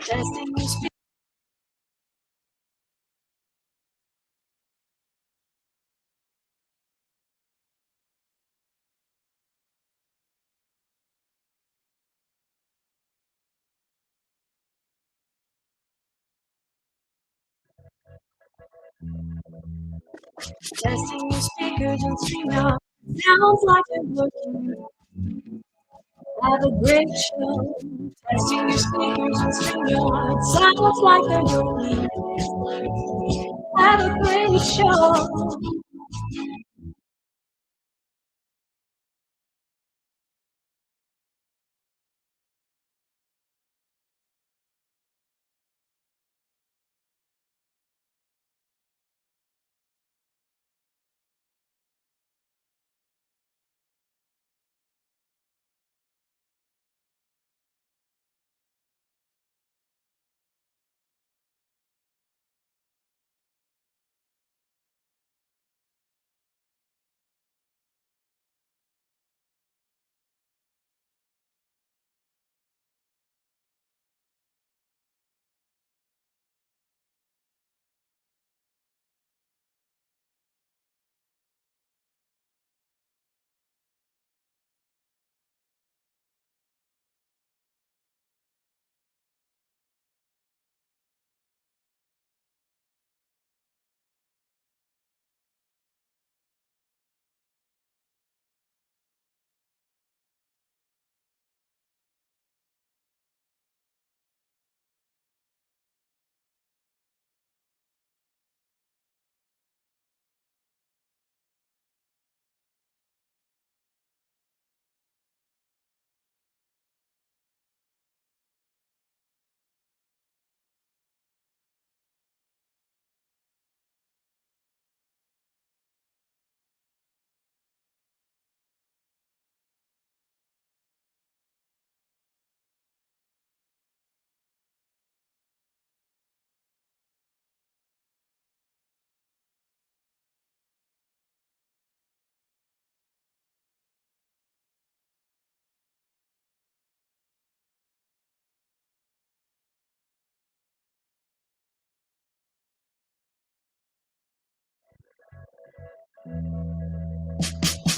Testing your speed. Testing your speakers and StreamYard. Sounds like they're working. Have a great show. Testing your speakers and StreamYard. Sounds like they're working. Have a great show.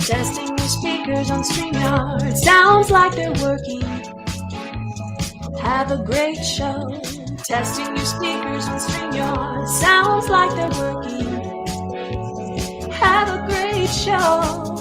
Testing your speakers on StreamYard. Sounds like they're working. Have a great show. Testing your speakers on StreamYard. Sounds like they're working. Have a great show.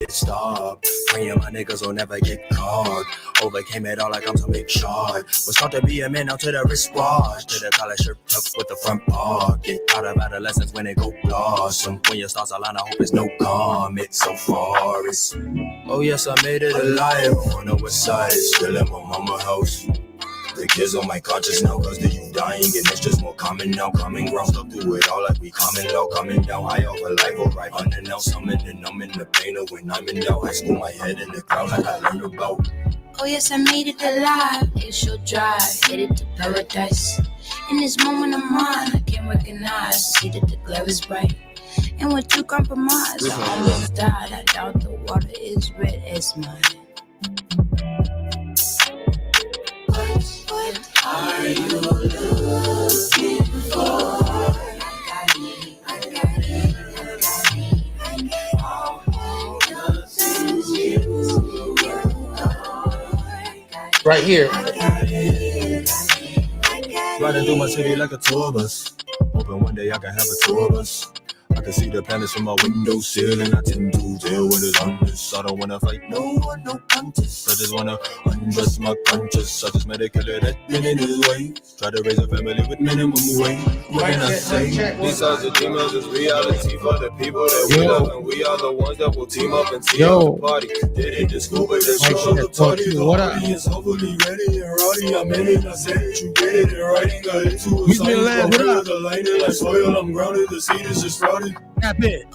Stop. Praying my niggas will never get caught. Overcame it all like I'm some big shot. Was taught to be a man, now to the wristwatch. To the collar shirt tucked with the front pocket. Out of adolescence when it go blossom. When your stars align, I hope it's no comet. So far it's, oh yes, I made it alive. On the west side, still in my mama house. The kids on my conscience now, cause the youth dying and it's just more common now. Coming round, stuck through it all like we common low. Coming down high over life, or right under now. Summoning, I'm in the pain of when I'm in now. High school, my head in the cloud like I learned about. Oh yes, I made it alive. It's your drive, headed to paradise. In this moment of mine, I can't recognize. See that the glare is bright. And with you compromise, I almost died. I doubt the water is red as mine. What are you looking for? I got it. All the things you right here. I got Riding through my city like a tour bus. Hoping one day I can have a tour bus. I can see the planets from my windowsill, and I tend to tell when it's honest. I don't wanna fight no one, no contest. I just wanna undress my conscience. I just met a killer that been in his way. Try to raise a family with minimum wage. What can I say? Besides the dreamers, it's reality for the people that we love, and we are the ones that will team up and team up the party. Did it this school, but this show the party. The audience hopefully ready and rowdy. I'm in it, I said it, you get it in writing. Got into a science, the lightning like soil. I'm grounded, the seed is just sprouted.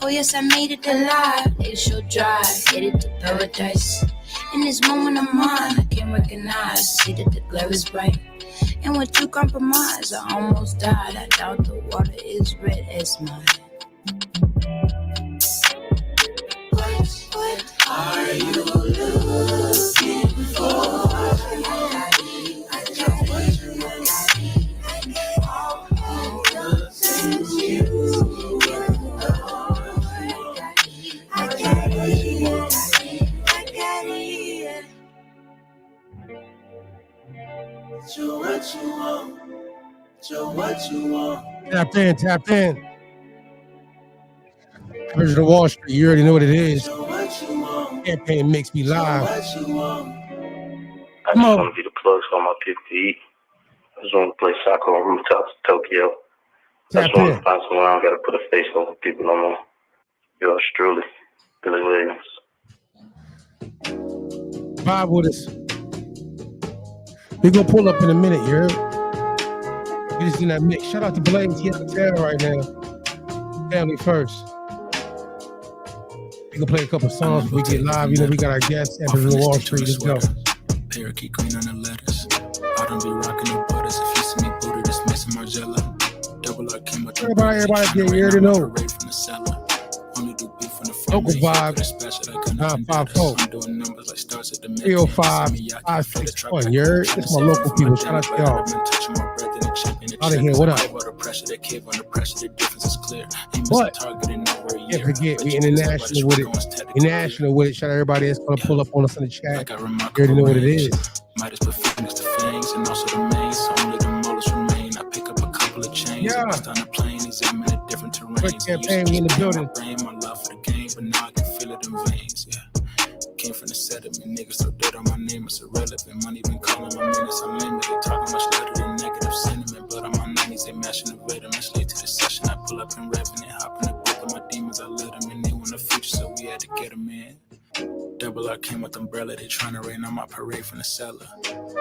Oh yes, I made it alive. It shall drive, headed to paradise. In this moment of mine, I can recognize, see that the glare is bright. And with you compromise, I almost died. I doubt the water is red as mine. What are you looking for? What you want? Tap in. Aboriginal Wall Street, you already know what it is. Campaign makes me live. I just want to be the plug for my pick to eat. I just want to play soccer on rooftops in Tokyo. I just want to find somewhere I don't got to put a face over people no more. Yours truly, Billy Williams. Vibe with us. We gonna pull up in a minute, you heard? We just in that mix. Shout out to Blaze, he out of town right now. Family first. We gonna play a couple songs. We get live. You know, we got our guests. Aboriginal Wall Street. Let's go. Parakeet green on the letters. I don't be rocking the butters. If you see me booted, it's missing Margella. Double R came with everybody get you already know. Local vibe. 954 305 561. You heard? It's my local people. Shout out to y'all. Out of here, what up? But can't forget, we international with it. We national with it. Shout out everybody that's gonna pull up on us in the chat. You already know what it is. Midas put fingers to fangs and also the mains. So only the molars remain. I pick up a couple of chains. Yeah. On the plane, examine the different terrains. Quick campaign, we in the building. My love for the game, but now I can feel it in veins. Yeah. Came from the sediment, niggas so dead on my name, it's irrelevant. Money been calling my minutes, I'm limited. Talking much louder than negative sentiment. Blood on my 90s, they mashing the vitamins. Late to the session, I pull up and revving it. Hop in the book of my demons, I let them in. They want the future, so we had to get them in. Double R came with umbrella, they tryna rain on my parade from the cellar.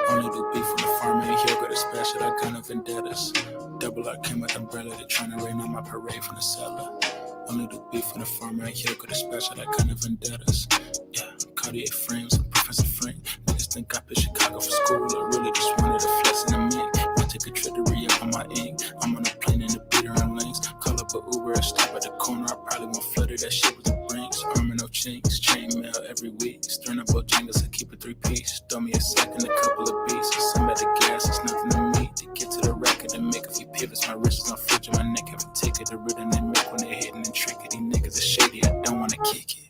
Only do beef from the farm, and here go the special, I gun of vendettas. Double R came with umbrella, they tryna rain on my parade from the cellar. Only do beef from the farm, and here go the special, I gun of vendettas. Yeah, Cartier frames, I'm Professor Frank. Niggas think I picked Chicago for school, I really just wanted a flex in the mint. I take a trip to re-up on my ink, I'm on a plane in the beater and lanes. Call up a Uber and stop at the corner, I probably won't flood that shit with the rings. Armor no chinks, chain mail every week. Stirring up Bojangles, I keep a 3-piece. Throw me a sack and a couple of beats. Some at the gas, it's nothing to me. To get to the record and make a few pivots. My wrist is on fridge and my neck have a ticket. The rhythm they make when they hitting and tricking. These niggas are shady, I don't wanna kick it.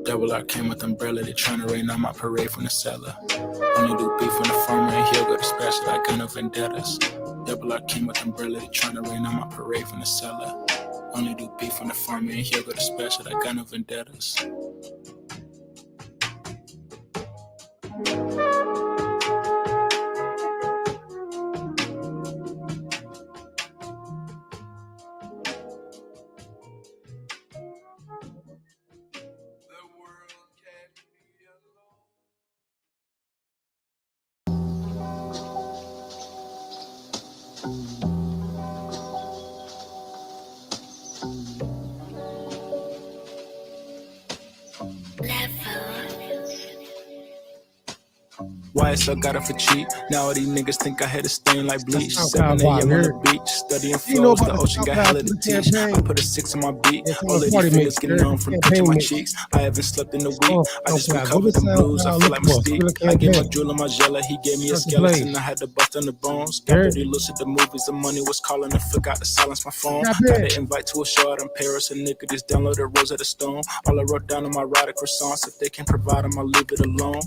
Double R came with umbrella, they tryna rain on my parade from the cellar. Only do beef on the farmer and he'll go to special like gun of vendettas. Double R came with umbrella, they tryna rain on my parade from the cellar. Only do beef on the farm and he'll go to special like gun of vendettas. YSL got it for cheap. Now all these niggas think I had a stain like bleach. 7 a.m. on the beach, studying flows. The ocean got hella to teach. I put a 6 on my beat. All of these fingers getting numb from touching my cheeks. I haven't slept in a week. I just recovered the blues. I feel like Mystique. I gave my jewel and my gela. He gave me a skeleton. I had to bust on the bones. Got pretty loose at the movies. The money was calling. I forgot to silence my phone. Got an invite to a show out in Paris. A nigga just downloaded Rosetta Stone. All I wrote down on my erotic croissants. If they can't provide them, I'll leave it alone.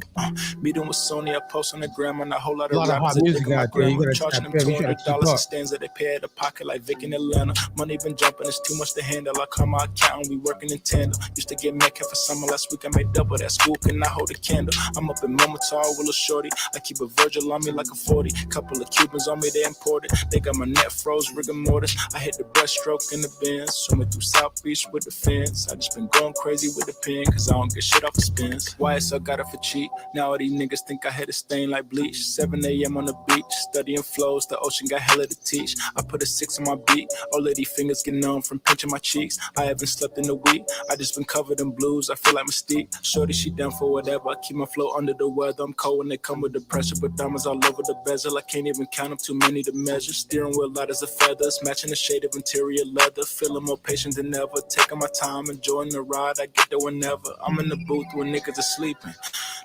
Meeting with Sony. I post on the gram and a whole lot of hot rappers. music out there. You gotta charging tap them in. You gotta keep $200 up. a stanza. They pay at the pocket like Vic in Atlanta. Money been jumping, it's too much to handle. I call my accountant, we working in tandem. Used to get Metcalf for summer, last week I made double that. School cannot hold a candle. I'm up in Momotar, Willow Shorty. I keep a Virgil on me like a 40. Couple of Cubans on me, they imported. They got my net froze, rigor mortis. I hit the breaststroke in the bins. Swimming through South Beach with the fins. I just been going crazy with the pen, cause I don't get shit off of spins. YSL got it for cheap. Now all these niggas think I had a stain like bleach. 7 a.m. on the beach, studying flows. The ocean got hella to teach. I put a 6 on my beat. All of these fingers get numb from pinching my cheeks. I haven't slept in a week. I just been covered in blues. I feel like Mystique. Shorty, she down for whatever. I keep my flow under the weather. I'm cold when they come with the pressure, but diamonds all over the bezel. I can't even count them, too many to measure. Steering wheel light as a feathers, matching the shade of interior leather. Feeling more patient than ever. Taking my time, enjoying the ride. I get there whenever. I'm in the booth when niggas are sleeping.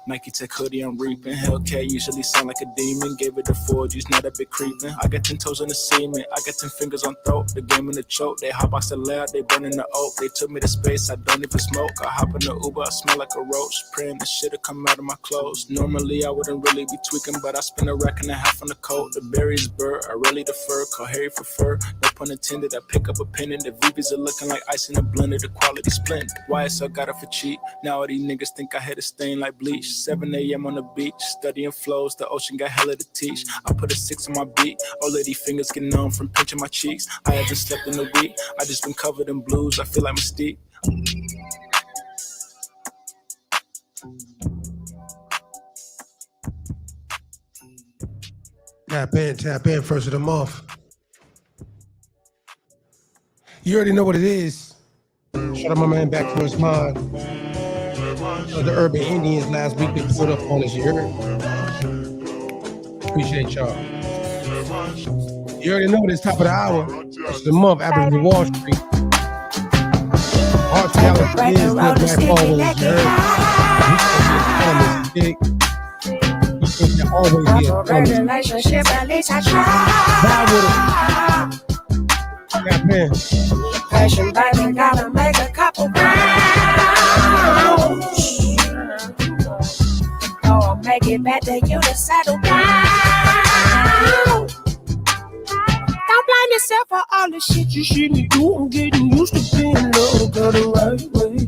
Nike Tech hoodie, I'm reaping. Hellcat usually sound like a demon. Gave it a 4G's, not a bit creeping. I got 10 toes in the cement. I got 10 fingers on throat. The game in the choke. They hop off the lab. They burning the oak. They took me to space. I don't even smoke. I hop in the Uber. I smell like a roach. Praying the shit'll come out of my clothes. Normally I wouldn't really be tweaking, but I spend a rack and a half on the coat. The berries burr. I really defer. Call Harry for fur. No pun intended. I pick up a pen and the VVs are looking like ice in a blender. The quality splendid. YSL got it for cheap. Now all these niggas think I had a stain like bleach. 7 a.m. on the beach, studying flows. The ocean got hella to teach. I put a 6 on my beat. All of these fingers get numb from pinching my cheeks. I haven't slept in a week. I just been covered in blues. I feel like Mystique. Tap in, first of the month. You already know what it is. Shout out my man back to his mind. The Urban Indians last week they pulled up on us, you heard? Appreciate y'all. You already know this top of the hour. It's the month, Aboriginal Wall Street. Heart talent is good, man, always, you heard? We can always be a relationship, at least I try. Tap in. Passion, baby, gotta make a couple rounds. Oh, I'll make it back to you to settle down. Don't blame yourself for all the shit you shouldn't do. I'm getting used to being loved the right way.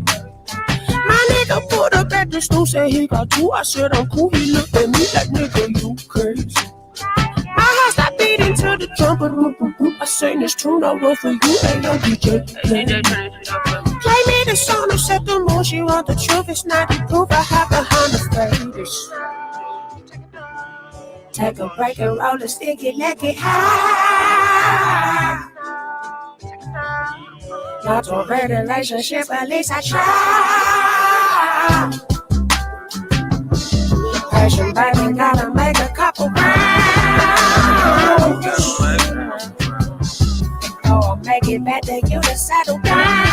My nigga put up at the stool, said he got two. I said I'm cool. He looked at me like, nigga, you crazy. My heart stopped beating to the trumpet. I sang this tune, I wrote for you. Hey, yo, DJ. Play me the song to set the mood. She want the truth, it's not the proof. I have behind the face. Take a break and roll a sticky, let it high. Not a great relationship, at least I try. Passion, baby, gotta make a couple rounds. Oh, I'll make it back to you to settle down.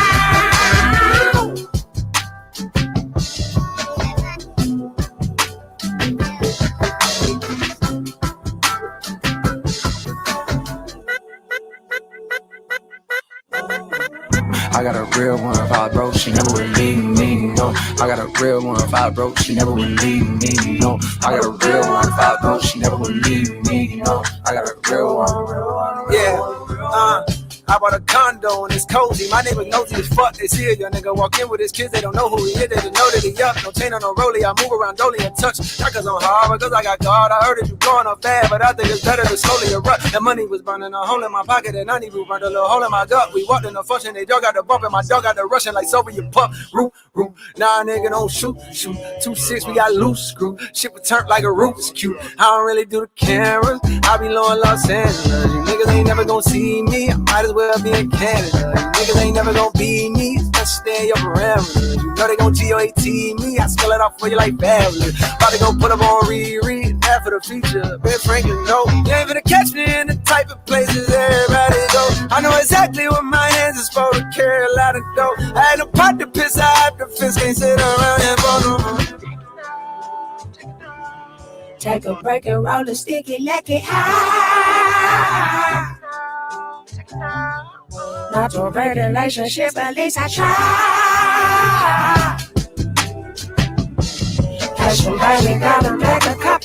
I got a real one, if I broke, she never would leave me, no. I got a real one, if I broke, she never would leave me, no. I got a real one, if I broke, she never would leave me, no. I got a real one. Yeah, I bought a condo and it's cozy. My neighbors nosy as fuck. They see a young nigga walk in with his kids. They don't know who he is. They just know that he up. No chain on no rollie. I move around dolly and touch. Not cause I'm hard, because I got God. I heard that you going up bad, but I think it's better to slowly erupt. The money was burning a hole in my pocket and I need to burn a little hole in my gut. We walked in the function. They dog got the bump and my dog got the rushing like Soviet pup. Root. Nah, nigga, don't shoot. 2-6, we got loose screw. Shit was turned like a Rubik's cube. I don't really do the cameras. I be low in Los Angeles. You niggas ain't never gonna see me. I might as well be in Canada. You niggas ain't never gonna be me. Just stay in your parameters. You know they gon' GOAT me. I spell it off for you like fabulous. About to go put up on Riri. Half of the feature. Ben Franklin, no. You ain't finna catch me in the type of places everybody go. I know exactly what my hands is supposed to carry a lot of dough. I had a pot to piss. I have to fist. Can't sit around and bone no more. Take a break and roll a sticky, let it high. Not a great relationship, at least I try. Passion, baby, gotta make a couple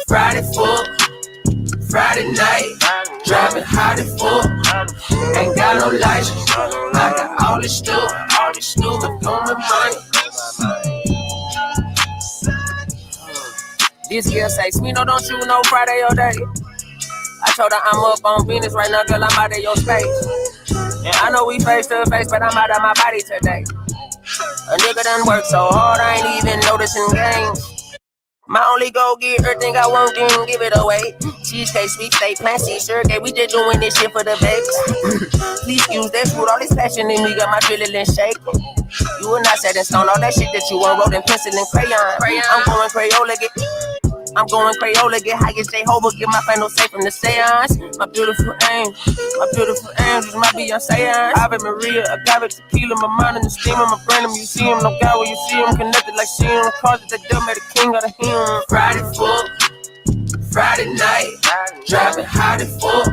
Friday fuck, Friday night, driving hot and fuck, ain't got no license. I got all this stuff on my mind. This girl say, Smino, don't you know Friday or day? I told her I'm up on business right now, girl, I'm out of your space. And I know we face to face, but I'm out of my body today. A nigga done worked so hard, I ain't even noticing games. My only goal, get everything I want, then give it away. Cheesecake, sweet steak, plant seed, sure, okay, we just doing this shit for the bakes. Please use that fruit, all this passion in me, got my adrenaline shake. You will not set in stone, all that shit that you want, wrote in pencil and crayon. I'm going Crayola, get high as Jehovah, get my final say from the seance. My beautiful angels, my Beyonce. Ave Maria, agave tequila, my mind in the steam of my brain, a museum. No guy where you see him connected like seeing cause that dumb made a king out of him. Friday fuck, Friday night, driving hot and fuck,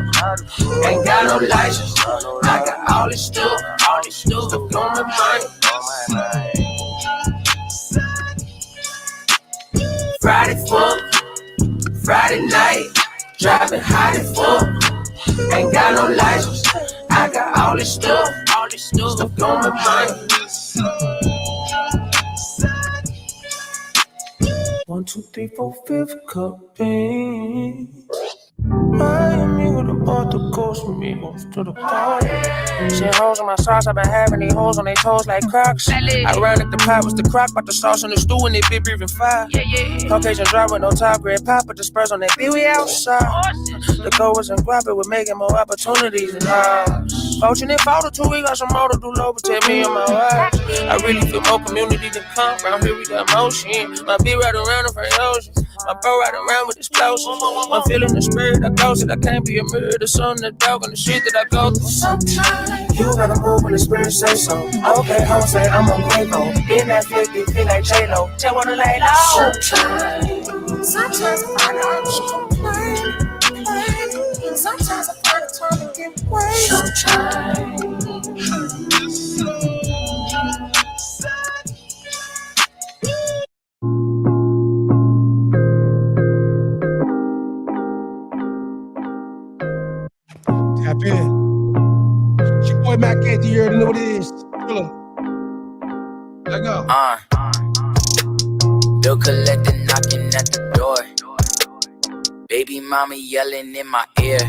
ain't got no license. I got all this stuff on my mind. Friday fuck, Friday night, driving hot and fuck, ain't got no license. I got all this stuff on my mind. 1, 2, 3, 4, 5 cup beans. Miami with the bought the ghost with me to the party. Shit holes on my socks, I've been having these holes on their toes like Crocs. Ironic, the pot was the crock, but the sauce on the stew and it be breathing fire. Caucasian drive with no top grade pop, but the Spurs on that beat, we outside. The goal wasn't guap, it was making more opportunities than ours. Fortunate photo 2, we got some more to do, low, but tell me on my watch. I really feel more community than come round here, we got motion. My beat right around the front oceans. My bro right around with explosives. I'm feeling the spirit, I ghost it. I can't be a mirror, the sun, the dog, and the shit that I go through. Sometimes you gotta move when the spirit say so. Okay, home say I'm on Quavo. In that flick, you feel like J-Lo. Just wanna lay low. Sometimes I find out to complain. Sometimes I find the time to get away. Sometimes. Tap in. It's your boy Mac Anthony, you already know what it is. Thriller. Let go. Bill collector knocking at the door. Baby mama yelling in my ear.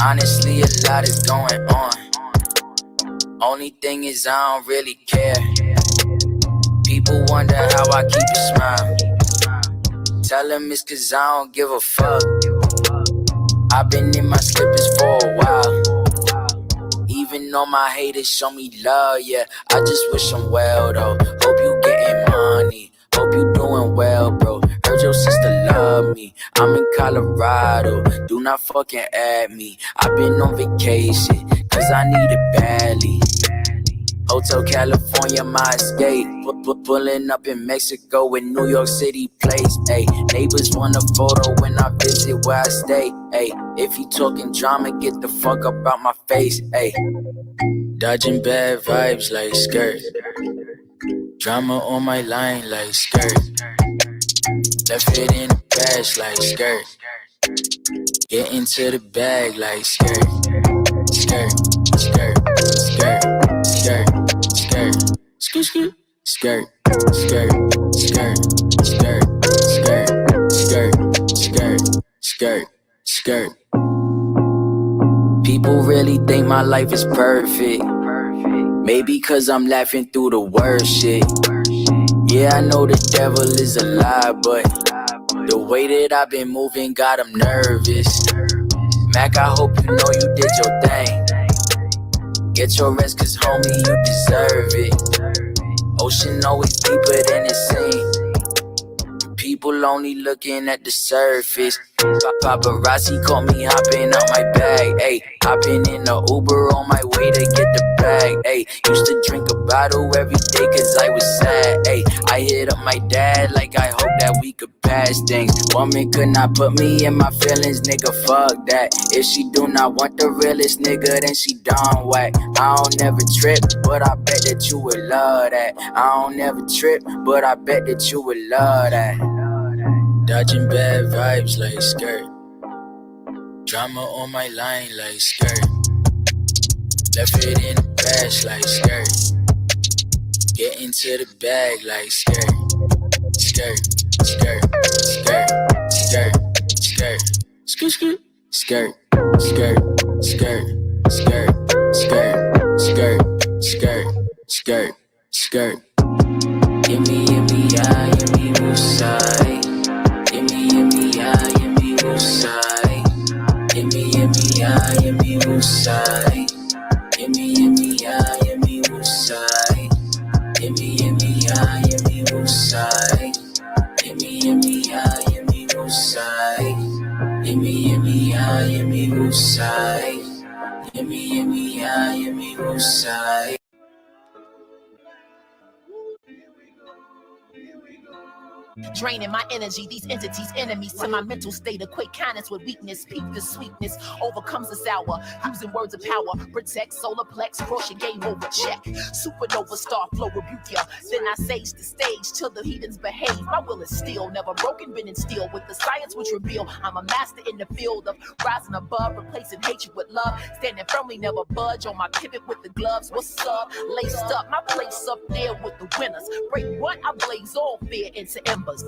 Honestly, a lot is going on. Only thing is I don't really care. People wonder how I keep a smile. Tell them it's cause I don't give a fuck. I've been in my slippers for a while. Even though my haters show me love, yeah, I just wish them well though. Hope you getting money, hope you doing well, bro. Heard your sister love me, I'm in Colorado, do not fucking add me. I've been on vacation, cause I need it badly. Hotel California, my escape. Pulling up in Mexico with New York City place. Ayy, neighbors want a photo when I visit where I stay. Ayy, if you talking drama, get the fuck up out my face. Ayy, dodging bad vibes like skirt. Drama on my line like skirt. Left it in the bash like skirt. Get into the bag like skirt. Skirt, skirt, skirt, skirt, skirt, skirt, skirt, skirt, skirt, skirt, skirt, skirt, skirt, skirt, skirt. People really think my life is perfect. Maybe cause I'm laughing through the worst shit. Yeah, I know the devil is a lie, but the way that I've been moving got him nervous. Mac, I hope you know you did your thing. Get your rest cause homie, you deserve it. Ocean always deeper than it seems. People girl only looking at the surface. Paparazzi caught me hopping out my bag, ayy. Hopping in the Uber on my way to get the bag, ayy. Used to drink a bottle every day cause I was sad, ayy. I hit up my dad like I hope that we could pass things. Woman could not put me in my feelings, nigga, fuck that. If she do not want the realest nigga, then she done whack. I don't never trip, but I bet that you would love that. I don't never trip, but I bet that you would love that. Dodging bad vibes like skirt. Drama on my line like skirt. Left it in the bash like skirt. Get into the bag like skirt. Skirt, skirt, skirt, skirt, skirt, skirt, skirt, skirt, skirt, skirt, skirt, skirt, skirt, skirt, skirt. Give me, ah, give me woosai. Give me, ah, give me woosai. Give me, ah, give me woosai. Give me, ah, give me woosai. Give me, ah, give me woosai. Give me, ah, give me woosai. Give me, ah, give me woosai. Give me, ah, give me woosai. Draining my energy, these entities, enemies to my mental state. Equate kindness with weakness, peak the sweetness overcomes the sour. Using words of power, protect solar plex, crush your game over, check. Supernova star flow rebuke ya. Then I sage the stage till the heathens behave. My will is still never broken, been in steel with the science which reveal I'm a master in the field of rising above, replacing hatred with love. Standing firmly, never budge on my pivot with the gloves. What's up? Laced up, my place up there with the winners. Break what? I blaze all fear into embers.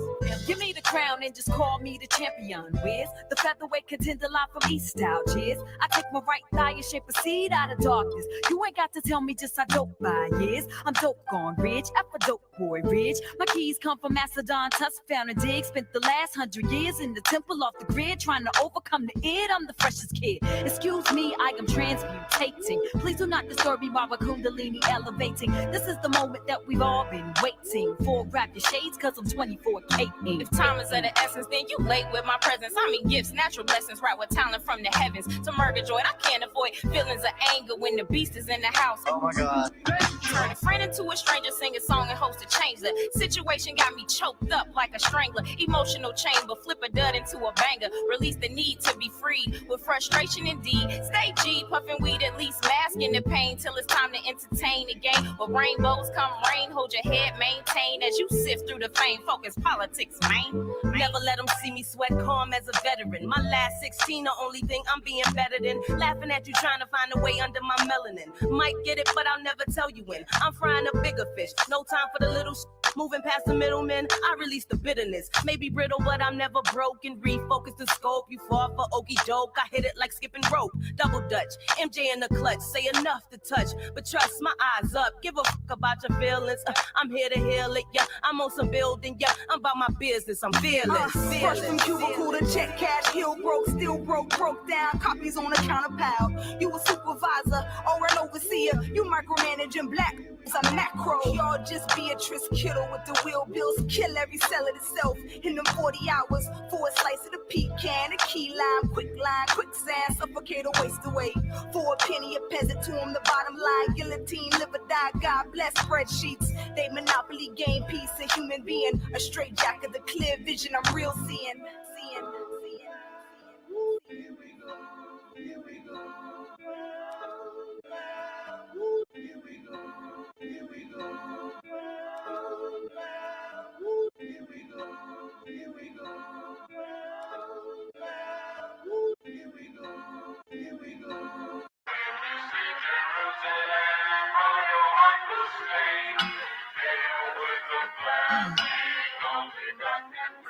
Give me the crown and just call me the champion. Wiz, the featherweight contender live from East Style. Cheers. I take my right thigh and shape a seed out of darkness. You ain't got to tell me just how dope I is. I'm dope gone rich, F a dope boy rich. My keys come from Macedon, Tusk, found a dig. Spent the last 100 years in the temple off the grid, trying to overcome the id. I'm the freshest kid. Excuse me, I am transmutating. Please do not disturb me while we're Kundalini elevating. This is the moment that we've all been waiting for. Grab your shades, cause I'm 24. If time is of the essence, then you late with my presence. I mean gifts, natural lessons, right with talent from the heavens. To Murgajoy, I can't avoid feelings of anger when the beast is in the house. Oh my God. Turn a friend into a stranger, sing a song and hopes to change the situation. Got me choked up like a strangler. Emotional chamber, flip a dud into a banger. Release the need to be free with frustration indeed. Stay G, puffing weed, at least masking the pain till it's time to entertain again. With rainbows come rain, hold your head, maintain as you sift through the fame. Focus politics, man. Never let them see me sweat calm as a veteran. My last 16, the only thing I'm being better than. Laughing at you trying to find a way under my melanin. Might get it, but I'll never tell you when. I'm frying a bigger fish. No time for the little moving past the middlemen. I release the bitterness. Maybe brittle, but I'm never broken. Refocus the scope. You fall for okie doke. I hit it like skipping rope. Double Dutch. MJ in the clutch. Say enough to touch. But trust my eyes up. Give a fuck about your feelings. I'm here to heal it. Yeah, I'm on some building. Yeah, I'm about my business. I'm fearless. First from cubicle to check cash. Hill broke, still broke down. Copies on the counter pile. You a supervisor or an overseer. You micromanaging black. I'm macro. Y'all just Beatrice Kittle with the wheel bills. Kill every cell of itself in them 40 hours. For a slice of the pecan, a key lime, quicksand, suffocate or waste away. For a penny, a peasant to him, the bottom line. Guillotine, live or die, God bless spreadsheets. They monopoly game peace, a human being. A straight jack of the clear vision, I'm real seeing.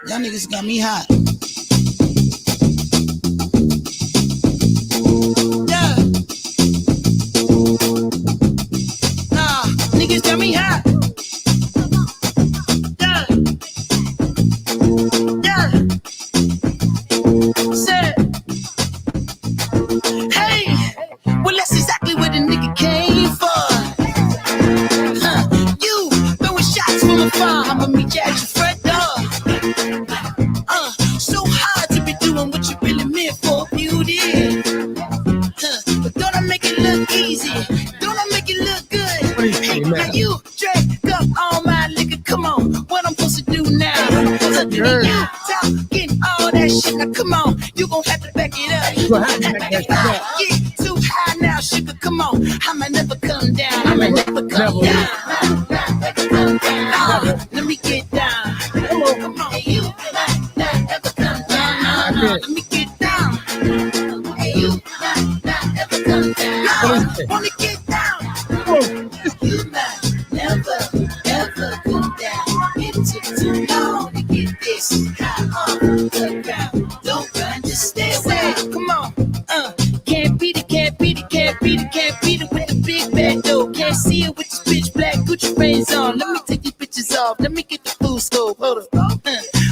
Y'all niggas got me hot. Yeah. Nah, niggas got me hot. Yeah. Yeah. Said. Hey. Well, that's exactly what the nigga came for. You throwing shots from afar. I'ma meet you at your front door. Now you drink up all my liquor. Come on, what I'm supposed to do now? You talking all that shit. Now come on, you gon' have to back it up. If I get too high now, sugar, come on, I'ma never come down. I'ma never come down. Let me get down. Come on, hey, you never come down. Let me get down. Hey, you never come down. Wanna get down. You never come down. It took too long to get this high off the ground. Don't run, just stay away. Come on, can't beat it, can't beat it, can't beat it, can't beat it with the big bad dough. Can't see it with this bitch black Gucci frames on. Let me take these bitches off. Let me get the full scope. Hold up.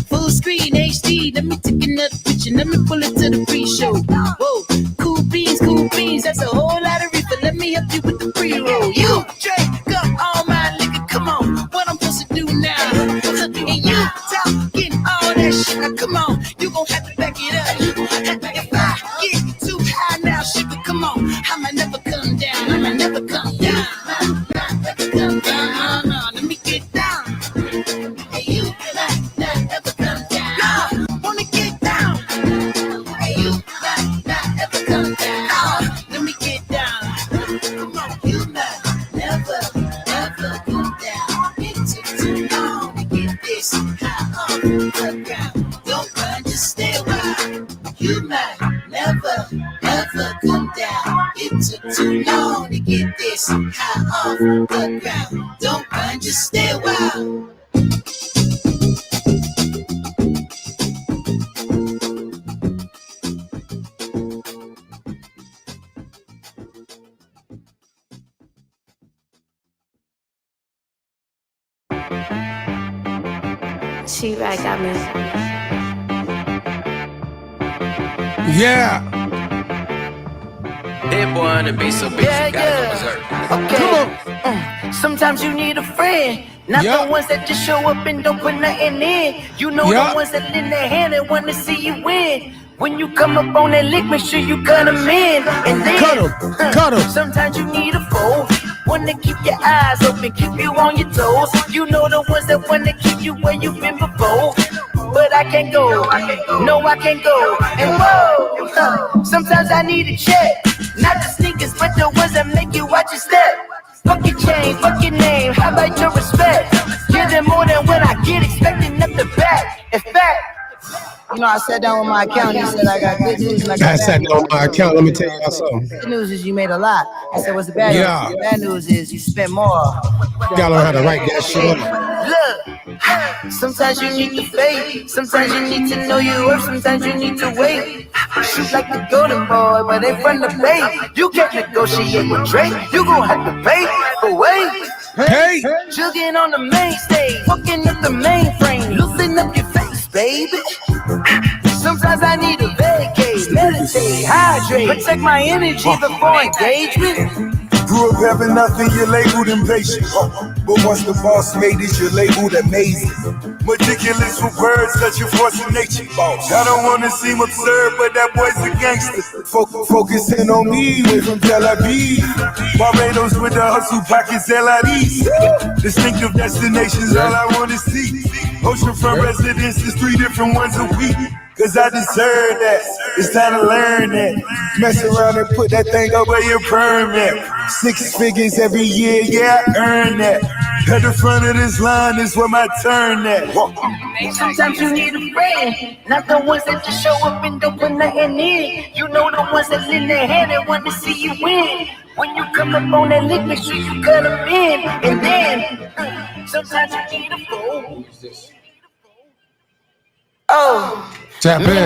Full screen HD. Let me take another picture. Let me pull it to the pre-show. Whoa, cool beans, that's a whole lot of reefer. Let me help you with the pre-roll. You drink up all my liquor. Come on, what I'm supposed to do now? And you talking all that shit. Now come on, you gon' have to back it up. If I get too high now, sugar, come on, I'ma never come down. I'ma never come down. Never come down. No, let me get down. Hey, you never come down. Wanna get down. Hey, you never come down. Let me get down. Come on, you never come down. It took too long to get this high off the ground. Don't run, just stay wild. You might never come down. It took too long to get this high off the ground. Don't run, just stay wild. She right got me. Yeah. That boy on the beat so big, Yeah, okay. Sometimes you need a friend, not the ones that just show up and don't put nothing in. You know the ones that lend their hand and want to see you win. When you come up on that lick, make sure you cut them in. And then, cut 'em. Sometimes you need a foe, one to keep your eyes open, keep you on your toes. You know the ones that want to keep you where you've been before. But I can't go, no, I can't go. And whoa, sometimes I need a check. Not the sneakers, but the ones that make you watch your step. Fuck your chain, fuck your name, how about your respect? Give them more than what I get, expecting up the back. In fact, you know, I sat down with my accountant. He said, I got good news and I got sat down with my account. Let me tell y'all something. Good news is you made a lot. I said, what's the bad news? The bad news is you spent more. You gotta learn how to write that shit up. Look, sometimes you need to fake. Sometimes you need to know your worth. Sometimes you need to wait. Shoot like the golden boy, but they from the bay. You can't negotiate with Drake. You gon' have to pay. But wait. Hey! Jugging on the main stage. Fucking up the mainframe. Loosen up your face, baby. Sometimes I need to vacate, meditate, hydrate, protect my energy before engagement. Grew up having nothing, you're labeled impatient. But once the boss made it, you're labeled amazing. Meticulous with words, such a force of nature. I don't wanna seem absurd, but that boy's a gangster. Focusing on me, way from Tel Aviv. Barbados with the hustle pockets, LIDs. Distinctive destinations, all I wanna see. Oceanfront residences, 3 different ones a week. Cause I deserve that, it's time to learn that. Mess around and put that thing up where your permit. 6 figures every year, yeah, I earn that. At the front of this line is where my turn at. Sometimes you need a friend, not the ones that just show up and don't put nothing in. You know the ones that lend their hand and want to see you win. When you come up on that lick, make sure you cut them in. And then, sometimes you need a fool. Oh. Women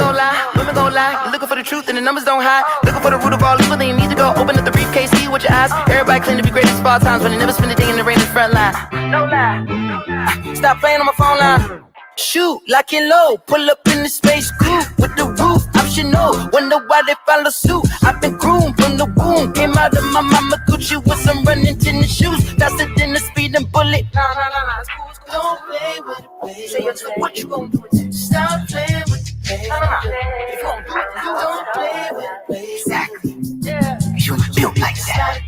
gon' lie, looking for the truth and the numbers don't hide. Looking for the root of all evil, then you need to go open up the briefcase, see with your eyes. Everybody claim to be great at small times, but they never spend a day in the rain in the front line. No lie. Stop playing on my phone line. Shoot, lock and load, pull up in the space coupe with the roof optional. Wonder why they follow suit. I've been groomed from the womb, came out of my mama Gucci with some running tennis shoes, faster than the speeding bullet. Nah, don't play with it, baby. Say it, what you gon' do it? Stop playing with it, baby. If you gon' do it, you don't play with it, baby. Exactly. Yeah. You built like that.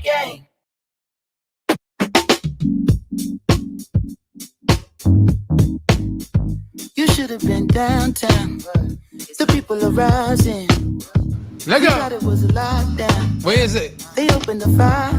should have been downtown. The people are rising. Let We go. thought it was a lockdown. Where is it? They opened the fire.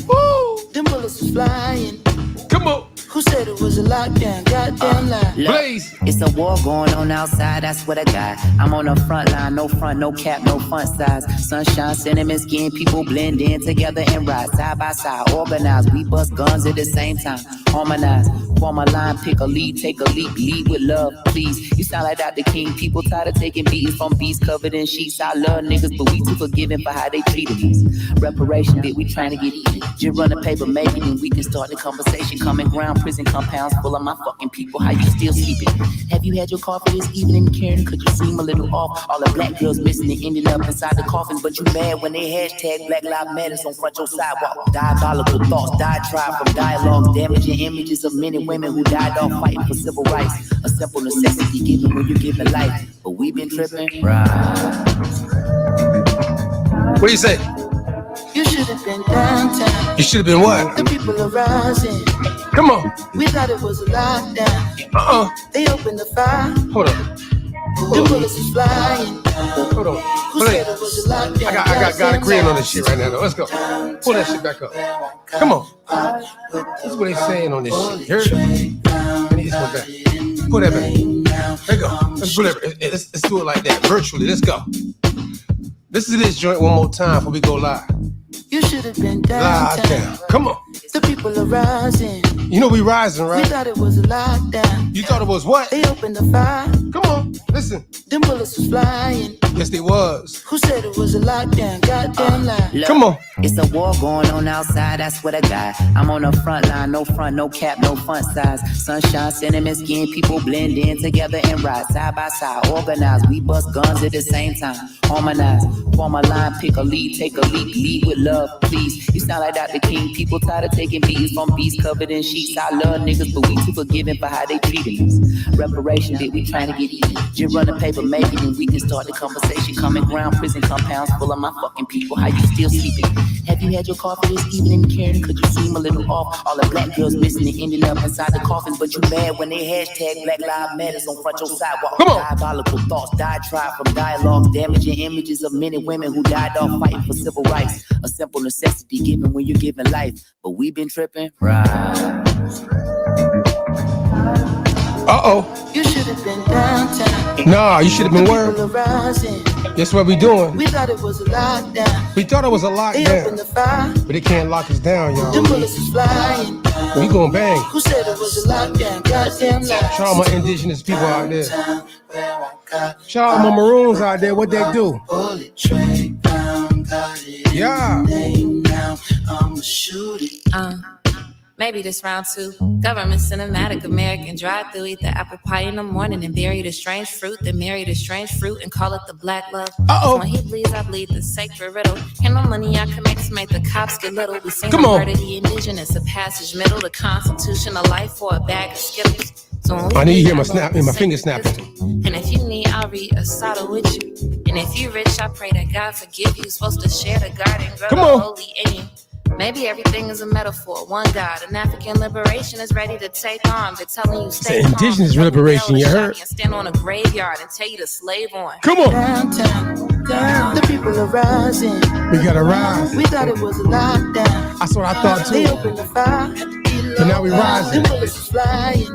Woo! Them bullets was flying. Come on. Who said it was a lockdown? Goddamn lie. Blaze. It's a war going on outside, I swear to God. I'm on the front line, no front, no cap, no front size. Sunshine, cinnamon skin, people blend in together and ride side by side, organized. We bust guns at the same time, harmonize. Form a line, pick a lead, take a leap, lead with love, please. You sound like Dr. King, people tired of taking beatings from beasts covered in sheets. I love niggas, but we too forgiving for how they treated us. Reparation, bit, we trying to get even. Just run the paper, make it, and we can start the conversation. Common ground, prison compounds full of my fucking people. How you still sleeping? Have you had your coffee this evening, Karen? Could you seem a little off? All the black girls missing and ended up inside the coffins, but you mad when they hashtag Black Lives Matter on front your sidewalk. Diabolical thoughts, diatribe from dialogues, damaging images of men and women who died off fighting for civil rights. A simple necessity given when you're giving life, but we've been tripping. Right. What do you say? You should have been downtown. You should have been what? The people are rising. Come on. We thought it was a lockdown. They opened the fire. Hold on. The bullets was flying. Hold on. Who said it was a lockdown? I got agreeing on this shit right now, though. Let's go. Pull that shit back up. Come on. This is what they saying on this shit. Hear it? I need this one back. Pull that back. There you go. Let's do it like that. Virtually. Let's go. Listen to this joint one more time before we go live. You should have been downtown. Come on. The people are rising. You know we rising, right? We thought it was a lockdown. You thought it was what? They opened the fire. Come on, listen. Them bullets was flying. Yes, they was. Who said it was a lockdown? Goddamn lie. Look, come on. It's a war going on outside, I swear to God. I'm on the front line, no front, no cap, no front size. Sunshine, cinnamon skin, people blend in together and ride side by side, organized. We bust guns at the same time, harmonize. Form a line, pick a lead, take a leap, lead with love, please. You sound like Dr. King, people tired of taking beatings from beasts covered in sheets. I love niggas, but we too forgiving for how they treated us. Reparation, bit, we trying to get even. Just run the paper, make it, and we can start the conversation. Common ground, prison compounds full of my fucking people. How you still sleeping? Have you had your coffee this evening, Karen? Could you seem a little off? All the black girls missing and ending up inside the coffins, but you mad when they hashtag Black Lives Matter on front your sidewalk. Come on. Diabolical thoughts, diatribe from dialogues, damaging images of men and women who died off fighting for civil rights. A simple necessity given when you're giving life, but we've been tripping. Right. Uh-oh. You should have been downtown. Nah, you should have been where? People are rising. That's what we doing. We thought it was a lockdown. We thought it was a They opened the lockdown, fire. but they can't lock us down, y'all. Them bullets was flying. We gonna bang. Who said it was a lockdown? Goddamn lie. Shout out my indigenous people out there. Shout out my maroons out there. What they do? Yeah. Maybe this round two. Government cinematic, American drive-through. Eat the apple pie in the morning and bury the strange fruit. Then marry the strange fruit and call it the black love. Uh-oh. When he bleeds, I bleed the sacred riddle. Ain't no money I can make to make the cops get little. We sing Come the on. word of the indigenous, a passage middle, the constitution of life for a bag of Skittles. So when we I need to hear my bleed, snap, my finger snapping. and if you need, I'll read a Sado with you. And if you rich, I pray that God forgive you. Supposed to share the garden, grow Come the on. holy in you. Maybe everything is a metaphor. One God, an African liberation is ready to take arms. They're telling you stay It's an indigenous liberation, you heard? And stand on a graveyard and tell you to slave on. Come on. Downtown, the people are rising. We gotta rise. We thought it was a lockdown. That's what I thought They too. opened the fire. But now we rising. Them bullets was flying.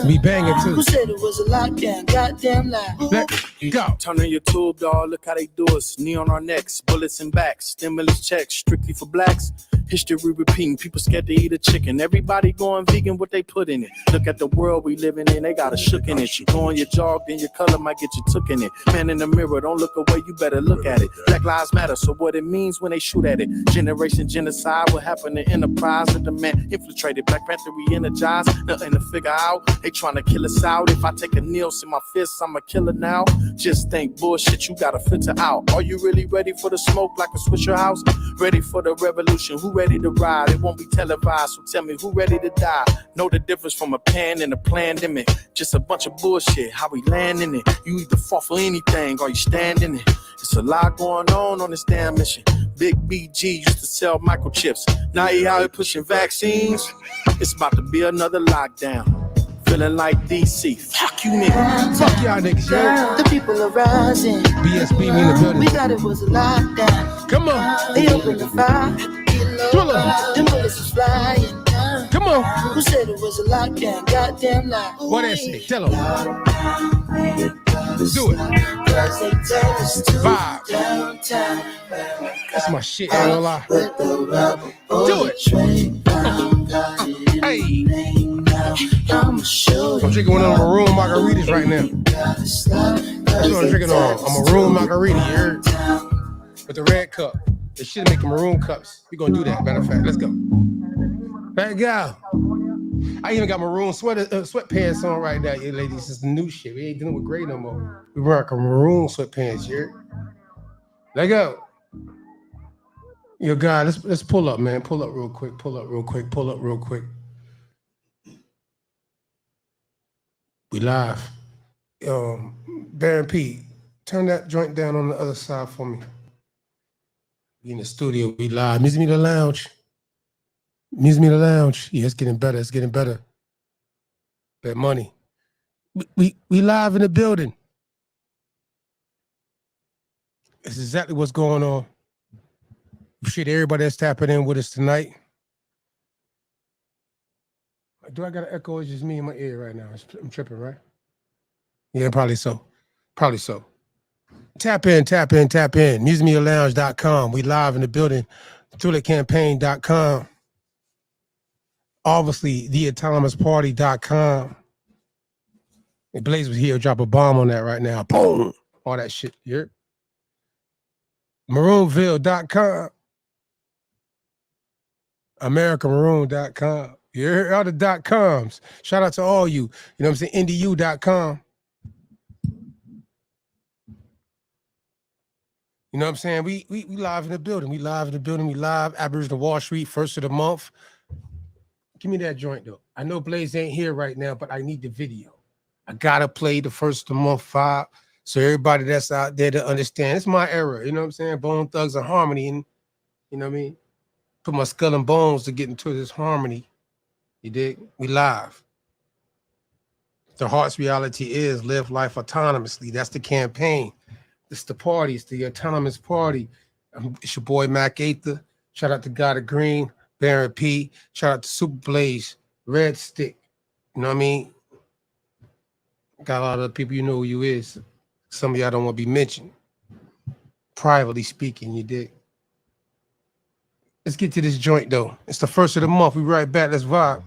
We banging Who too. said it was a lockdown? Goddamn lie. Let go. Turn on your tube, dog. Look how they do us. Knee on our necks, bullets and backs. Stimulus checks, strictly for blacks. History repeating. People scared to eat a chicken. Everybody going vegan, what they put in it. Look at the world we living in. They got a shook in it. You go on your jog, then your color might get you took in it. Man in the mirror, don't look away. You better look at it. Black lives matter. So what it means when they shoot at it. Generation genocide. What happened to enterprise? The demand infiltrated. Black Panther re-energized. Nothing to figure out. They trying to kill us out. If I take a kneel in my fist, I'm a killer now. Just think bullshit, you gotta filter out. Are you really ready for the smoke like a Swisher House? Ready for the revolution? Who ready to ride? It won't be televised, so tell me who ready to die? Know the difference from a pan and a pandemic. Just a bunch of bullshit, how we land in it. You either fall for anything or you stand in it. It's a lot going on this damn mission. Big BG used to sell microchips. Now he out here pushing vaccines. It's about to be another lockdown. feeling like DC. Fuck you niggas. Fuck y'all niggas, yeah. The people are rising. BSB, we in the building. We got it was a lockdown. Come on. They opened the fire. Them bullets was flying. Come on. Who said it was a lockdown? Goddamn lie. What that say? Tell them. Do it. Vibe. That's my shit, I ain't gonna lie. Do it. Hey. I'm drinking one of them maroon margaritas right now. That's what I'm drinking on. A maroon margarita, you heard? With the red cup. They should make maroon cups. We're gonna do that, matter of fact. Let's go. Bad guy. I even got maroon sweatpants on right now, you ladies. This is the new shit. We ain't dealing with gray no more. We rock a maroon sweatpants here. Let go. Yo, God, let's pull up, man. Pull up real quick. Pull up real quick. Pull up real quick. We live. Baron P, turn that joint down on the other side for me. We in the studio. We live. Music Me the Lounge. Music Me the Lounge. Yeah, it's getting better. It's getting better. Bet money. We live in the building. It's exactly what's going on. Appreciate everybody that's tapping in with us tonight. Do I got an echo? It's just me in my ear right now. I'm tripping, right? Yeah, probably so. Probably so. Tap in, tap in, tap in. MusicMediaLounge.com. We live in the building. ThuleCampaign.com. Obviously, theautonomousparty.com. If Blaze was here, drop a bomb on that right now. Boom. All that shit. You heard? Maroonville.com. AmericanMaroon.com. You heard all the .coms. Shout out to all you. You know what I'm saying? NDU.com. You know what I'm saying? We live in the building. We live in the building. We live. Aboriginal Wall Street, first of the month. Give me that joint, though. I know Blaze ain't here right now, but I need the video. I got to play the first of the month 5 so everybody that's out there to understand. It's my era. You know what I'm saying? Bone Thugs and Harmony. And you know what I mean? Put my skull and bones to get into this harmony. You dig? We live. The heart's reality is live life autonomously. That's the campaign. It's the party. It's the autonomous party. It's your boy Mac Aether. Shout out to God of Green, Baron P. Shout out to Super Blaze, Red Stick. You know what I mean? Got a lot of people, you know who you is. Some of y'all don't want to be mentioned. Privately speaking, you dig? Let's get to this joint, though. It's the first of the month. We right back. Let's vibe.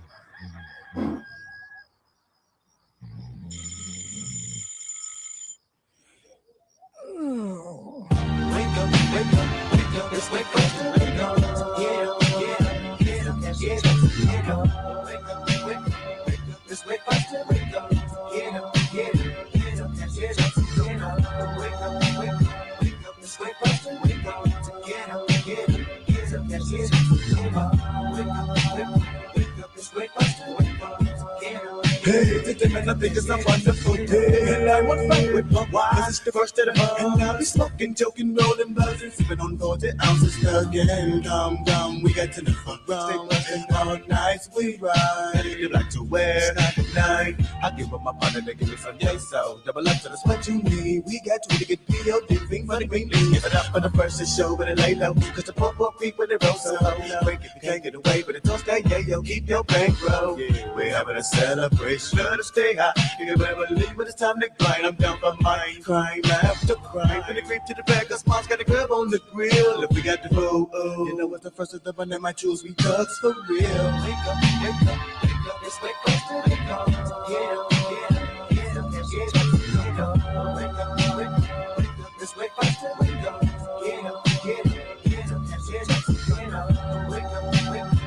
Hey, today man, I think it's a wonderful day. And I want fun with my wife. It's the first of the month. And I'll be smoking, joking, rolling, buzzing, sipping on 40 ounces again. Come, we got to the front row. And all nights we ride. You like to wear at night. I give up my partner, they give me some so double up to the what you need. We got to get P.O.D. Ring for the green bean. Give it up for the first show, but it lay low. Cause the poor creep with the roll so low. Break if you can't get away, but it don't stay, yeah, yo, keep your bankroll. Yeah, we're having a celebration. Let us stay high. You can never leave, but it's time to grind. I'm down for mine. Crime after crime. From the creep to the back, us mom's got a grab on the grill. If we got the oh, you know what's the first of the one that might choose. We thugs for real. Wake up, wake up, wake up. It's wake up, wake up. Get up, get up, get up, get up, get up. Wake up, wake up, wake up. It's wake up, wake up. Get up, get up, get up, get up, get up. Wake up, wake up, wake up.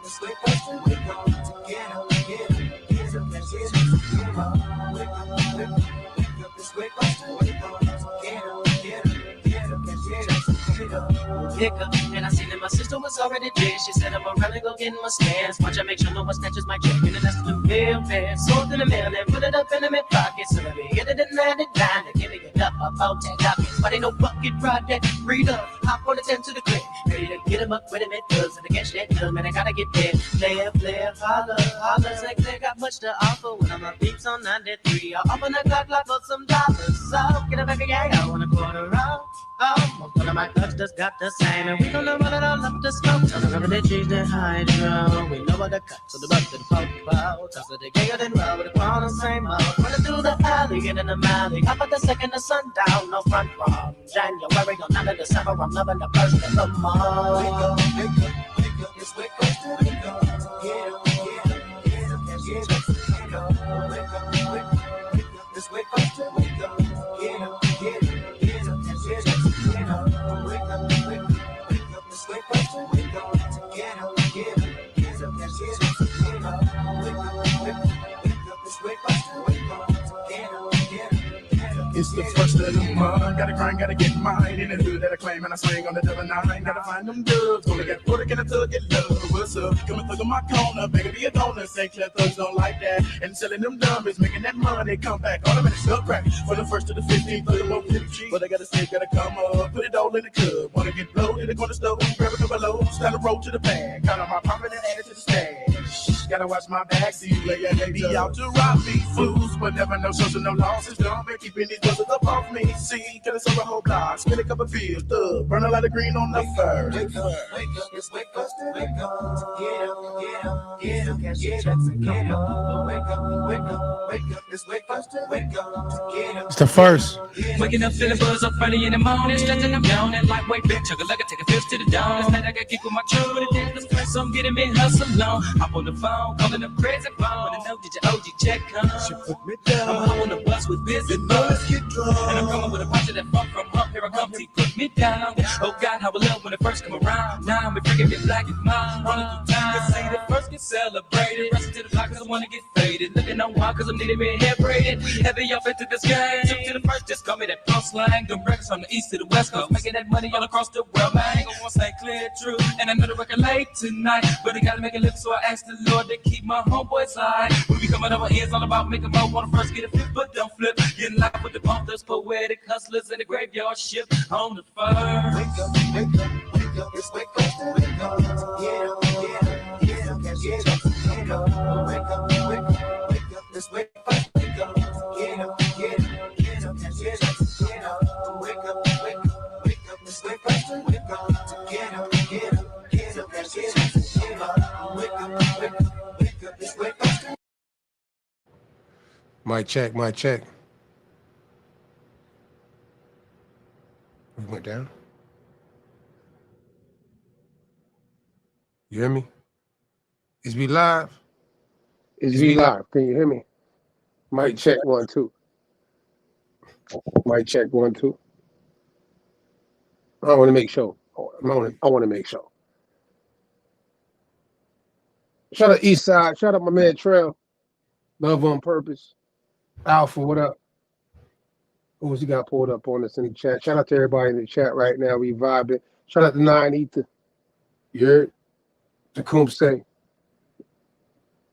It's wake up, wake up. Get up, get up. Hiccup, and I seen that my sister was already dead. She said I'm around and go get my scans. Watch I make sure no one snatches my check. And that's the real fast. Sold in the mail and put it up in the mid pocket. So let me get it at 99 to give it up about that docket. Nobody no bucket ride that breeder. Hop on the 10 to the clip. Ready to get him up with him at thugs. And to catch that gun, man, I gotta get there. Player, holla, holla. Say they got much to offer when I'm a beats on 93. I'll open a clock for some dollars. So get a back again. I want a quarter off. Oh, most of my thugs just got the same. And we gonna run it all up the smoke. Tell them they change the hydro. We know what the cut, so the buck to the poke about. Toss it together, then roll with the crown the same mode. Running through the alley, get in the alley. Up at the second of sundown, no front from January, on 9th of December. I'm loving the first of the month. Wake up, it's wake up, wake up. Get up, get up, get up, get up. Wake up, it's wake up, wake up. Get up, get up, get up, get up. Get up, wake up, it's wake up, wake up. Get up, get up, get up, get up. Get up, wake up, it's wake up, wake up. Get up, get up. It's the first of the month, gotta grind, gotta get mine. In the hood that I claim and I swing on the double nine. Gotta find them dubs, gonna get put in a tug, get love. What's up? Coming through my corner, begging be a donor. St. Clair thugs don't like that. And selling them dummies, making that money come back. Automatic stuff crack. From the 1st to the 15th, for the more 50G. But I gotta say, gotta come up, put it all in the club. Wanna get blowed in the corner stove, grab a couple loads, down the road to the bag. Count on my profit and add it to the stash. Gotta watch my back, see you later. They be out to rob me, fools, but never no social, no losses. Don't be keeping these buzzers up off me. See, can I serve a whole block, spin a couple pills, burn a lot of green on the fur. Wake up, it's wake up, wake up. Get up, get up, get up, get up, get up. Wake up, wake up, wake up, it's wake up, wake up. Get up. It's the first. Waking up feeling buzz up early in the morning, stretching, I'm yawning, lightweight bitch, chugga like I take a fist to the dawn. It's night I got kick with my truck, but it didn't stress, so I'm getting me hustle long. Hop on the phone, calling up crazy phone. Wanna know did your OG check come? She put me down. I'm home on the bus with busy buzz. Get drunk. And I'm coming with a punch of that funk from up. Here I come, T, put me down. Oh God, how I love when it first come around. Now I'm freaking me black and mine. Running through time, cause see the first get celebrated. Rushing to the block cause I wanna get faded. Looking on wild cause I'm needing me hair braided. Heavy up into this game. Took to the first, just call me that punk slang. Them records from the east to the west coast. Making that money all across the world, man. I ain't gonna say clear true. And I know the record late tonight. But I gotta make it live, so I asked the Lord to keep my homeboys high. We be coming over here, it's all about making more. Wanna first get a flip, but don't flip. Getting live with the bumpers, poetic hustlers in the graveyard ship on the fur. Wake up, wake up, wake up, it's wake up, wake up. Get up, get up, get up, get up, get up. Wake up, wake up, wake up, it's wake up, wake up. Get up, get up, get up, get up, get up. Wake up, wake up, wake up, it's wake up, wake up. Get up, get up, get up, get up, get up. Wake up, wake up, wake up, it's wake up. Mic check, mic check. We went down. You hear me? Is we live? Is we live? Can you hear me? Mic check 1 2. Mic check 1 2. I want to make sure. I want to make sure. Shout out East Side. Shout out my man Trail. Love on Purpose. Alpha, what up? Who's he got pulled up on us in the chat? Shout out to everybody in the chat right now. We vibing. Shout out to 9 Ether. You heard? Tecumseh.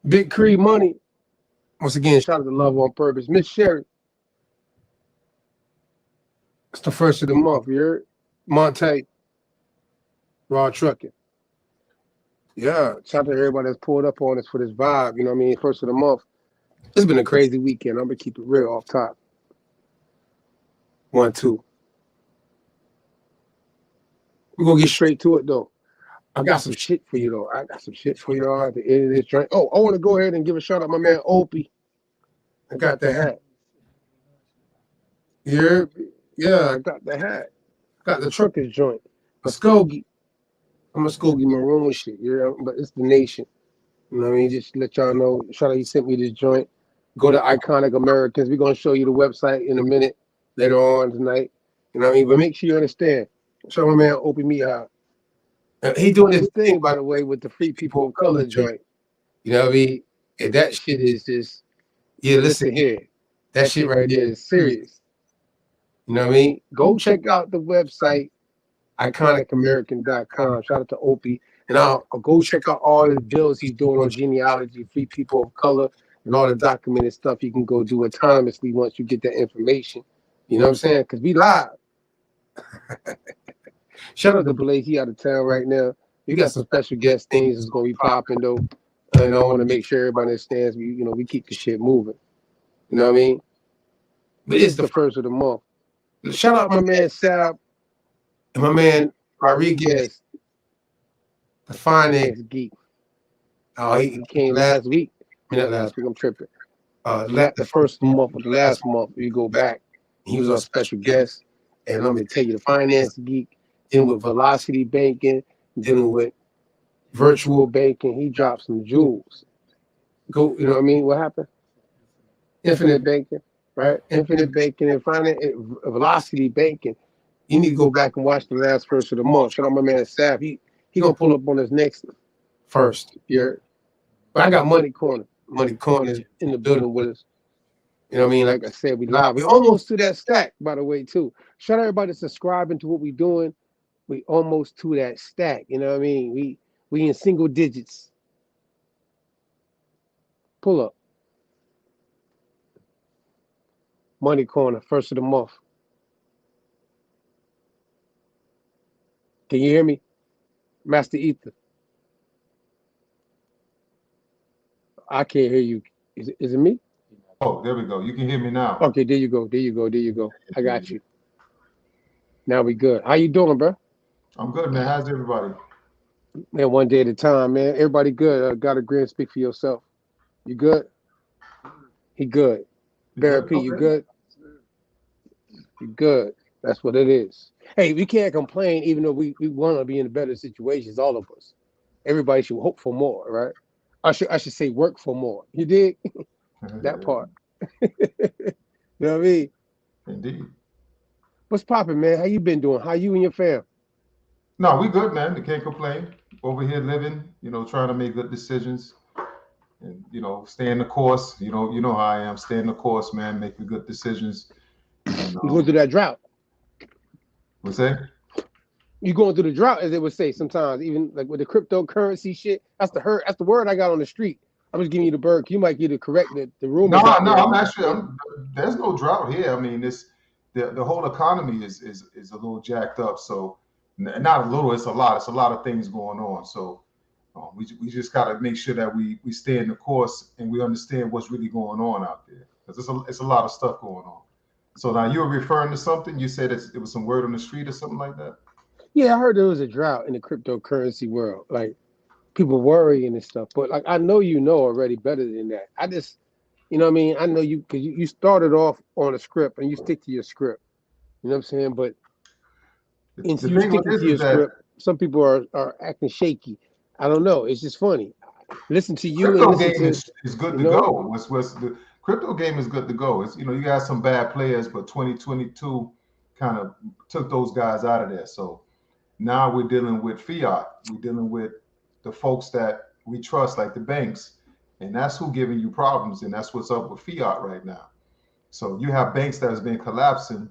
Big Cree Money. Once again, shout out to Love on Purpose. Miss Sherry. It's the first of the month. You heard? Monte. Raw Trucking. Yeah. Shout out to everybody that's pulled up on us for this vibe. You know what I mean? First of the month. It's been a crazy weekend. I'm going to keep it real off top. 1 2. We're going to get straight to it, though. I got some shit for you, though. I got some shit for you at the end of this drink. Oh, I want to go ahead and give a shout out to my man Opie. I got the hat. Yeah, I got the hat. Got the truckers joint. Muskogee. I'm a Muskogee maroon shit, yeah, but it's the nation. You know what I mean? Just let y'all know. Shout out, he sent me this joint. Go to Iconic Americans. We're going to show you the website in a minute later on tonight. You know what I mean? But make sure you understand. Show my man Opie Mihawk. He doing this thing, by the way, with the Free People of Color joint. You know what I mean? And that shit is just, yeah, listen here. That shit right there is serious. You know what I mean? Go check out the website, IconicAmerican.com. Shout out to Opie. And I'll go check out all the deals he's doing on genealogy, Free People of Color, and all the documented stuff you can go do autonomously once you get that information. You know what I'm saying? Because we live. Shout out to Blaze. He out of town right now. We got some special guest things that's gonna be popping though, and I want to make sure everybody understands. We keep the shit moving. You know what I mean? But it's the first of the month. Shout out my man Sal and my man Rodriguez, the finance geek. Oh, he came last week. I mean, not last week. I'm tripping. The first month of the last month, you go back. He was our special guest, and let me tell you, the finance geek, dealing with velocity banking, dealing with virtual banking. He dropped some jewels. You know what I mean? What happened? Infinite banking, right? Infinite banking and finance, velocity banking. You need to go back and watch the last first of the month. Shout out my man Sav. He gonna pull up on us next first. But I got Money Corner. Money Corner is in the building with us. You know what I mean? Like I said, we live. We almost to that stack, by the way, too. Shout out everybody subscribing to what we doing. We almost to that stack. You know what I mean? We in single digits. Pull up. Money Corner, first of the month. Can you hear me? Master Ether. I can't hear you. Is it me? Oh, there we go. You can hear me now. Okay, there you go. I got you. Now we good. How you doing, bro? I'm good, man. How's everybody? Man, one day at a time, man. Everybody good. Got a grin. Speak for yourself. You good? He good. Barry P, you good? You good. That's what it is. Hey, we can't complain even though we want to be in better situations, all of us. Everybody should hope for more, right? I should say work for more. You dig? That part. You know what I mean? Indeed. What's popping, man? How you been doing? How you and your fam? No, we good, man. We can't complain. Over here living, trying to make good decisions and, stay in the course. You know how I am. Stay in the course, man. Making good decisions. And, you going through that drought. What's that? You going through the drought, as they would say sometimes, even like with the cryptocurrency shit. That's the word I got on the street. I'm just giving you the bird. You might get to correct the rumor. No, there's no drought here. I mean, the whole economy is a little jacked up. So not a little, it's a lot. It's a lot of things going on. So we just got to make sure that we stay in the course and we understand what's really going on out there, because it's a lot of stuff going on. So now you were referring to something. You said it was some word on the street or something like that. Yeah, I heard there was a drought in the cryptocurrency world. Like people worrying and stuff. But like I know already better than that. I just, you know what I mean? I know you because you started off on a script and you stick to your script. You know what I'm saying? But you stick to your script, some people are acting shaky. I don't know. It's just funny. Listen to you. Crypto game is good to go. What's the crypto game is good to go. It's you got some bad players, but 2022 kind of took those guys out of there. So now we're dealing with fiat. We're dealing with the folks that we trust, like the banks, and that's who giving you problems, and that's what's up with fiat right now. So you have banks that has been collapsing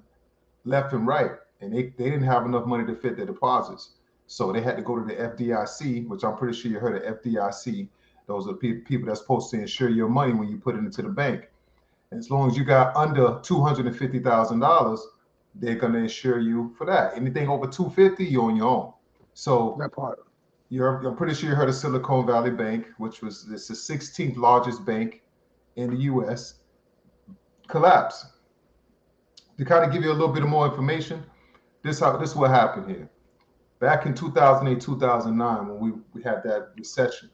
left and right, and they didn't have enough money to fit their deposits. So they had to go to the FDIC, which I'm pretty sure you heard of FDIC. Those are people that's supposed to insure your money when you put it into the bank. And as long as you got under $250,000, they're going to insure you for that. Anything over $250,000, you're on your own. So that part. I'm pretty sure you heard of Silicon Valley Bank, which was the 16th largest bank in the U.S. collapsed. To kind of give you a little bit more information, this is what happened here. Back in 2008, 2009, when we had that recession,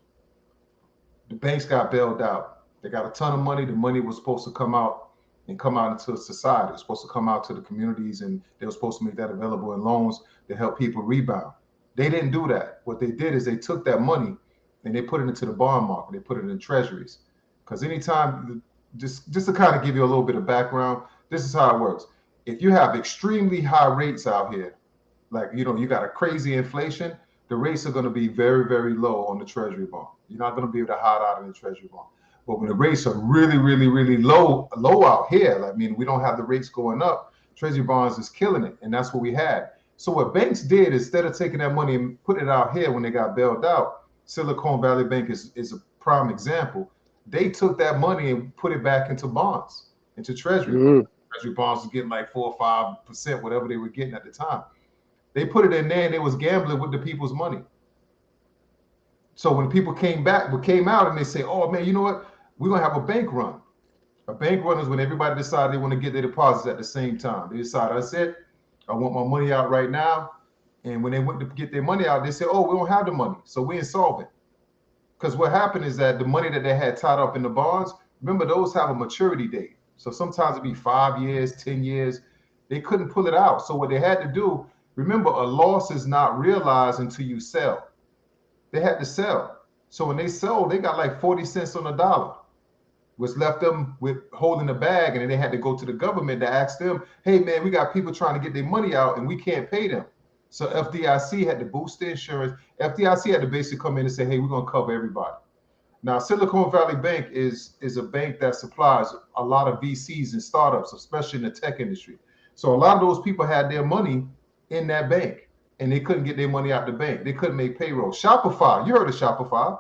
the banks got bailed out. They got a ton of money. The money was supposed to come out into society. It was supposed to come out to the communities, and they were supposed to make that available in loans to help people rebound. They didn't do that. What they did is they took that money and they put it into the bond market. They put it in treasuries. Because anytime, just to kind of give you a little bit of background, this is how it works. If you have extremely high rates out here, like, you got a crazy inflation, the rates are going to be very, very low on the treasury bond. You're not going to be able to hide out in the treasury bond. But when the rates are really, really, really low out here, we don't have the rates going up, treasury bonds is killing it. And that's what we had. So what banks did, instead of taking that money and putting it out here when they got bailed out, Silicon Valley Bank is a prime example. They took that money and put it back into bonds, into treasury Treasury bonds was getting like 4 or 5%, whatever they were getting at the time. They put it in there and they was gambling with the people's money. So when people came out and they say, oh man, you know what? We're gonna have a bank run. A bank run is when everybody decides they want to get their deposits at the same time. They decide, that's it. I want my money out right now. And when they went to get their money out, they said, oh, we don't have the money. So we're insolvent. Because what happened is that the money that they had tied up in the bonds, remember, those have a maturity date. So sometimes it'd be 5 years, 10 years. They couldn't pull it out. So what they had to do, remember, a loss is not realized until you sell. They had to sell. So when they sold, they got like 40 cents on the dollar, which left them with holding the bag. And then they had to go to the government to ask them, hey, man, we got people trying to get their money out and we can't pay them. So FDIC had to boost the insurance. FDIC had to basically come in and say, hey, we're going to cover everybody. Now, Silicon Valley Bank is a bank that supplies a lot of VCs and startups, especially in the tech industry. So a lot of those people had their money in that bank. And they couldn't get their money out the bank. They couldn't make payroll. Shopify, you heard of Shopify?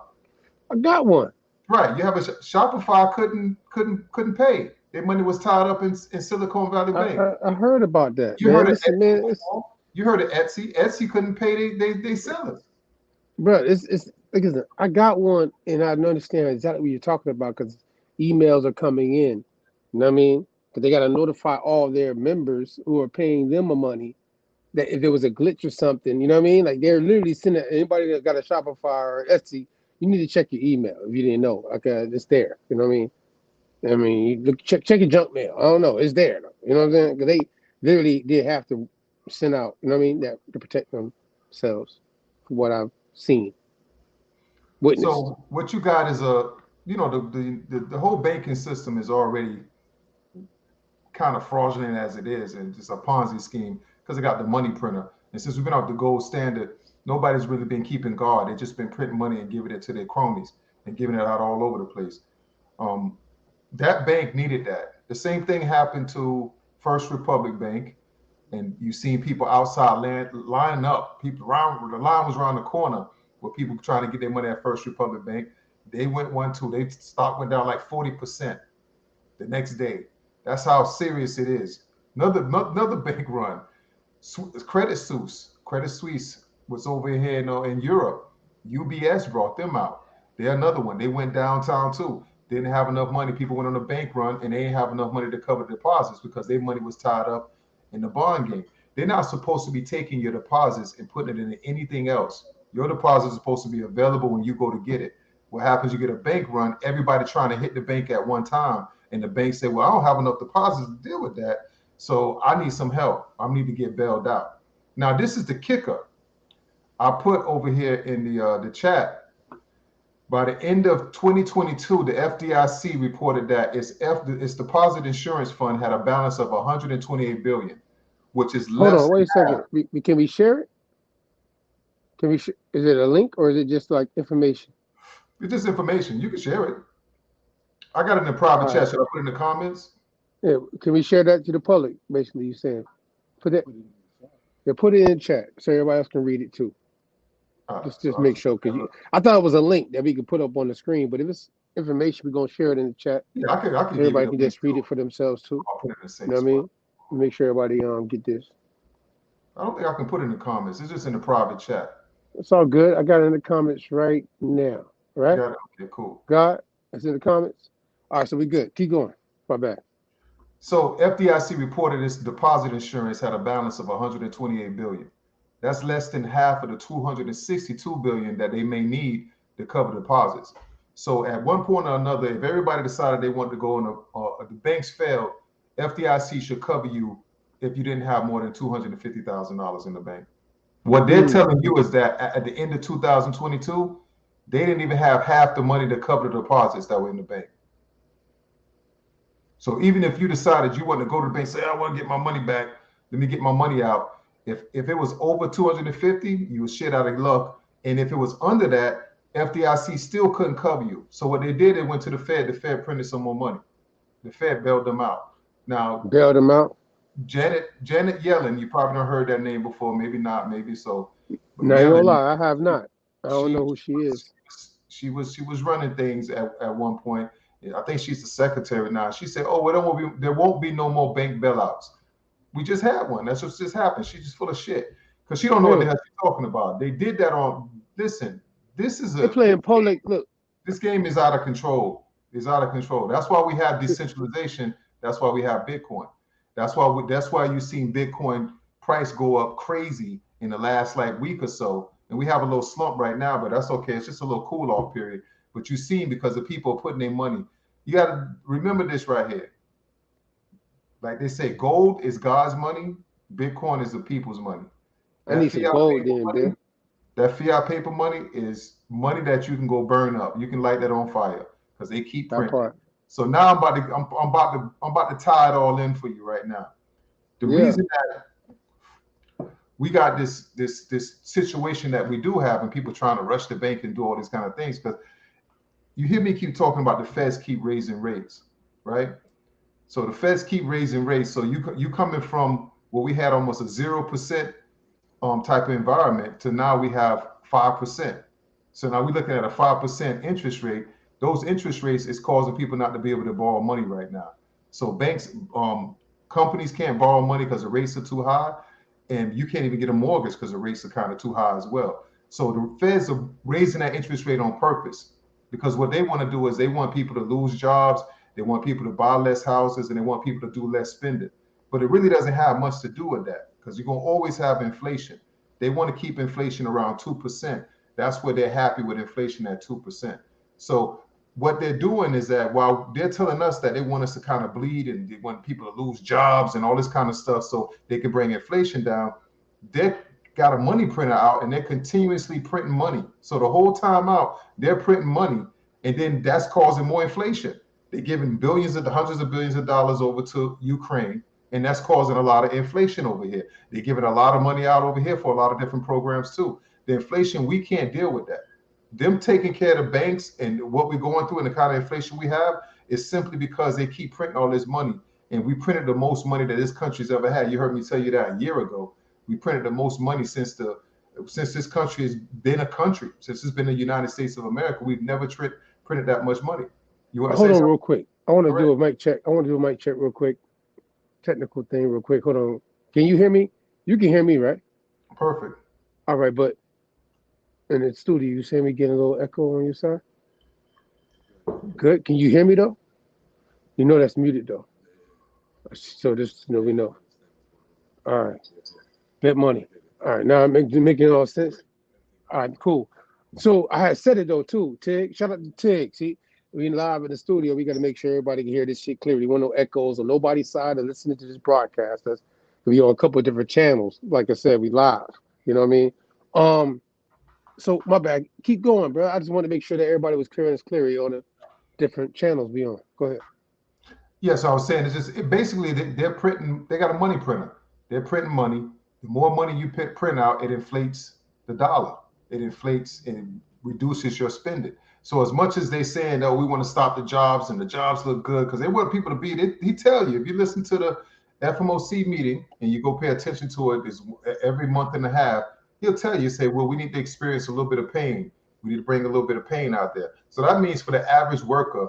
I got one. Right, you have a Shopify couldn't pay. Their money was tied up in Silicon Valley Bank. I heard about that. You heard of Etsy? Man, you heard of Etsy? Etsy couldn't pay they sellers. Bro, it's like I got one, and I understand exactly what you're talking about because emails are coming in. You know what I mean? Because they got to notify all their members who are paying them money that if there was a glitch or something, you know what I mean? Like they're literally sending anybody that got a Shopify or Etsy, you need to check your email if you didn't know. Like it's there. You know what I mean? You look, check your junk mail. I don't know. It's there. You know what I'm saying? Because they literally did have to send out, you know what I mean, that to protect themselves from what I've seen. Witnessed. So what you got is the whole banking system is already kind of fraudulent as it is, and just a Ponzi scheme because it got the money printer. And since we've been out the gold standard, nobody's really been keeping guard. They've just been printing money and giving it to their cronies and giving it out all over the place. That bank needed that. The same thing happened to First Republic Bank, and you've seen people outside lining up. People around, the line was around the corner with people trying to get their money at First Republic Bank. They went their stock went down like 40% the next day. That's how serious it is. Another bank run. Credit Suisse was over here in Europe. UBS brought them out. They're another one. They went downtown too. Didn't have enough money. People went on a bank run and they didn't have enough money to cover the deposits because their money was tied up in the bond game. They're not supposed to be taking your deposits and putting it into anything else. Your deposit is supposed to be available when you go to get it. What happens, you get a bank run, everybody trying to hit the bank at one time. And the bank said, well, I don't have enough deposits to deal with that. So I need some help. I need to get bailed out. Now, this is the kicker. I put over here in the chat. By the end of 2022, the FDIC reported that its deposit insurance fund had a balance of 128 billion, which is less. Hold on, wait a second. Can we share it? Is it a link or is it just like information? It's just information. You can share it. I got it in the private chat. Should I put it in the comments? Yeah, can we share that to the public? Basically, you saying put it in the chat so everybody else can read it too. Just make sure, because I thought it was a link that we could put up on the screen, but if it's information, we're gonna share it in the chat. Yeah, I can. Everybody can just read it for themselves too. I'll put it in the same you know what I mean? Make sure everybody get this. I don't think I can put it in the comments. It's just in the private chat. It's all good. I got it in the comments right now. Right? Got it? Okay, cool. Got it's in the comments. All right, so we good. Keep going. My bad. So FDIC reported its deposit insurance had a balance of 128 billion. That's less than half of the 262 billion that they may need to cover deposits. So at one point or another, if everybody decided they wanted to go on the banks failed, FDIC should cover you if you didn't have more than $250,000 in the bank. What they're telling you is that at the end of 2022, they didn't even have half the money to cover the deposits that were in the bank. So even if you decided you want to go to the bank, say, I want to get my money back, let me get my money out. If it was over 250, you was shit out of luck. And if it was under that, FDIC still couldn't cover you. So what they did, they went to the Fed. The Fed printed some more money. The Fed bailed them out. Now, bailed them out. Janet Yellen, you probably not heard that name before. Maybe not. Maybe so. No, I don't lie. I have not. I don't know who she is. She was running things at one point, I think she's the secretary now. She said, "Oh, there won't be no more bank bailouts." We just had one. That's what just happened. She's just full of shit because she don't know what the hell she's talking about. They did that on. Listen, this is They playing public. Look, this game is out of control. It's out of control. That's why we have decentralization. That's why we have Bitcoin. That's why you've seen Bitcoin price go up crazy in the last like week or so. And we have a little slump right now, but that's okay. It's just a little cool off period. But you've seen because the people are putting their money. You got to remember this right here. Like they say, gold is God's money. Bitcoin is the people's money. I need some gold then, Bill. That fiat paper money is money that you can go burn up. You can light that on fire because they keep printing. So now I'm about to tie it all in for you right now. The reason that we got this situation that we do have, and people trying to rush the bank and do all these kind of things, because you hear me keep talking about the Feds keep raising rates, right? So the Feds keep raising rates. So you coming from where we had almost a 0% type of environment to now we have 5%. So now we're looking at a 5% interest rate. Those interest rates is causing people not to be able to borrow money right now. So banks, companies can't borrow money because the rates are too high, and you can't even get a mortgage because the rates are kind of too high as well. So the Feds are raising that interest rate on purpose because what they want to do is they want people to lose jobs, they want people to buy less houses, and they want people to do less spending. But it really doesn't have much to do with that because you're going to always have inflation. They want to keep inflation around 2%. That's where they're happy with inflation at 2%. So what they're doing is that while they're telling us that they want us to kind of bleed and they want people to lose jobs and all this kind of stuff so they can bring inflation down, they got a money printer out and they're continuously printing money. So the whole time out, they're printing money, and then that's causing more inflation. They're giving hundreds of billions of dollars over to Ukraine, and that's causing a lot of inflation over here. They're giving a lot of money out over here for a lot of different programs too. The inflation, we can't deal with that. Them taking care of the banks and what we're going through and the kind of inflation we have is simply because they keep printing all this money. And we printed the most money that this country's ever had. You heard me tell you that a year ago. We printed the most money since this country has been a country. Since it's been the United States of America, we've never printed that much money. You want to hold say on something? real quick. I want to do a mic check. Real quick. Technical thing real quick. Hold on. Can you hear me? You can hear me, right? Perfect. All right, but in the studio, you see me getting a little echo on your side? Good. Can you hear me though? You know that's muted though. So just we know. All right. Bet money. All right. Now I'm making all sense. All right, cool. So I had said it though too. Tig, shout out to Tig. See, we live in the studio. We got to make sure everybody can hear this shit clearly. We want no echoes on nobody's side of listening to this broadcast. That's we on a couple of different channels. Like I said, we live. You know what I mean? So my bad. Keep going, bro. I just want to make sure that everybody was clear on the different channels we on. Go ahead. Yes, I was saying basically they're printing. They got a money printer. They're printing money. The more money you print out, it inflates the dollar. It inflates and reduces your spending. So as much as they saying, "Oh, we want to stop the jobs and the jobs look good," because they want people to be. He tell you if you listen to the FMOC meeting and you go pay attention to it, is every month and a half. He'll tell you, say, well, we need to experience a little bit of pain. We need to bring a little bit of pain out there. So that means for the average worker,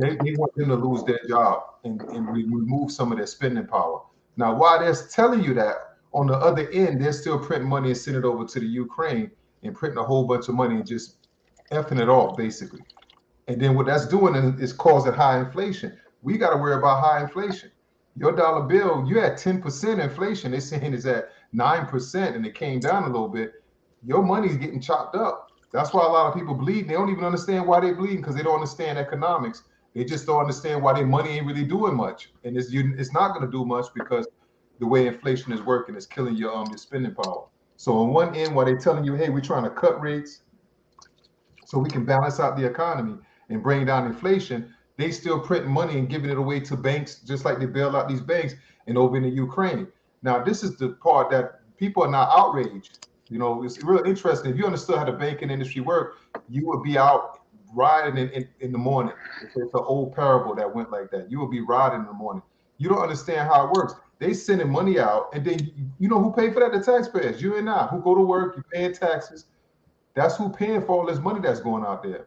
they want them to lose their job and remove some of their spending power. Now, while they're telling you that, on the other end, they're still printing money and sending it over to the Ukraine and printing a whole bunch of money and just effing it off, basically. And then what that's doing is causing high inflation. We got to worry about high inflation. Your dollar bill, you had 10% inflation. They're saying is at 9%, and it came down a little bit. Your money's getting chopped up. That's why a lot of people bleed. They don't even understand why they're bleeding because they don't understand economics. They just don't understand why their money ain't really doing much. And it's not going to do much because the way inflation is working is killing your spending power. So on one end, while they're telling you, hey, we're trying to cut rates so we can balance out the economy and bring down inflation, they still printing money and giving it away to banks, just like they bail out these banks and over in the Ukraine. Now, this is the part that people are now outraged. You know, it's real interesting. If you understood how the banking industry worked, you would be out riding in the morning. It's an old parable that went like that. You would be riding in the morning. You don't understand how it works. They sending money out, and then you know who pay for that? The taxpayers, you and I, who go to work, you paying taxes. That's who paying for all this money that's going out there.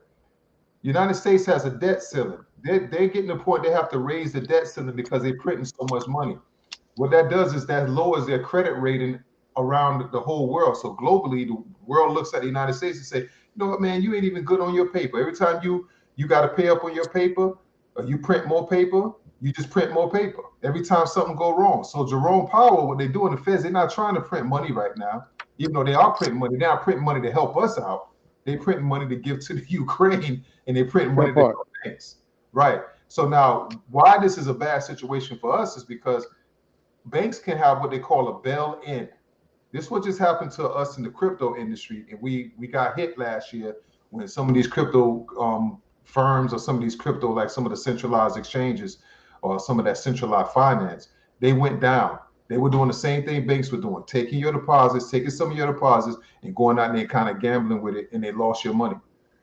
United States has a debt ceiling. They're getting to the point they have to raise the debt ceiling because they're printing so much money. What that does is that lowers their credit rating around the whole world. So globally, the world looks at the United States and say, you know what, man, you ain't even good on your paper. Every time you got to pay up on your paper, or you print more paper, you just print more paper. Every time something go wrong. So Jerome Powell, what they do in the Feds, they're not trying to print money right now. Even though they are printing money, they're not printing money to help us out. They printing money to give to the Ukraine, and they printing money to help banks. Right. So now, why this is a bad situation for us is because banks can have what they call a bail-in. This what just happened to us in the crypto industry, and we got hit last year when some of these crypto firms or some of these crypto, like some of the centralized exchanges or some of that centralized finance, they went down. They were doing the same thing banks were doing, taking your deposits, taking some of your deposits, and going out there and kind of gambling with it, and they lost your money,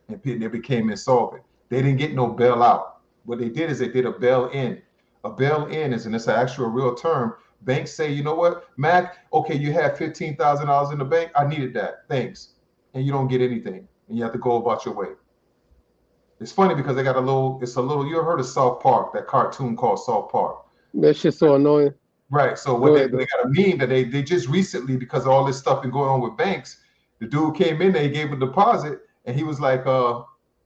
and they became insolvent. They didn't get no bailout. What they did is they did a bail-in. A bail-in is, and it's an actual real term. Banks say, you know what, Mac, okay, you had $15,000 in the bank. I needed that. Thanks. And you don't get anything. And you have to go about your way. It's funny because they got you ever heard of South Park, that cartoon called South Park? That shit's so annoying. Right. So they got a meme that they just recently, because of all this stuff been going on with banks, the dude came in there, he gave a deposit, and he was like,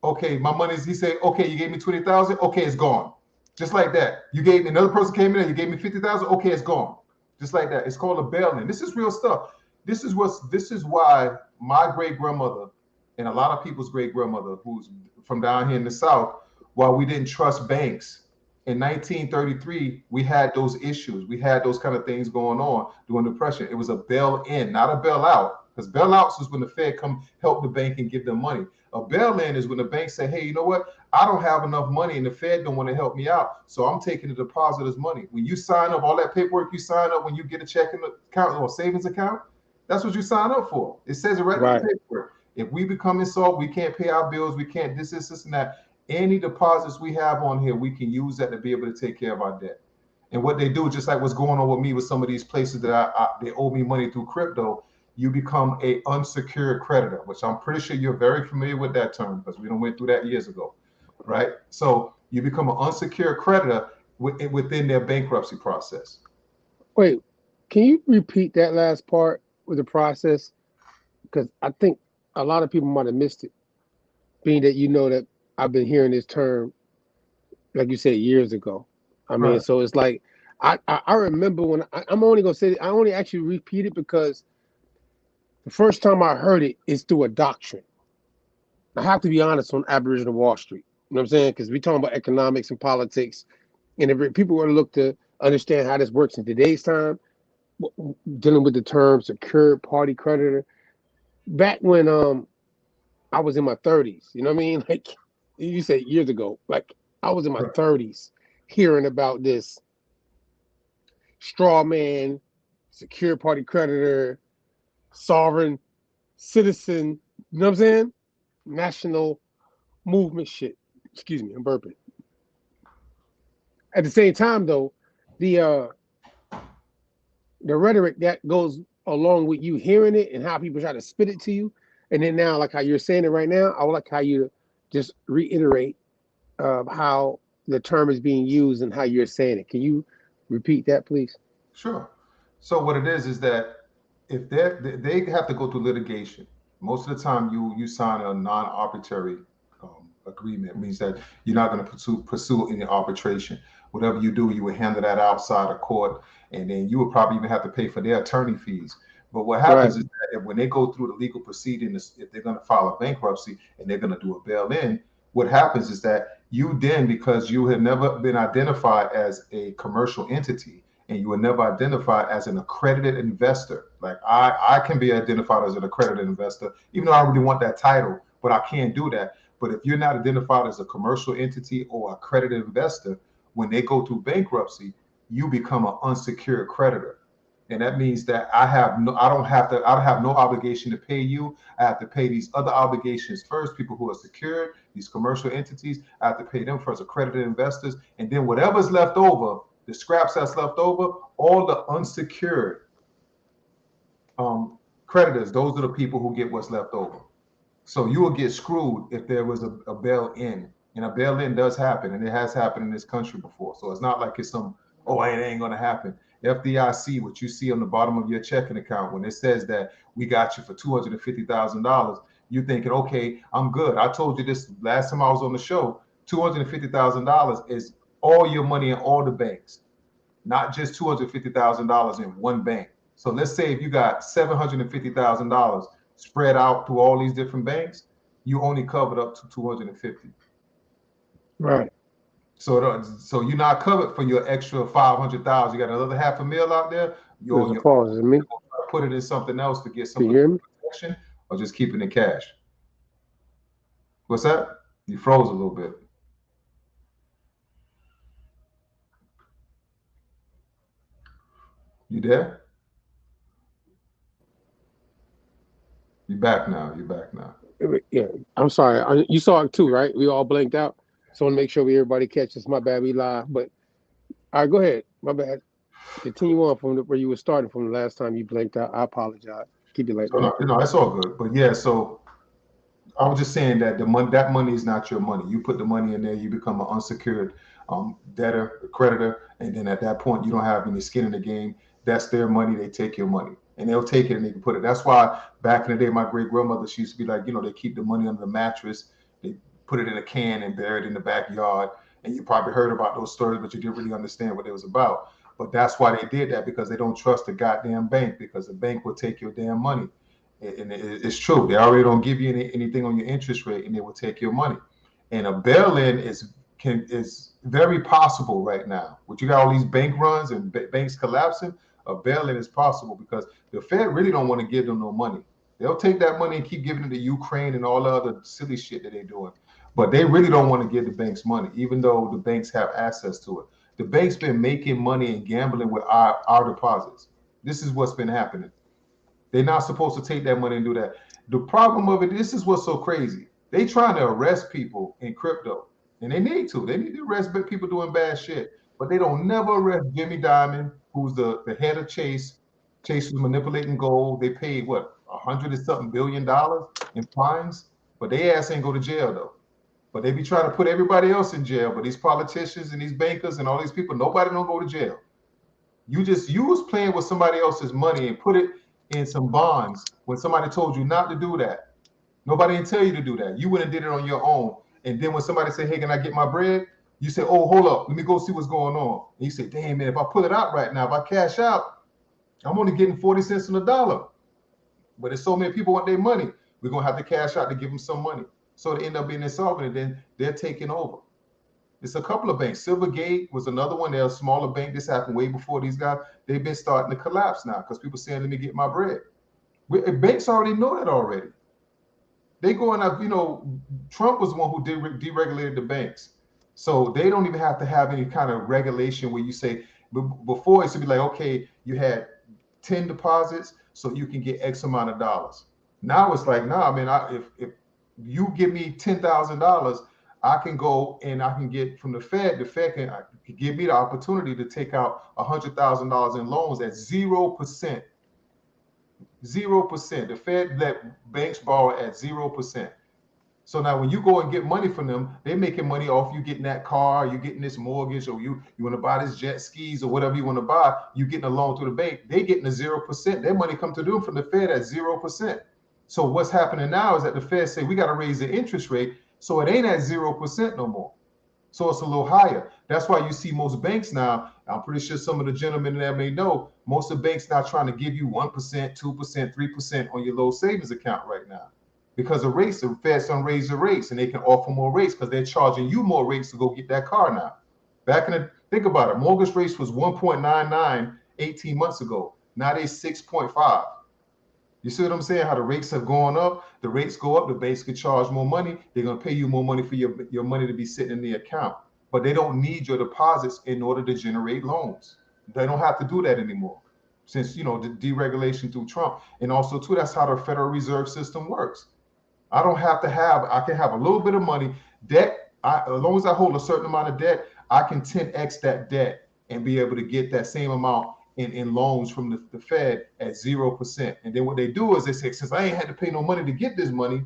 okay, my money's, he said, okay, you gave me 20,000, okay, it's gone. Just like that. You gave me, another person came in there, you gave me 50,000, okay, it's gone. Just like that. It's called a bail-in. This is real stuff. This is why my great grandmother and a lot of people's great grandmother, who's from down here in the South, while we didn't trust banks. In 1933, we had those issues. We had those kind of things going on during the Depression. It was a bail-in, not a bailout. Because bailouts is when the Fed come help the bank and give them money. A bail-in is when the bank say, hey, you know what? I don't have enough money and the Fed don't want to help me out. So I'm taking the depositor's money. When you sign up, all that paperwork you sign up when you get a checking account or savings account, that's what you sign up for. It says it right in the paperwork. If we become insolvent, we can't pay our bills, we can't this, and that. Any deposits we have on here, we can use that to be able to take care of our debt. And what they do, just like what's going on with me with some of these places that they owe me money through crypto, you become a unsecured creditor, which I'm pretty sure you're very familiar with that term because we went through that years ago, right? So you become an unsecured creditor within their bankruptcy process. Wait, can you repeat that last part with the process? Because I think a lot of people might have missed it, being that you know that I've been hearing this term, like you said, years ago. I mean, so it's like, I remember when I'm only going to say, I only actually repeat it because the first time I heard it is through a doctrine. I have to be honest on Aboriginal Wall Street. You know what I'm saying? Because we're talking about economics and politics. And if people were to look to understand how this works in today's time, dealing with the term secured party creditor, back when I was in my 30s, you know what I mean? Like you said years ago, like I was in my 30s hearing about this straw man, secured party creditor, sovereign citizen, you know what I'm saying? National movement shit. Excuse me, I'm burping. At the same time, though, the rhetoric that goes along with you hearing it and how people try to spit it to you, and then now, like how you're saying it right now, I would like how you just reiterate how the term is being used and how you're saying it. Can you repeat that, please? Sure. So what it is that if they have to go through litigation. Most of the time, you sign a non-arbitrary agreement. It means that you're not going to pursue any arbitration. Whatever you do, you will handle that outside of court, and then you would probably even have to pay for their attorney fees. But what happens is that when they go through the legal proceedings, if they're going to file a bankruptcy and they're going to do a bail-in, what happens is that you then, because you have never been identified as a commercial entity, and you were never identified as an accredited investor. Like I can be identified as an accredited investor, even though I really want that title, but I can't do that. But if you're not identified as a commercial entity or accredited investor, when they go through bankruptcy, you become an unsecured creditor. And that means that I have no obligation to pay you. I have to pay these other obligations first, people who are secured, these commercial entities, I have to pay them first, accredited investors. And then whatever's left over, the scraps that's left over, all the unsecured creditors, those are the people who get what's left over. So you will get screwed if there was a bail-in. And a bail-in does happen, and it has happened in this country before. So it's not like it's some, oh, it ain't going to happen. FDIC, what you see on the bottom of your checking account, when it says that we got you for $250,000, you're thinking, okay, I'm good. I told you this last time I was on the show. $250,000 is all your money in all the banks, not just $250,000 in one bank. So let's say if you got $750,000 spread out through all these different banks, you only covered up to 250. Right. So you're not covered for your extra 500,000. You got another $500,000 out there. There's a pause. Is it me? Put it in something else to get some Can you hear me? protection, or just keep it in cash. What's that? You froze a little bit. You there? You're back now. You're back now. Yeah, I'm sorry. You saw it too, right? We all blanked out. So I want to make sure everybody catches. My bad, we live. But all right, go ahead. My bad. Continue on from where you were starting from the last time you blanked out. I apologize. Keep it like that. No, it's all good. But yeah, so I was just saying that that money is not your money. You put the money in there, you become an unsecured debtor, creditor, and then at that point, you don't have any skin in the game. That's their money. They take your money, and they'll take it and they can put it. That's why back in the day, my great grandmother, she used to be like, they keep the money under the mattress, they put it in a can and bury it in the backyard. And you probably heard about those stories, but you didn't really understand what it was about. But that's why they did that, because they don't trust the goddamn bank, because the bank will take your damn money. And it's true. They already don't give you anything on your interest rate, and they will take your money. And a bail-in is very possible right now. But you got all these bank runs and banks collapsing. A bail-in is possible because the Fed really don't want to give them no money. They'll take that money and keep giving it to Ukraine and all the other silly shit that they're doing. But they really don't want to give the banks money, even though the banks have access to it. The bank's been making money and gambling with our deposits. This is what's been happening. They're not supposed to take that money and do that. The problem of it, this is what's so crazy. They trying to arrest people in crypto, and they need to. They need to arrest people doing bad shit, but they don't never arrest Jimmy Dimon, who's the head of Chase. Chase was manipulating gold. They paid what, $100 and something billion in fines, but they ass ain't go to jail though. But they be trying to put everybody else in jail. But these politicians and these bankers and all these people, nobody don't go to jail. You was playing with somebody else's money and put it in some bonds when somebody told you not to do that. Nobody didn't tell you to do that. You went and did it on your own. And then when somebody said, hey, can I get my bread? You say, oh, hold up. Let me go see what's going on. And you say, damn, man, if I pull it out right now, if I cash out, I'm only getting 40 cents on the dollar. But there's so many people want their money. We're going to have to cash out to give them some money. So they end up being insolvent, and then they're taking over. It's a couple of banks. Silvergate was another one. They're a smaller bank. This happened way before these guys. They've been starting to collapse now because people saying, let me get my bread. Banks already know that already. They going up, Trump was the one who deregulated the banks. So they don't even have to have any kind of regulation where you say, before it should be like, okay, you had 10 deposits, so you can get X amount of dollars. Now it's like, nah, man, if you give me $10,000, I can go and I can get from the Fed can give me the opportunity to take out $100,000 in loans at 0%. 0%. The Fed let banks borrow at 0%. So now when you go and get money from them, they're making money off you getting that car, you getting this mortgage, or you want to buy this jet skis or whatever you want to buy, you getting a loan through the bank. They getting a 0%. Their money come to them from the Fed at 0%. So what's happening now is that the Fed say we got to raise the interest rate, so it ain't at 0% no more. So it's a little higher. That's why you see most banks now, I'm pretty sure some of the gentlemen there may know, most of the banks now trying to give you 1%, 2%, 3% on your low savings account right now. Because of rates, the Fed's gonna raise the rates and they can offer more rates because they're charging you more rates to go get that car now. Think about it, mortgage rates was 1.99 18 months ago. Now they're 6.5. You see what I'm saying? How the rates have gone up. The rates go up, the banks can charge more money. They're going to pay you more money for your money to be sitting in the account. But they don't need your deposits in order to generate loans. They don't have to do that anymore since, the deregulation through Trump. And also, too, that's how the Federal Reserve System works. I can have a little bit of money. Debt, as long as I hold a certain amount of debt, I can 10x that debt and be able to get that same amount in loans from the Fed at 0%. And then what they do is they say, since I ain't had to pay no money to get this money,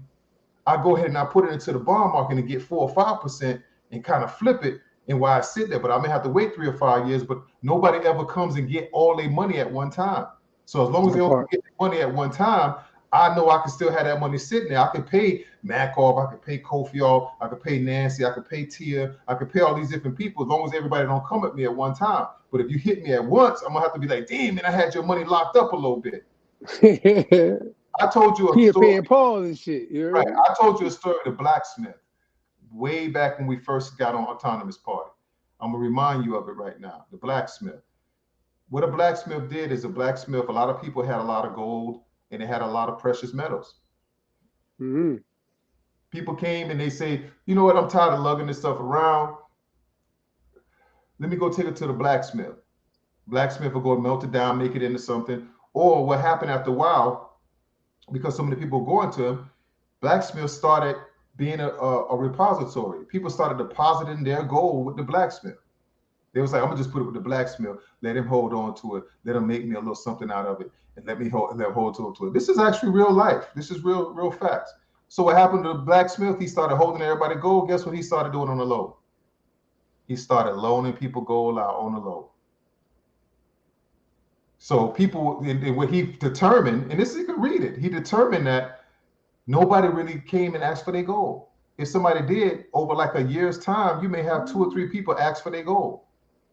I go ahead and I put it into the bond market and get 4 or 5% and kind of flip it. And while I sit there, but I may have to wait 3 or 5 years, but nobody ever comes and get all their money at one time. So as long as they only get their money at one time, I know I can still have that money sitting there. I can pay Makoff, I can pay Kofi, I can pay Nancy, I can pay Tia, I can pay all these different people as long as everybody don't come at me at one time. But if you hit me at once, I'm gonna have to be like, damn, man, I had your money locked up a little bit. I told you a story. Paul and shit. Right. I told you a story of the blacksmith way back when we first got on Autonomous Party. I'm gonna remind you of it right now. The blacksmith. What a blacksmith did is a lot of people had a lot of gold and they had a lot of precious metals. Mm-hmm. People came and they say, you know what, I'm tired of lugging this stuff around. Let me go take it to the blacksmith. Blacksmith will go melt it down, make it into something. Or what happened after a while, because so many people were going to him, blacksmith started being a repository. People started depositing their gold with the blacksmith. They was like, I'm gonna just put it with the blacksmith, let him hold on to it, let him make me a little something out of it, and let him hold on to it. This is actually real life. This is real facts. So what happened to the blacksmith? He started holding everybody gold. Guess what he started doing on the low? He started loaning people gold out on the low. So people, and what he determined, and this you can read it, he determined that nobody really came and asked for their gold. If somebody did, over like a year's time, you may have 2 or 3 people ask for their gold.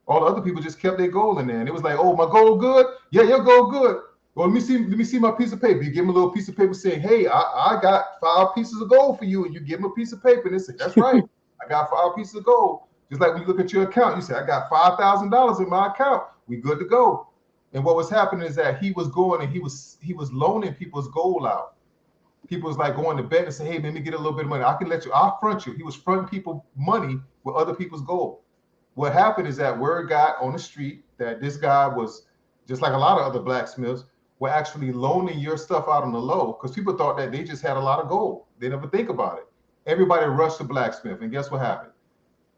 All the other people just kept their gold in there. And it was like, oh, my gold good? Yeah, your gold good. Well, let me see my piece of paper. You give them a little piece of paper saying, hey, I got 5 pieces of gold for you. And you give them a piece of paper and they say, that's right. I got 5 pieces of gold. Just like when you look at your account, you say, I got $5,000 in my account. We good to go. And what was happening is that he was going and he was loaning people's gold out. People was like going to bed and say, hey, let me get a little bit of money. I'll front you. He was fronting people money with other people's gold. What happened is that word got on the street that this guy was, just like a lot of other blacksmiths, were actually loaning your stuff out on the low because people thought that they just had a lot of gold. They never think about it. Everybody rushed the blacksmith, and guess what happened?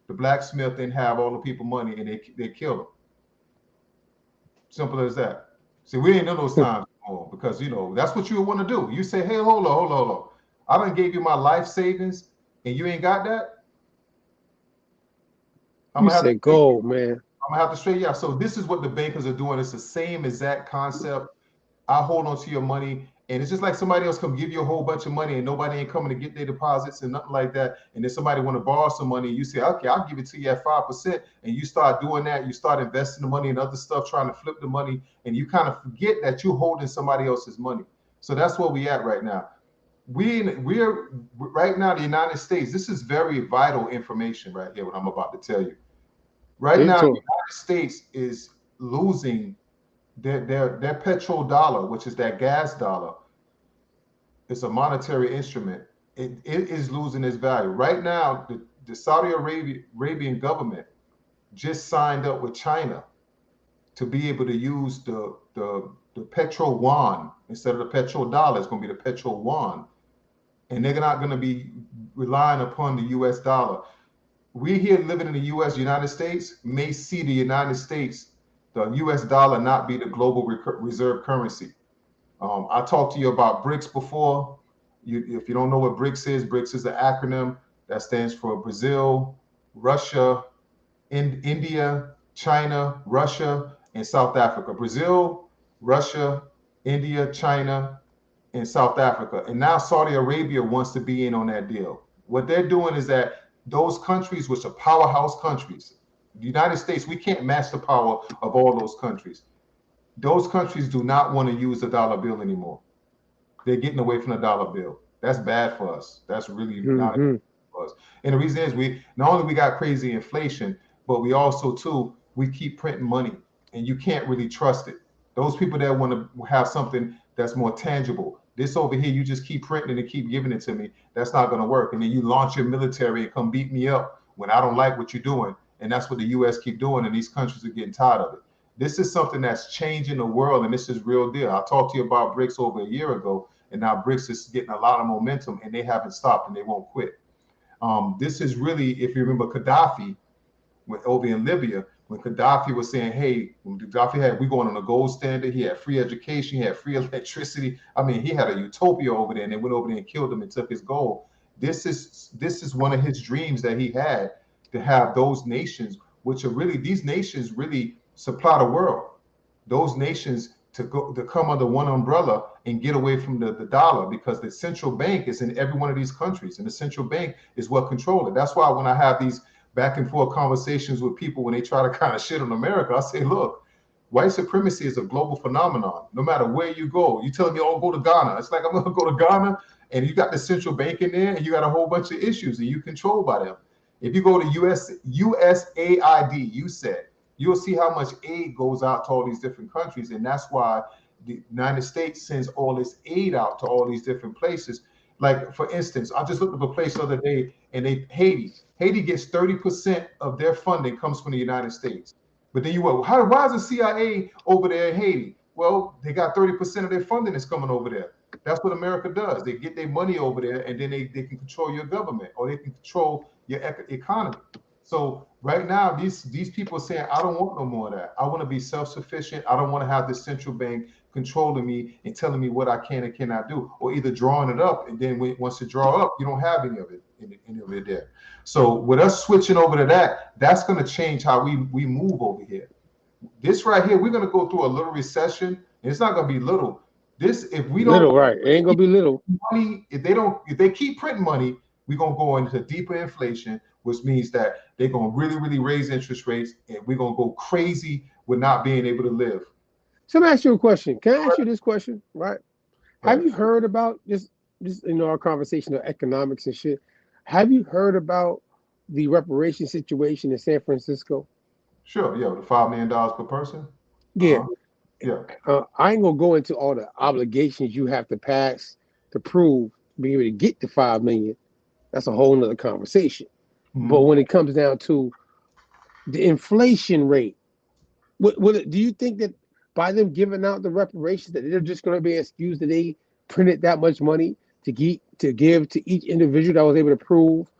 The blacksmith didn't have all the people money, and they killed him. Simple as that. See, we ain't in those times anymore because, that's what you want to do. You say, hey, hold on. I done gave you my life savings, and you ain't got that? You said gold, man. I'm gonna have to straighten you out. So this is what the bankers are doing. It's the same exact concept. I hold on to your money, and it's just like somebody else come give you a whole bunch of money, and nobody ain't coming to get their deposits and nothing like that. And then somebody want to borrow some money, and you say, okay, I'll give it to you at 5%. And you start doing that. You start investing the money in other stuff, trying to flip the money, and you kind of forget that you're holding somebody else's money. So that's where we at right now. We're right now, the United States. This is very vital information right here. What I'm about to tell you. Right now, the United States is losing their petrol-dollar, which is that gas dollar. It's a monetary instrument. It is losing its value. Right now, the Saudi Arabian government just signed up with China to be able to use the petrol yuan instead of the petrol dollar. It's going to be the petrol yuan, and they're not going to be relying upon the U.S. dollar. We here living in the U.S., United States, may see the United States, the U.S. dollar not be the global reserve currency. I talked to you about BRICS before. If you don't know what BRICS is an acronym that stands for Brazil, Russia, India, China, Russia, and South Africa. Brazil, Russia, India, China, and South Africa. And now Saudi Arabia wants to be in on that deal. What they're doing is that those countries, which are powerhouse countries, the United States, we can't match the power of all those countries. Those countries do not want to use the dollar bill anymore. They're getting away from the dollar bill. That's bad for us. That's really not good for us. And the reason is we got crazy inflation, but we also too, we keep printing money and you can't really trust it. Those people that want to have something that's more tangible. This over here, you just keep printing and keep giving it to me. That's not going to work. And then you launch your military and come beat me up when I don't like what you're doing. And that's what the U.S. keep doing. And these countries are getting tired of it. This is something that's changing the world. And this is real deal. I talked to you about BRICS over a year ago. And now BRICS is getting a lot of momentum and they haven't stopped and they won't quit. This is really, if you remember Gaddafi over in Libya, when Gaddafi was saying, hey, when Gaddafi we going on a gold standard, he had free education, he had free electricity. I mean, he had a utopia over there and they went over there and killed him and took his gold. This is one of his dreams that he had, to have those nations, which are really, these nations really supply the world. Those nations to come under one umbrella and get away from the dollar, because the central bank is in every one of these countries, and the central bank is what controls it. That's why when I have these back and forth conversations with people when they try to kind of shit on America, I say, look, white supremacy is a global phenomenon. No matter where you go, you telling me, oh, go to Ghana. It's like, I'm going to go to Ghana, and you got the central bank in there, and you got a whole bunch of issues, and you controlled by them. If you go to USAID, you said, you'll see how much aid goes out to all these different countries, and that's why the United States sends all this aid out to all these different places. Like, for instance, I just looked up a place the other day, and Haiti gets 30% of their funding comes from the United States. But then you went, why is the CIA over there in Haiti? Well, they got 30% of their funding is coming over there. That's what America does. They get their money over there, and then they can control your government, or they can control your economy. So right now, these people are saying, I don't want no more of that. I want to be self-sufficient. I don't want to have the central bank controlling me and telling me what I can and cannot do, or either drawing it up, and then once it draw up, you don't have any of it there. So with us switching over to that, that's going to change how we move over here. This right here, we're going to go through a little recession, and it's not going to be little. This, if we don't, little, right? It ain't gonna be little. Money, if they keep printing money, we're gonna go into deeper inflation, which means that they're gonna really raise interest rates, and we're gonna go crazy with not being able to live. So let me ask you a question. Can I ask you this question? Right? Have you heard about this our conversation of economics and shit? Have you heard about the reparation situation in San Francisco? Sure, yeah, the $5 million per person. Yeah. Yeah. I ain't gonna go into all the obligations you have to pass to prove being able to get to 5 million. That's a whole nother conversation. Mm-hmm. But when it comes down to the inflation rate, do you think that by them giving out the reparations, that they're just going to be excused that they printed that much money to give to each individual that was able to prove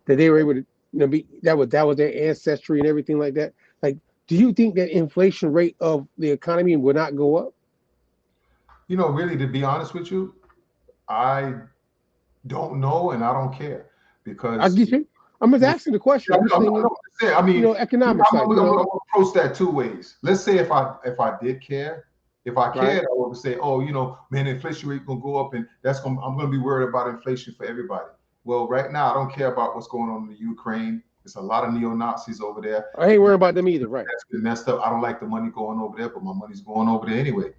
that they were able to be that was their ancestry and everything like that? Like, do you think that inflation rate of the economy will not go up? Really, to be honest with you, I don't know, and I don't care, because I'm just asking the question. I mean, economics. I'm gonna approach that two ways. Let's say if I did care, cared, I would say, oh, man, inflation rate gonna go up, and I'm gonna be worried about inflation for everybody. Well, right now, I don't care about what's going on in the Ukraine. There's a lot of neo-Nazis over there. I ain't worried about them either, right? That's been messed up. I don't like the money going over there, but my money's going over there anyway.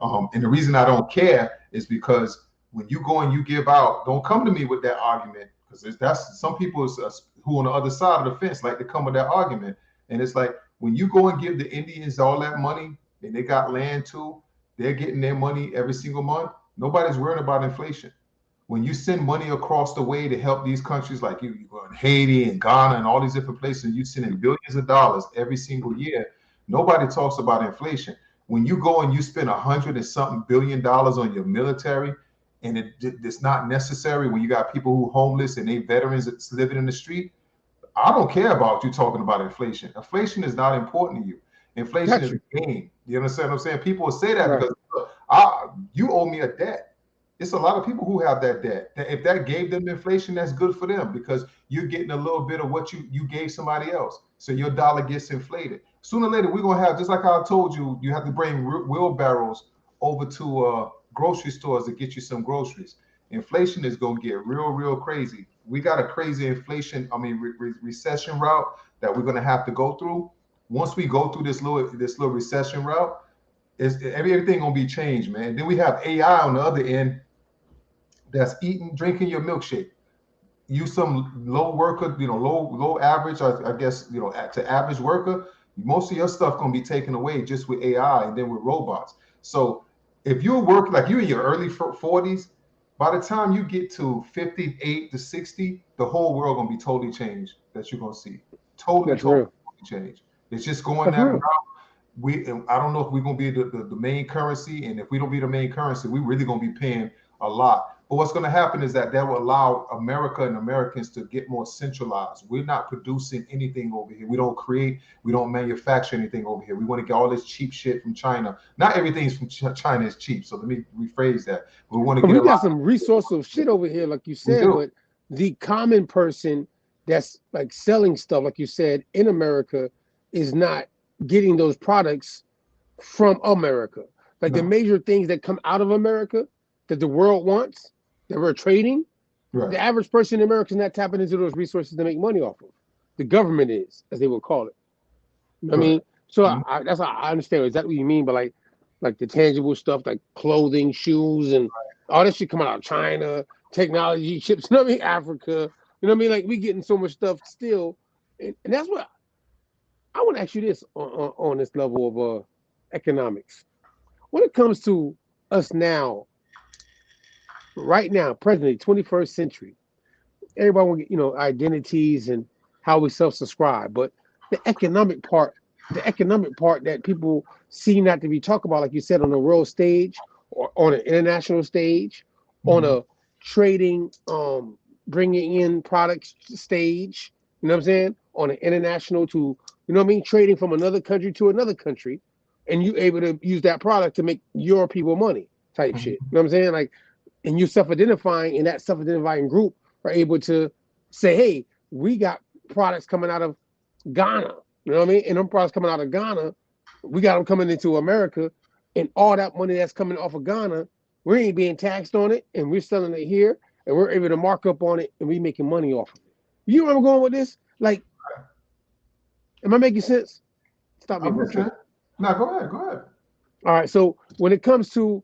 And the reason I don't care is because when you go and you give out, don't come to me with that argument, because that's some people who on the other side of the fence like to come with that argument. And it's like, when you go and give the Indians all that money, and they got land too, they're getting their money every single month. Nobody's worrying about inflation. When you send money across the way to help these countries, like you go in Haiti and Ghana and all these different places, you send in billions of dollars every single year. Nobody talks about inflation. When you go and you spend $100 and something billion on your military, and it's not necessary, when you got people who are homeless and they veterans that's living in the street, I don't care about you talking about inflation. Inflation is not important to you. Inflation is a game. You understand what I'm saying? People will say that because you owe me a debt. It's a lot of people who have that debt. If that gave them inflation, that's good for them, because you're getting a little bit of what you gave somebody else. So your dollar gets inflated. Sooner or later, we're going to have, just like I told you, you have to bring wheelbarrows over to grocery stores to get you some groceries. Inflation is going to get real crazy. We got a crazy recession route that we're going to have to go through. Once we go through this little recession route, everything going to be changed, man. Then we have AI on the other end that's drinking your milkshake. You some low worker, low average, I guess, to average worker, most of your stuff going to be taken away just with AI and then with robots. So if you work like you in your early 40s, by the time you get to 58 to 60, the whole world going to be totally changed that you're going to see. Totally changed. It's just going that route. I don't know if we're going to be the main currency, and if we don't be the main currency, we're really going to be paying a lot. But what's going to happen is that will allow America and Americans to get more centralized. We're not producing anything over here. We don't manufacture anything over here. We want to get all this cheap shit from China. Not everything from China is cheap, so let me rephrase that. We want to get we got some resources of shit over here, like you said, but the common person that's like selling stuff, like you said, in America is not getting those products from America. Like the No. major things that come out of America that the world wants, that we're trading, Right. the average person in America is not tapping into those resources to make money off of. The government is, as they would call it. You know what I mean? So that's how I understand exactly what you mean, but like the tangible stuff, like clothing, shoes, and all that shit coming out of China, technology, chips, you know what I mean? Africa, you know what I mean? Like we getting so much stuff still, and that's what I want to ask you this on this level of economics. When it comes to us now, right now, presently, 21st century, everybody want to get, identities and how we self-subscribe, but the economic part, that people seem not to be talked about, like you said, on the world stage or on an international stage, on a trading, bringing in products stage, you know what I'm saying, on an international to, you know what I mean, trading from another country to another country, and you able to use that product to make your people money type shit. You know what I'm saying? Like, and you self-identifying, and that self-identifying group are able to say, hey, we got products coming out of Ghana. You know what I mean? And them products coming out of Ghana, we got them coming into America, and all that money that's coming off of Ghana, we ain't being taxed on it, and we're selling it here, and we're able to mark up on it, and we making money off of it. You know where I'm going with this? Like, am I making sense? Stop me. I'm listening. No, go ahead. Go ahead. All right. So when it comes to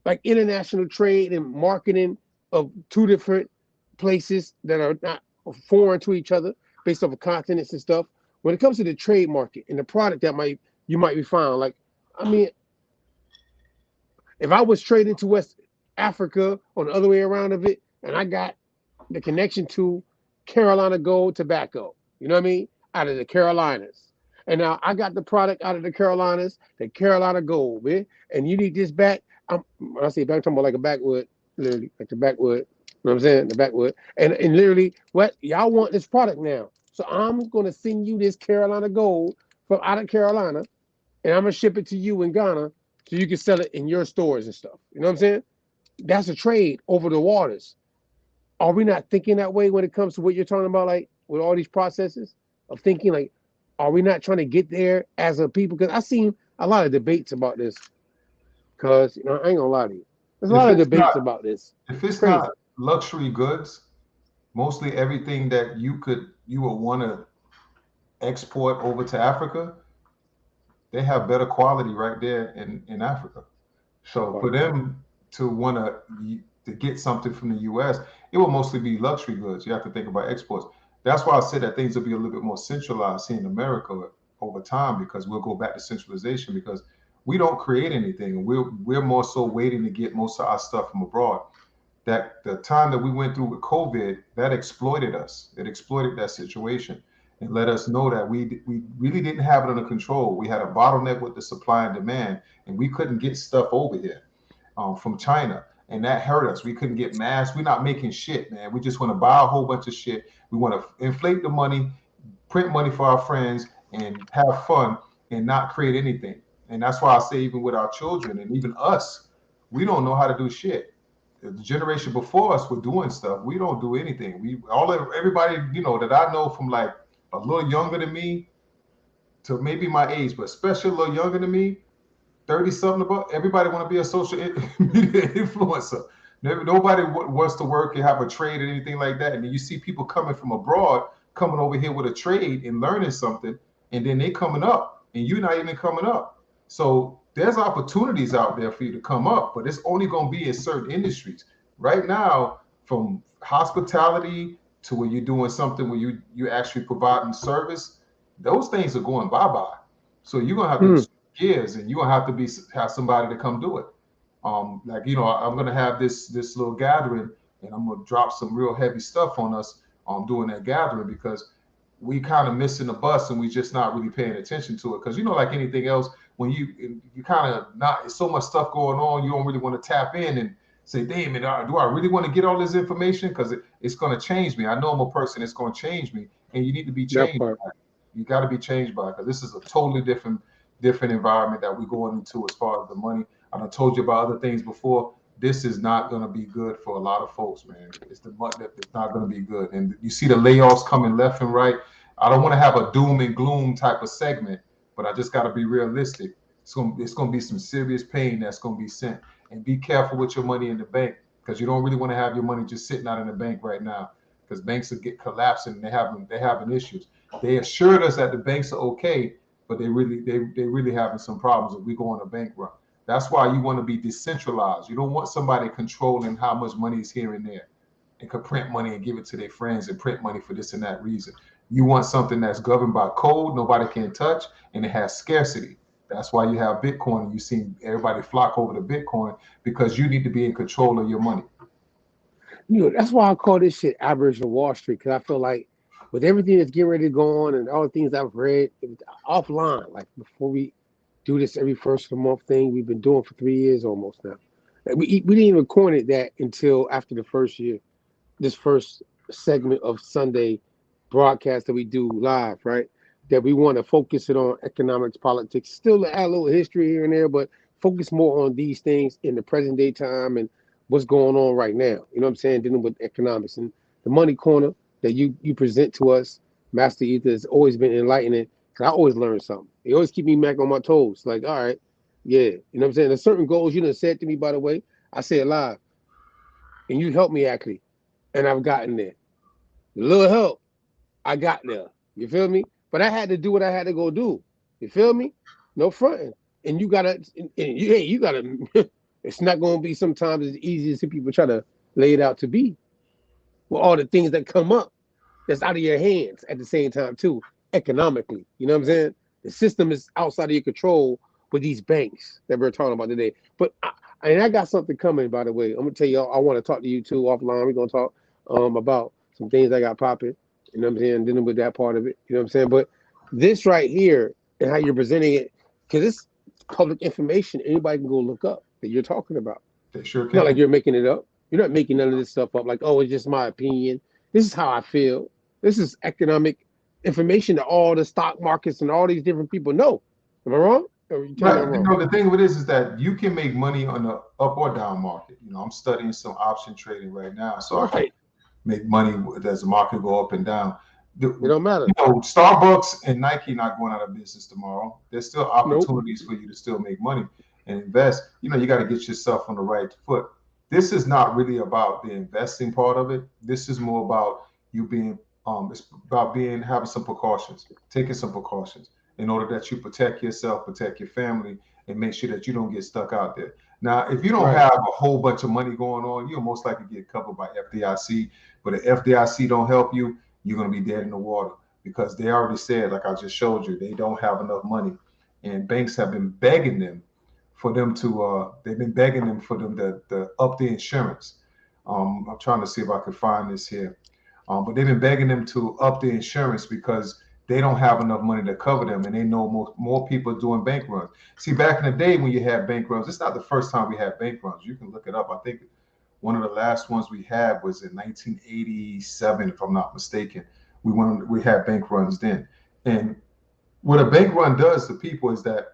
like international trade and marketing of two different places that are not foreign to each other based off of continents and stuff, when it comes to the trade market and the product that you might be found, like, I mean, if I was trading to West Africa on the other way around of it, and I got the connection to Carolina Gold tobacco, you know what I mean, out of the Carolinas, and now I got the product out of the Carolinas, the Carolina Gold, man, and you need this back. When I say back, I'm talking about like a backwood, literally, like the backwood. You know what I'm saying? The backwood. And literally, what y'all want this product now. So I'm gonna send you this Carolina Gold from out of Carolina, and I'm gonna ship it to you in Ghana so you can sell it in your stores and stuff. You know what I'm saying? That's a trade over the waters. Are we not thinking that way when it comes to what you're talking about, like with all these processes of thinking, like, are we not trying to get there as a people? Because I've seen a lot of debates about this. Because, I ain't gonna lie to you. There's a lot of debates about this. If it's not luxury goods, mostly everything that you would want to export over to Africa, they have better quality right there in Africa. So for them to want to get something from the U.S., it will mostly be luxury goods. You have to think about exports. That's why I said that things will be a little bit more centralized here in America over time, because we'll go back to centralization, because we don't create anything. We're more so waiting to get most of our stuff from abroad. That the time that we went through with COVID, that exploited us. It exploited that situation and let us know that we really didn't have it under control. We had a bottleneck with the supply and demand, and we couldn't get stuff over here from China. And that hurt us. We couldn't get masks. We're not making shit, man. We just want to buy a whole bunch of shit. We want to inflate the money, print money for our friends, and have fun and not create anything. And that's why I say, even with our children and even us, we don't know how to do shit. The generation before us were doing stuff. We don't do anything. Everybody, that I know from like a little younger than me to maybe my age, but especially a little younger than me, 30 something about, everybody want to be a social media influencer. Nobody wants to work and have a trade or anything like that. And then you see people coming from abroad, coming over here with a trade and learning something, and then they coming up and you're not even coming up. So there's opportunities out there for you to come up, but it's only going to be in certain industries. Right now, from hospitality to where you're doing something where you're actually providing service, those things are going bye-bye. So you're going to have to gears, and you're going to have to have somebody to come do it. I'm going to have this little gathering, and I'm going to drop some real heavy stuff on us doing that gathering, because we kind of missing the bus and we just not really paying attention to it. Because, like anything else, when you kind of not, so much stuff going on, you don't really want to tap in and say, damn, do I really want to get all this information? Because it's going to change me. I know I'm a person, it's going to change me, and you need to be changed by it. You got to be changed by it, because this is a totally different environment that we're going into as far as the money. I told you about other things before. this is not going to be good for a lot of folks, man. It's not going to be good. And you see the layoffs coming left and right. I don't want to have a doom and gloom type of segment, but I just got to be realistic. It's going to be some serious pain that's going to be sent. And be careful with your money in the bank, because you don't really want to have your money just sitting out in the bank right now, because banks will get collapsing and they're having issues. They assured us that the banks are okay, but they really having some problems if we go on a bank run. That's why you want to be decentralized. You don't want somebody controlling how much money is here and there and could print money and give it to their friends and print money for this and that reason. You want something that's governed by code, nobody can touch, and it has scarcity. That's why you have Bitcoin and you see everybody flock over to Bitcoin, because you need to be in control of your money. That's why I call this shit Aboriginal Wall Street, because I feel like with everything that's getting ready to go on and all the things I've read offline, like before we do this every first of the month thing we've been doing for 3 years almost now. We didn't even coin it that until after the first year, this first segment of Sunday broadcast that we do live, right? That we want to focus it on economics, politics, still add a little history here and there, but focus more on these things in the present day time and what's going on right now. You know what I'm saying? Dealing with economics and the money corner that you present to us, Master Ether, has always been enlightening. Cause I always learn something. They always keep me back on my toes. Like, all right, yeah, you know what I'm saying? There's certain goals you done said to me, by the way. I say it live, and you helped me actually, and I've gotten there. A little help, I got there. You feel me? But I had to do what I had to go do. You feel me? No fronting. And you gotta, you gotta. It's not gonna be sometimes as easy as people try to lay it out to be. With all the things that come up, that's out of your hands at the same time too, economically. You know what I'm saying? The system is outside of your control with these banks that we're talking about today. But I got something coming, by the way. I'm gonna tell you, I want to talk to you too offline. We're gonna talk about some things I got popping. You know what I'm saying? Dealing with that part of it. You know what I'm saying? But this right here and how you're presenting it, because it's public information. Anybody can go look up that you're talking about. They sure can. Not like you're making it up. You're not making none of this stuff up. Like, oh, it's just my opinion. This is how I feel. This is economic information that all the stock markets and all these different people know. Am I wrong? Or you right. You know, the thing with this is that you can make money on the up or down market. You know, I'm studying some option trading right now, so I can make money as the market go up and down. It don't matter. You know, Starbucks and Nike not going out of business tomorrow. There's still opportunities for you to still make money and invest. You know, you got to get yourself on the right foot. This is not really about the investing part of it. This is more about you being it's about having some precautions, taking some precautions in order that you protect yourself, protect your family, and make sure that you don't get stuck out there. Now, if you don't have a whole bunch of money going on, you'll most likely get covered by FDIC. But if FDIC don't help you, you're going to be dead in the water, because they already said, like I just showed you, they don't have enough money. And banks have been begging them for them to, they've been begging them for them to up the insurance. I'm trying to see if I can find this here. But they've been begging them to up the insurance because they don't have enough money to cover them, and they know more people doing bank runs. See, back in the day when you had bank runs, it's not the first time we had bank runs. You can look it up. I think one of the last ones we had was in 1987, if I'm not mistaken. We had bank runs then. And what a bank run does to people is that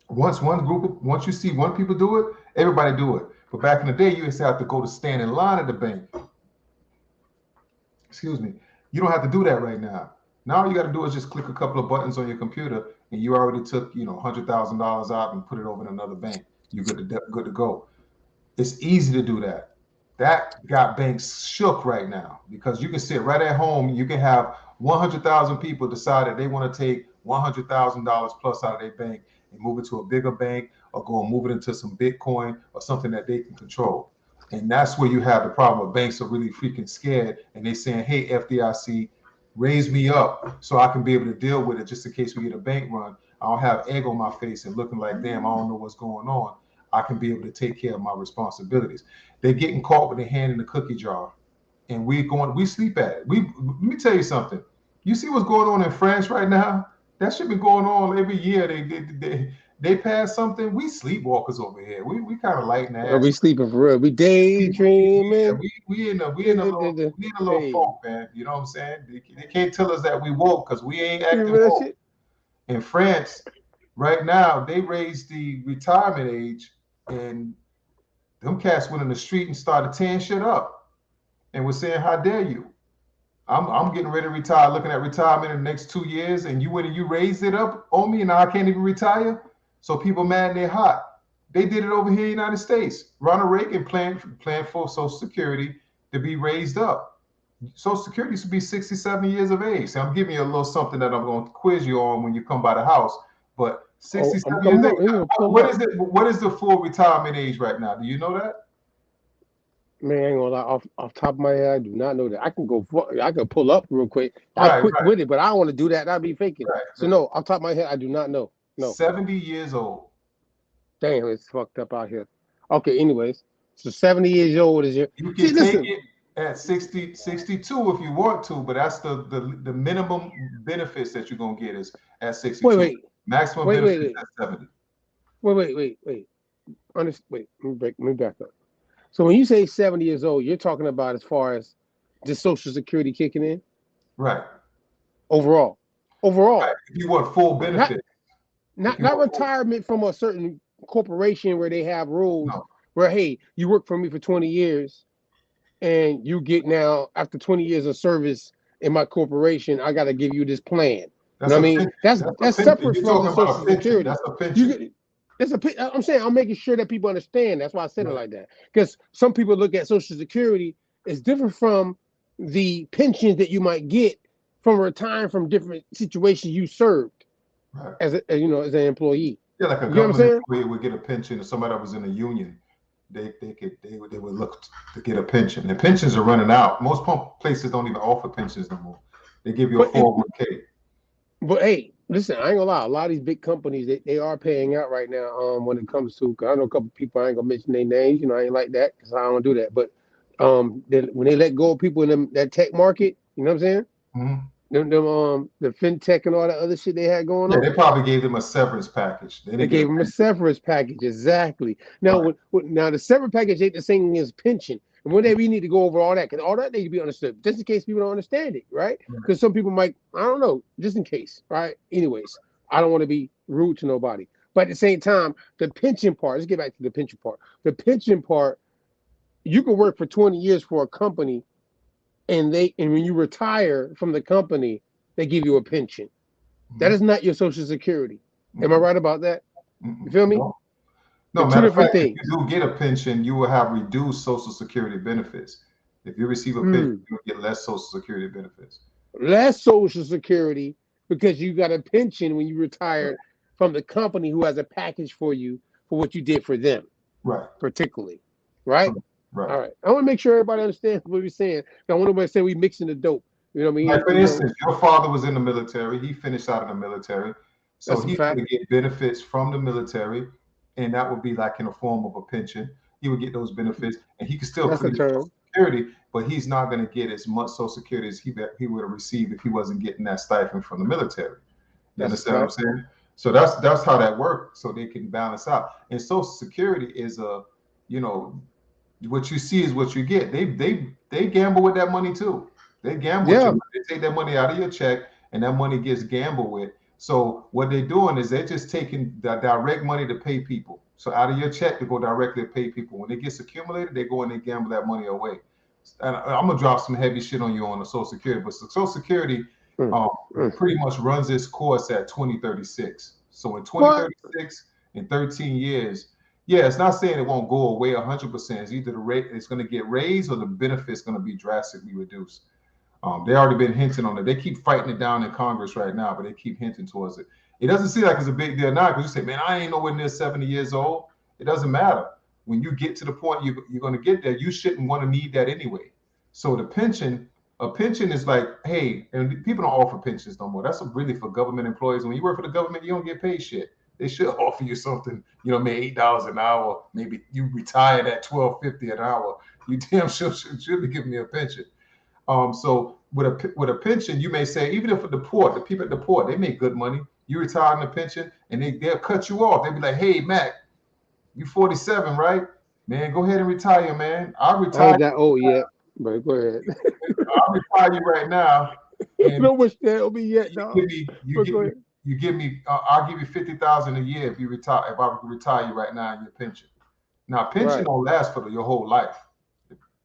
once you see one people do it, everybody do it. But back in the day, you used to have to go to stand in line at the bank. Excuse me. You don't have to do that right now. Now all you got to do is just click a couple of buttons on your computer, and you already took, $100,000 out and put it over in another bank. You're good to go. It's easy to do that. That got banks shook right now, because you can sit right at home. You can have 100,000 people decide that they want to take $100,000 plus out of their bank and move it to a bigger bank, or go and move it into some Bitcoin or something that they can control. And that's where you have the problem where banks are really freaking scared, and they're saying, hey, FDIC, raise me up so I can be able to deal with it just in case we get a bank run. I don't have egg on my face and looking like, damn, I don't know what's going on. I can be able to take care of my responsibilities. They're getting caught with their hand in the cookie jar, and we sleep at it. Let me tell you something. You see what's going on in France right now? That should be going on every year. They pass something. We sleepwalkers over here. We kind of lighting the ass. We sleeping for real. We daydreaming. We in a little funk, man. You know what I'm saying? They can't tell us that we woke, because we ain't acting woke. In France, right now, they raised the retirement age, and Them cats went in the street and started tearing shit up and was saying, "How dare you?" I'm getting ready to retire, looking at retirement in the next 2 years, and you went and you raised it up on me, and now I can't even retire. So people mad and they're hot. They did it over here in the United States. Ronald Reagan planned for Social Security to be raised up. Social Security should be 67 years of age. So I'm giving you a little something that I'm going to quiz you on when you come by the house. But 67 years of age. What is the full retirement age right now? Do you know that? Man, I ain't gonna lie. Off top of my head, I do not know that. I can pull up real quick. I'm quick with it, but I don't want to do that. That'd be faking. So no, off top of my head, I do not know. No. 70 years old. Damn, it's fucked up out here. Okay, anyways, so 70 years old is your. You can take it at 60, 62 if you want to, but that's the minimum benefits that you're gonna get is at 62. Maximum benefits at 70. Wait. Wait, let me back up. So when you say 70 years old, you're talking about as far as just Social Security kicking in? Right. Overall. Right. If you want full benefit. Not retirement from a certain corporation where they have rules where, hey, you work for me for 20 years and you get now, after 20 years of service in my corporation, I got to give you this plan. You know what I mean? That's separate from the Social Security. That's a pension. I'm saying I'm making sure that people understand. That's why I said it like that. Because some people look at Social Security as different from the pensions that you might get from retiring from different situations you served as an employee. Yeah, like a government employee would get a pension, and somebody that was in a union, they would look to get a pension. And pensions are running out. Most places don't even offer pensions no more. They give you a 401k. But hey, listen, I ain't gonna lie. A lot of these big companies, they are paying out right now. When it comes to, cause I know a couple of people, I ain't gonna mention their names. I ain't like that because I don't do that. But when they let go of people in that tech market, you know what I'm saying? Mm-hmm. The fintech and all that other shit they had going on. Yeah, they probably gave them a severance package. They gave them a severance package, exactly. Now, now the severance package ain't the same as pension. And one day we need to go over all that, because all that needs to be understood, just in case people don't understand it, right? Because some people might, I don't know, just in case, right? Anyways, I don't want to be rude to nobody. But at the same time, the pension part, let's get back to the pension part. The pension part, you can work for 20 years for a company, and when you retire from the company, they give you a pension. That is not your Social Security. Am I right about that? You feel me? No, matter of fact, if you do get a pension, you will have reduced Social Security benefits. If you receive a pension, you will get less Social Security benefits. Less Social Security because you got a pension when you retired from the company who has a package for you for what you did for them. Right. Particularly. Right? Right. All right. I want to make sure everybody understands what we're saying. I want nobody to say we mixing the dope. You know what I mean? Like for instance, your father was in the military. He finished out in the military. So he would get benefits from the military, and that would be like in the form of a pension. He would get those benefits, and he could still claim Social Security, but he's not going to get as much Social Security as he would have received if he wasn't getting that stipend from the military. You understand what I'm saying? So that's how that works. So they can balance out. And Social Security is what you see is what you get. They gamble with that money too. They gamble with your money. They take that money out of your check, and that money gets gambled with. So what they're doing is they're just taking the direct money to pay people. So out of your check to go directly to pay people. When it gets accumulated, they go and they gamble that money away. And I'm gonna drop some heavy shit on you on the Social Security, but Social Security pretty much runs its course at 2036. So in 2036, in 13 years, it's not saying it won't go away 100%. It's either the rate it's going to get raised or the benefits going to be drastically reduced. They already been hinting on it. They keep fighting it down in Congress right now, but they keep hinting towards it. It doesn't seem like it's a big deal now because you say, man, I ain't nowhere near 70 years old. It doesn't matter. When you get to the point you're going to get there, you shouldn't want to need that anyway. So a pension is like, hey, and people don't offer pensions no more. That's really for government employees. When you work for the government, you don't get paid shit. They should offer you something, maybe $8 an hour. Maybe you retired at $12.50 an hour. You damn sure should be giving me a pension. So with a pension, you may say, even if the people at the port, they make good money. You retire on a pension, and they'll cut you off. They'll be like, hey, Mac, you 47, right? Man, go ahead and retire, man. I'll retire. But go ahead. I'll retire you right now. You don't wish that'll be yet, dog. You give me, I'll give you $50,000 a year if I retire you right now in your pension. Now, pension don't last for your whole life.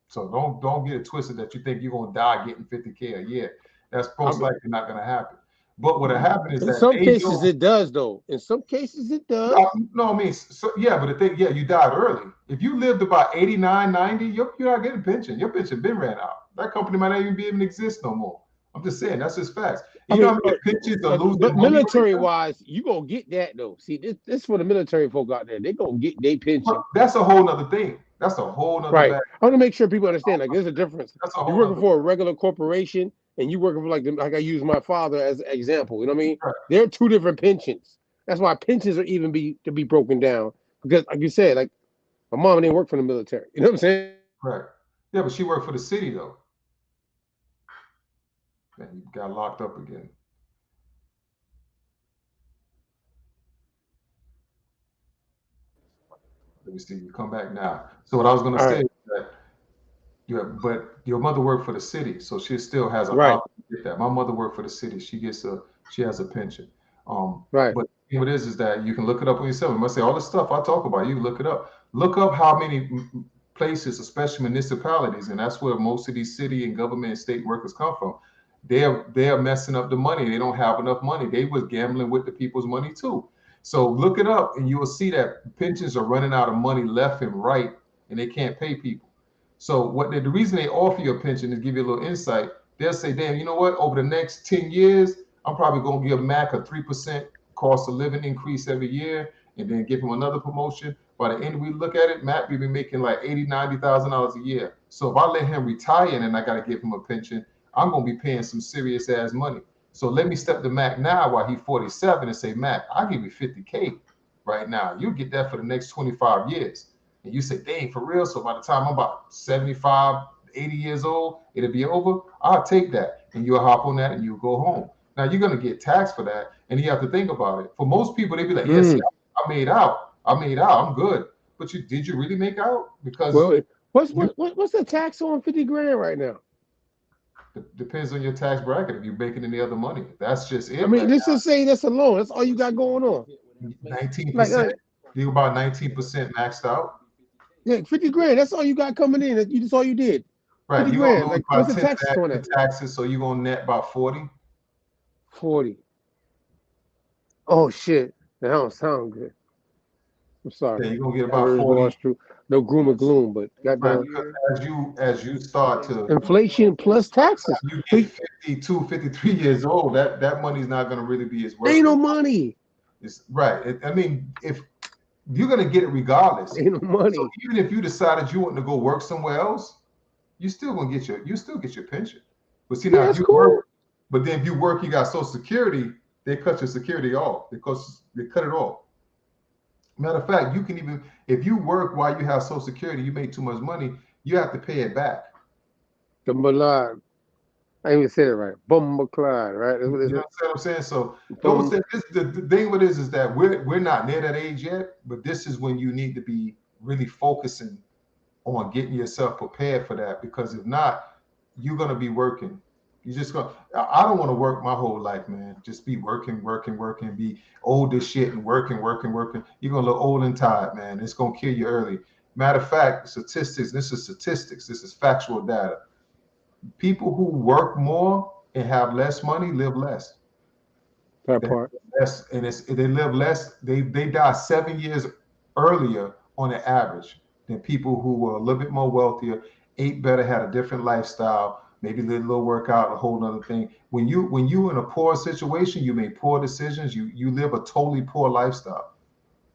So don't get it twisted that you think you're gonna die getting 50K a year. That's most likely not gonna happen. But what'll happen is in that some cases it does, though. In some cases it does. No, I mean, yeah, but the thing, you died early. If you lived about 89, 90, you're not getting pension. Your pension been ran out. That company might not even be able to exist no more. I'm just saying, that's just facts. You know how many pensions are losing but money military right now? wise, you gonna get that though. See, this for the military folk out there. They gonna get their pension. That's a whole nother thing. That's a whole nother Right. bag. I want to make sure people understand. Like, there's a difference. That's a You're whole working nother for a regular corporation, and you working for like I use my father as an example. You know what I mean? Right. There are two different pensions. That's why pensions are even to be broken down because, like you said, like my mom didn't work for the military. You know what I'm saying? Right. Yeah, but she worked for the city though. Man, you got locked up again. Let me see. You come back now. So what I was gonna say is that but your mother worked for the city, so she still has an option to get that. My mother worked for the city. She has a pension. But what it is that you can look it up on yourself. You must say all the stuff I talk about. You can look it up. Look up how many places, especially municipalities, and that's where most of these city and government and state workers come from. They're messing up the money. They don't have enough money. They was gambling with the people's money too. So look it up, and you will see that pensions are running out of money left and right, and they can't pay people. So the reason they offer you a pension is give you a little insight. They'll say, damn, you know what? Over the next 10 years, I'm probably going to give Mac a 3% cost of living increase every year and then give him another promotion. By the end we look at it, Mac will be making like $80,000, $90,000 a year. So if I let him retire and I got to give him a pension, I'm going to be paying some serious ass money. So let me step to Mac now while he's 47 and say, Mac, I'll give you 50K right now. You'll get that for the next 25 years. And you say, dang, for real? So by the time I'm about 75, 80 years old, it'll be over. I'll take that. And you'll hop on that and you'll go home. Now you're going to get taxed for that. And you have to think about it. For most people, they be like, yes, I made out. I'm good. But did you really make out? Because what's the tax on 50 grand right now? Depends on your tax bracket. If you're making any other money, that's just it. I mean, let's just say that's alone. That's all you got going on. 19%. You're about 19% maxed out. Yeah, 50 grand. That's all you got coming in. That's all you did. Right. 50 grand. Like, what's the taxes on that? Taxes, so you're gonna net about 40. 40. Oh shit. That don't sound good. I'm sorry. Yeah, you're gonna get about 40. True. No gloom or gloom, but goddamn. As you start to inflation plus taxes. You get 52, 53 years old. That money's not gonna really be as worth. Ain't no money. It's right. I mean, if you're gonna get it regardless. Ain't no money. So even if you decided you want to go work somewhere else, you still get your pension. But see now, if you work, but then if you work, you got Social Security. They cut your security off because they cut it off. Matter of fact, you can even if you work while you have Social Security, you make too much money, you have to pay it back. The Malad. I didn't even say it right. Bumba-Clyde, right? You know what I'm saying? So the thing with this is that we're not near that age yet, but this is when you need to be really focusing on getting yourself prepared for that, because if not, you're gonna be working. You just go. I don't want to work my whole life, man. Just be working, be old as shit and working. You're gonna look old and tired, man. It's gonna kill you early. Matter of fact, statistics. This is factual data. People who work more and have less money live less. That part. Less, and they live less. They die 7 years earlier on the average than people who were a little bit more wealthier, ate better, had a different lifestyle. Maybe a little workout, a whole other thing. When you in a poor situation, you make poor decisions. You live a totally poor lifestyle.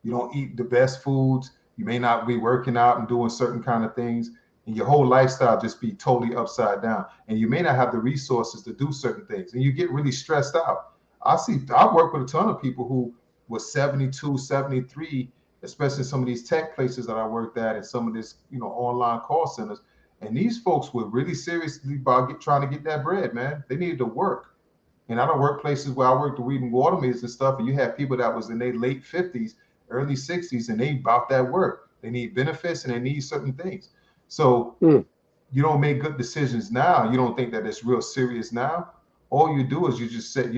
You don't eat the best foods. You may not be working out and doing certain kind of things, and your whole lifestyle just be totally upside down. And you may not have the resources to do certain things, and you get really stressed out. I work with a ton of people who were 72, 73, especially some of these tech places that I worked at, and some of this online call centers. And these folks were really seriously about trying to get that bread, man. They needed to work. And I don't work places where I worked the weed and water mills and stuff, and you have people that was in their late 50s, early 60s, and they about that work. They need benefits and they need certain things. So you don't make good decisions now. You don't think that it's real serious now. All you do is you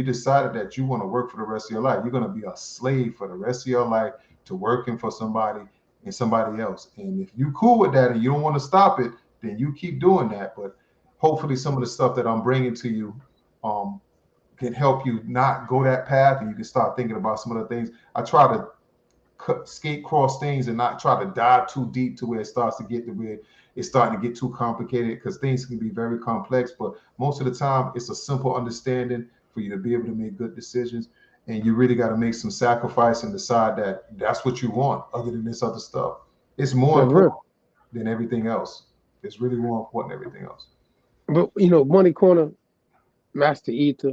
decided that you want to work for the rest of your life. You're going to be a slave for the rest of your life to working for somebody. and somebody else. And if you cool with that and you don't want to stop it, then you keep doing that. But hopefully some of the stuff that I'm bringing to you can help you not go that path, and you can start thinking about some of the things. I try to skate cross things and not try to dive too deep to where it starts to get to where it's starting to get too complicated, because things can be very complex. But most of the time, it's a simple understanding for you to be able to make good decisions. And you really got to make some sacrifice and decide that that's what you want, other than this other stuff. It's more important than everything else. It's really more important than everything else. But Money Corner, Master Ether,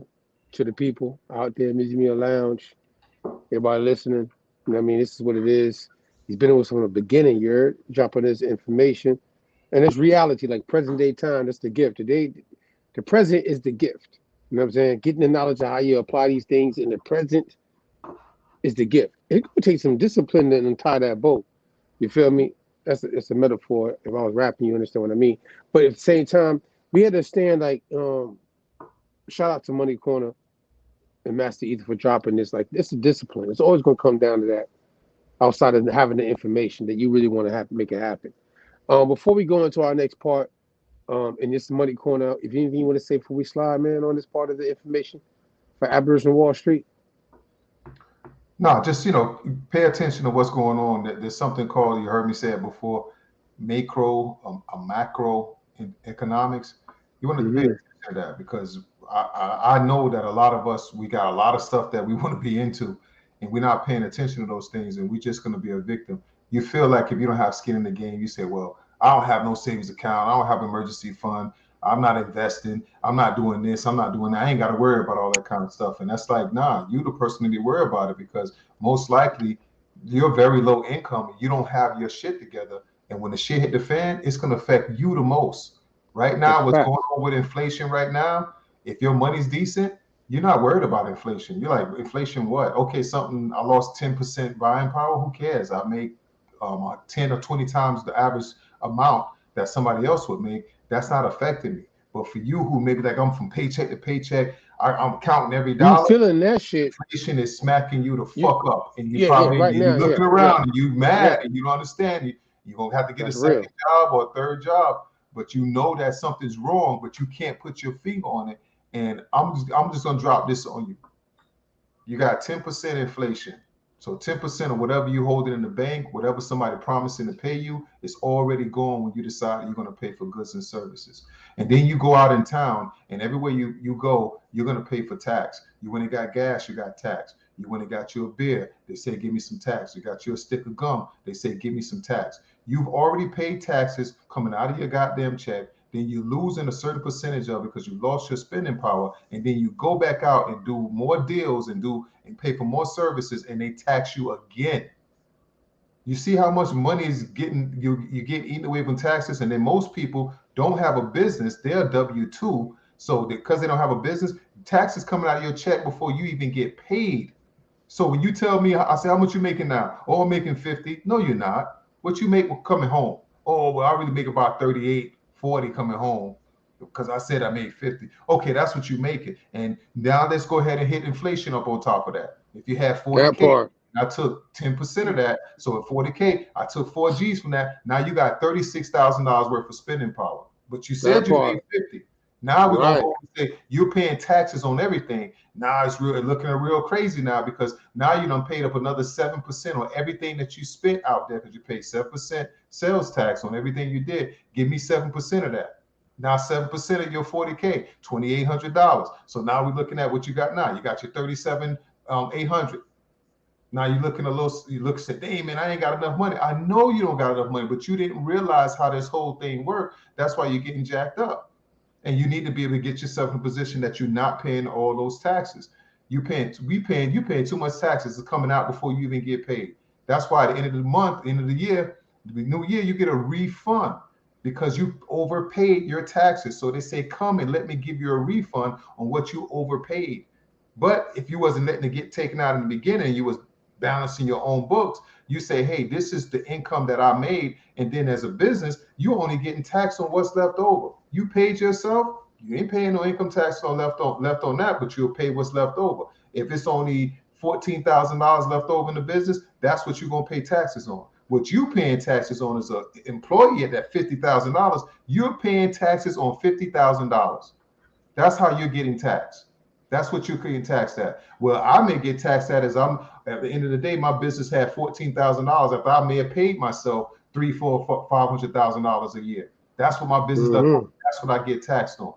to the people out there, Music Meal Lounge, everybody listening. I mean, this is what it is. He's been with us from the beginning. You're dropping this information, and it's reality, like present day time. That's the gift. Today, the present is the gift. You know what I'm saying? Getting the knowledge of how you apply these things in the present is the gift. It could take some discipline to tie that boat. You feel me? That's a metaphor. If I was rapping, you understand what I mean. But at the same time, we understand, like, shout out to Money Corner and Master Ether for dropping this. Like, it's a discipline. It's always going to come down to that, outside of having the information that you really want to have to make it happen. Before we go into our next part, and this Money Corner, if anything you want to say before we slide, man, on this part of the information for Aboriginal Wall Street? No, just, pay attention to what's going on. There's something called, you heard me say it before, macro, a macro in economics. You want to pay attention to that, because I know that a lot of us, we got a lot of stuff that we want to be into, and we're not paying attention to those things, and we're just going to be a victim. You feel like if you don't have skin in the game, you say, well, I don't have no savings account, I don't have emergency fund, I'm not investing, I'm not doing this, I'm not doing that, I ain't got to worry about all that kind of stuff. And that's like, nah, you the person to be worried about it, because most likely you're very low income and you don't have your shit together. And when the shit hit the fan, it's going to affect you the most. Right now, what's going on with inflation right now, if your money's decent, you're not worried about inflation. You're like, inflation what? Okay, I lost 10% buying power. Who cares? I make 10 or 20 times the average amount that somebody else would make. That's not affecting me. But for you, who maybe like I'm from paycheck to paycheck, I'm counting every dollar. You feeling that shit? Inflation is smacking you the fuck up, and you probably right now, looking around and you mad and you don't understand. You're gonna have to get a second job or a third job, but you know that something's wrong, but you can't put your finger on it. And I'm just gonna drop this on you. You got 10% inflation. So 10% of whatever you hold it in the bank, whatever somebody promising to pay you, is already gone when you decide you're going to pay for goods and services. And then you go out in town, and everywhere you go, you're going to pay for tax. You went and got gas, you got tax. You went and got you a beer, they say, give me some tax. You got you a stick of gum, they say, give me some tax. You've already paid taxes coming out of your goddamn check. Then you losing a certain percentage of it because you lost your spending power, and then you go back out and do more deals and pay for more services, and they tax you again. You see how much money is you get eaten away from taxes, and then most people don't have a business; they're W-2. So because they don't have a business, taxes coming out of your check before you even get paid. So when you tell me, I say, how much you making now? Oh, I'm making 50. No, you're not. What you make coming home? Oh, well, I really make about 38. 40 coming home because I said I made 50. Okay, that's what you make it. And now let's go ahead and hit inflation up on top of that. If you had 40K, I took 10% of that. So at 40K, I took 4 G's from that. Now you got $36,000 worth of spending power. But you said you made 50. Now we're going to say you're paying taxes on everything. Now it's looking real crazy now, because now you done paid up another 7% on everything that you spent out there, because you paid 7% sales tax on everything you did. Give me 7% of that. Now 7% of your 40K, $2,800. So now we're looking at what you got now. You got your 37,800. Now you're looking you look and say, dang, man, I ain't got enough money. I know you don't got enough money, but you didn't realize how this whole thing worked. That's why you're getting jacked up. And you need to be able to get yourself in a position that you're not paying all those taxes. You paying too much taxes. It's coming out before you even get paid. That's why at the end of the month, end of the year, the new year, you get a refund because you overpaid your taxes. So they say, come and let me give you a refund on what you overpaid. But if you wasn't letting it get taken out in the beginning, you was balancing your own books, you say, hey, this is the income that I made. And then as a business, you're only getting taxed on what's left over. You paid yourself, you ain't paying no income tax on left on that, but you'll pay what's left over. If it's only $14,000 left over in the business, that's what you're going to pay taxes on. What you paying taxes on is an employee at that $50,000. You're paying taxes on $50,000. That's how you're getting taxed. That's what you're getting taxed at. Well, I may get taxed at as I'm at the end of the day, my business had $14,000. If I may have paid myself $300,000, $400,000, $500,000 a year. That's what my business does. That's what I get taxed on.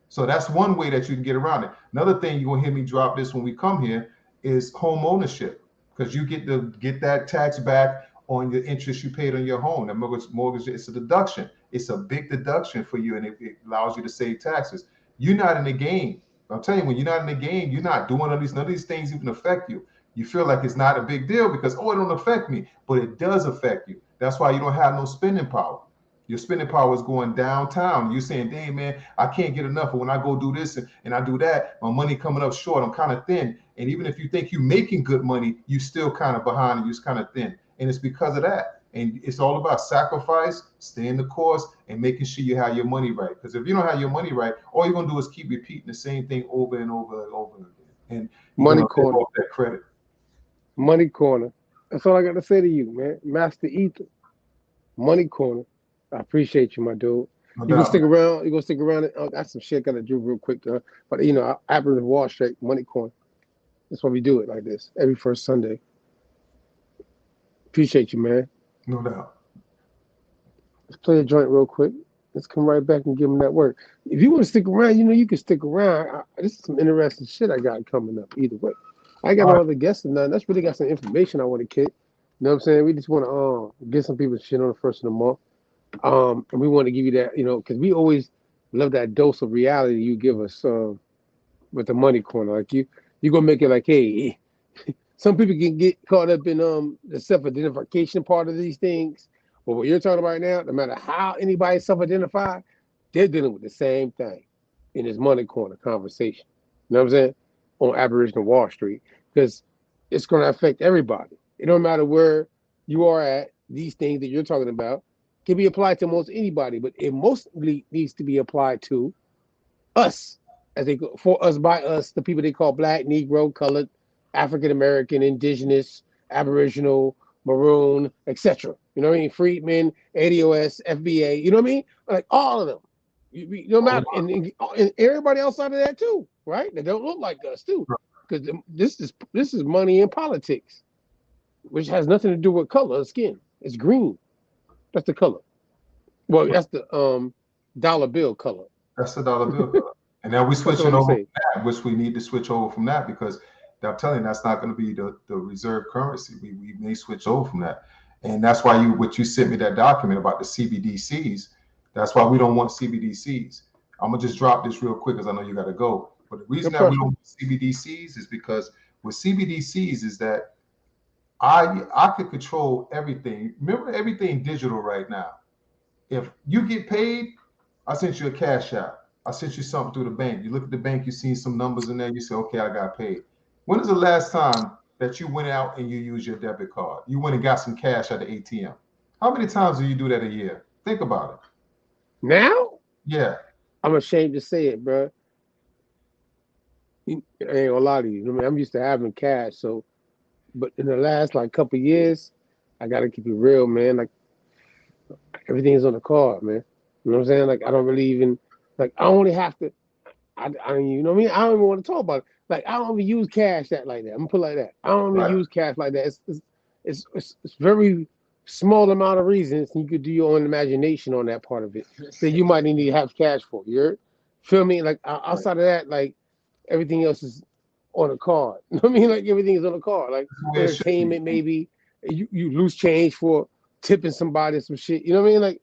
So that's one way that you can get around it. Another thing you're gonna hear me drop this when we come here is home ownership, because you get to get that tax back on your interest you paid on your home. The mortgage, it's a deduction. It's a big deduction for you, and it allows you to save taxes. You're not in the game. I'm telling you, when you're not in the game, you're not doing none of these things even affect you. You feel like it's not a big deal because, oh, it don't affect me, but it does affect you. That's why you don't have no spending power. Your spending power is going downtown. You're saying, dang, man, I can't get enough. But when I go do this and I do that, my money coming up short. I'm kind of thin. And even if you think you're making good money, you still kind of behind and you're kind of thin. And it's because of that. And it's all about sacrifice, staying the course, and making sure you have your money right. Because if you don't have your money right, all you're going to do is keep repeating the same thing over and over and over again. And Money Corner. That credit. Money Corner. That's all I got to say to you, man. Master Ether. Money Corner. I appreciate you, my dude. You gonna stick around? You gonna stick around? I got some shit gotta do real quick, but you know, Aboriginal Wall Street, Money Corner. That's why we do it like this every first Sunday. Appreciate you, man. No doubt. Let's play a joint real quick. Let's come right back and give them that work. If you want to stick around, you know you can stick around. This is some interesting shit I got coming up. Either way, I got no other guests and none. That's really got some information I want to kick. You know what I'm saying? We just want to get some people's shit on the first of the month. And we want to give you that, you know, because we always love that dose of reality you give us with the Money Corner. Like you gonna make it like, hey, some people can get caught up in the self-identification part of these things. But what you're talking about right now, no matter how anybody self-identify, they're dealing with the same thing in this Money Corner conversation. You know what I'm saying? On Aboriginal Wall Street, because it's gonna affect everybody. It don't matter where you are at. These things that you're talking about can be applied to most anybody, but it mostly needs to be applied to us, for us, by us, the people they call Black, Negro, colored, African American, Indigenous, Aboriginal, Maroon, etc. You know what I mean? Freedmen, ADOS, FBA. You know what I mean? Like all of them. No matter, and everybody outside of that too, right? They don't look like us too, because this is money in politics, which has nothing to do with color of skin. It's green. That's the color. Well, that's the dollar bill color. That's the dollar bill color. And now we're switching over from that, which we need to switch over from that, because I'm telling you, that's not going to be the reserve currency. We may switch over from that. And that's why you sent me that document about the CBDCs. That's why we don't want CBDCs. I'm going to just drop this real quick because I know you got to go. But the reason that we don't want CBDCs is because with CBDCs is that I could control everything. Remember, everything digital right now. If you get paid, I sent you a cash out. I sent you something through the bank. You look at the bank, you see some numbers in there, you say, okay, I got paid. When is the last time that you went out and you used your debit card? You went and got some cash at the ATM. How many times do you do that a year? Think about it. Now? Yeah. I'm ashamed to say it, bro. I ain't gonna lie to you. I mean, I'm used to having cash, so. But in the last couple of years, I gotta keep it real, man. Like everything is on the card, man. You know what I'm saying? Like I don't really even I only have to. I you know what I mean? I don't even want to talk about it. Like I don't even use cash like that. I'm gonna put it like that. I don't even use cash like that. It's very small amount of reasons you could do your own imagination on that part of it that you might need to have cash for. You feel me? Like outside of that, like everything else is on a card. You know what I mean? Like everything is on a card. Like entertainment, maybe you lose change for tipping somebody some shit. You know what I mean? Like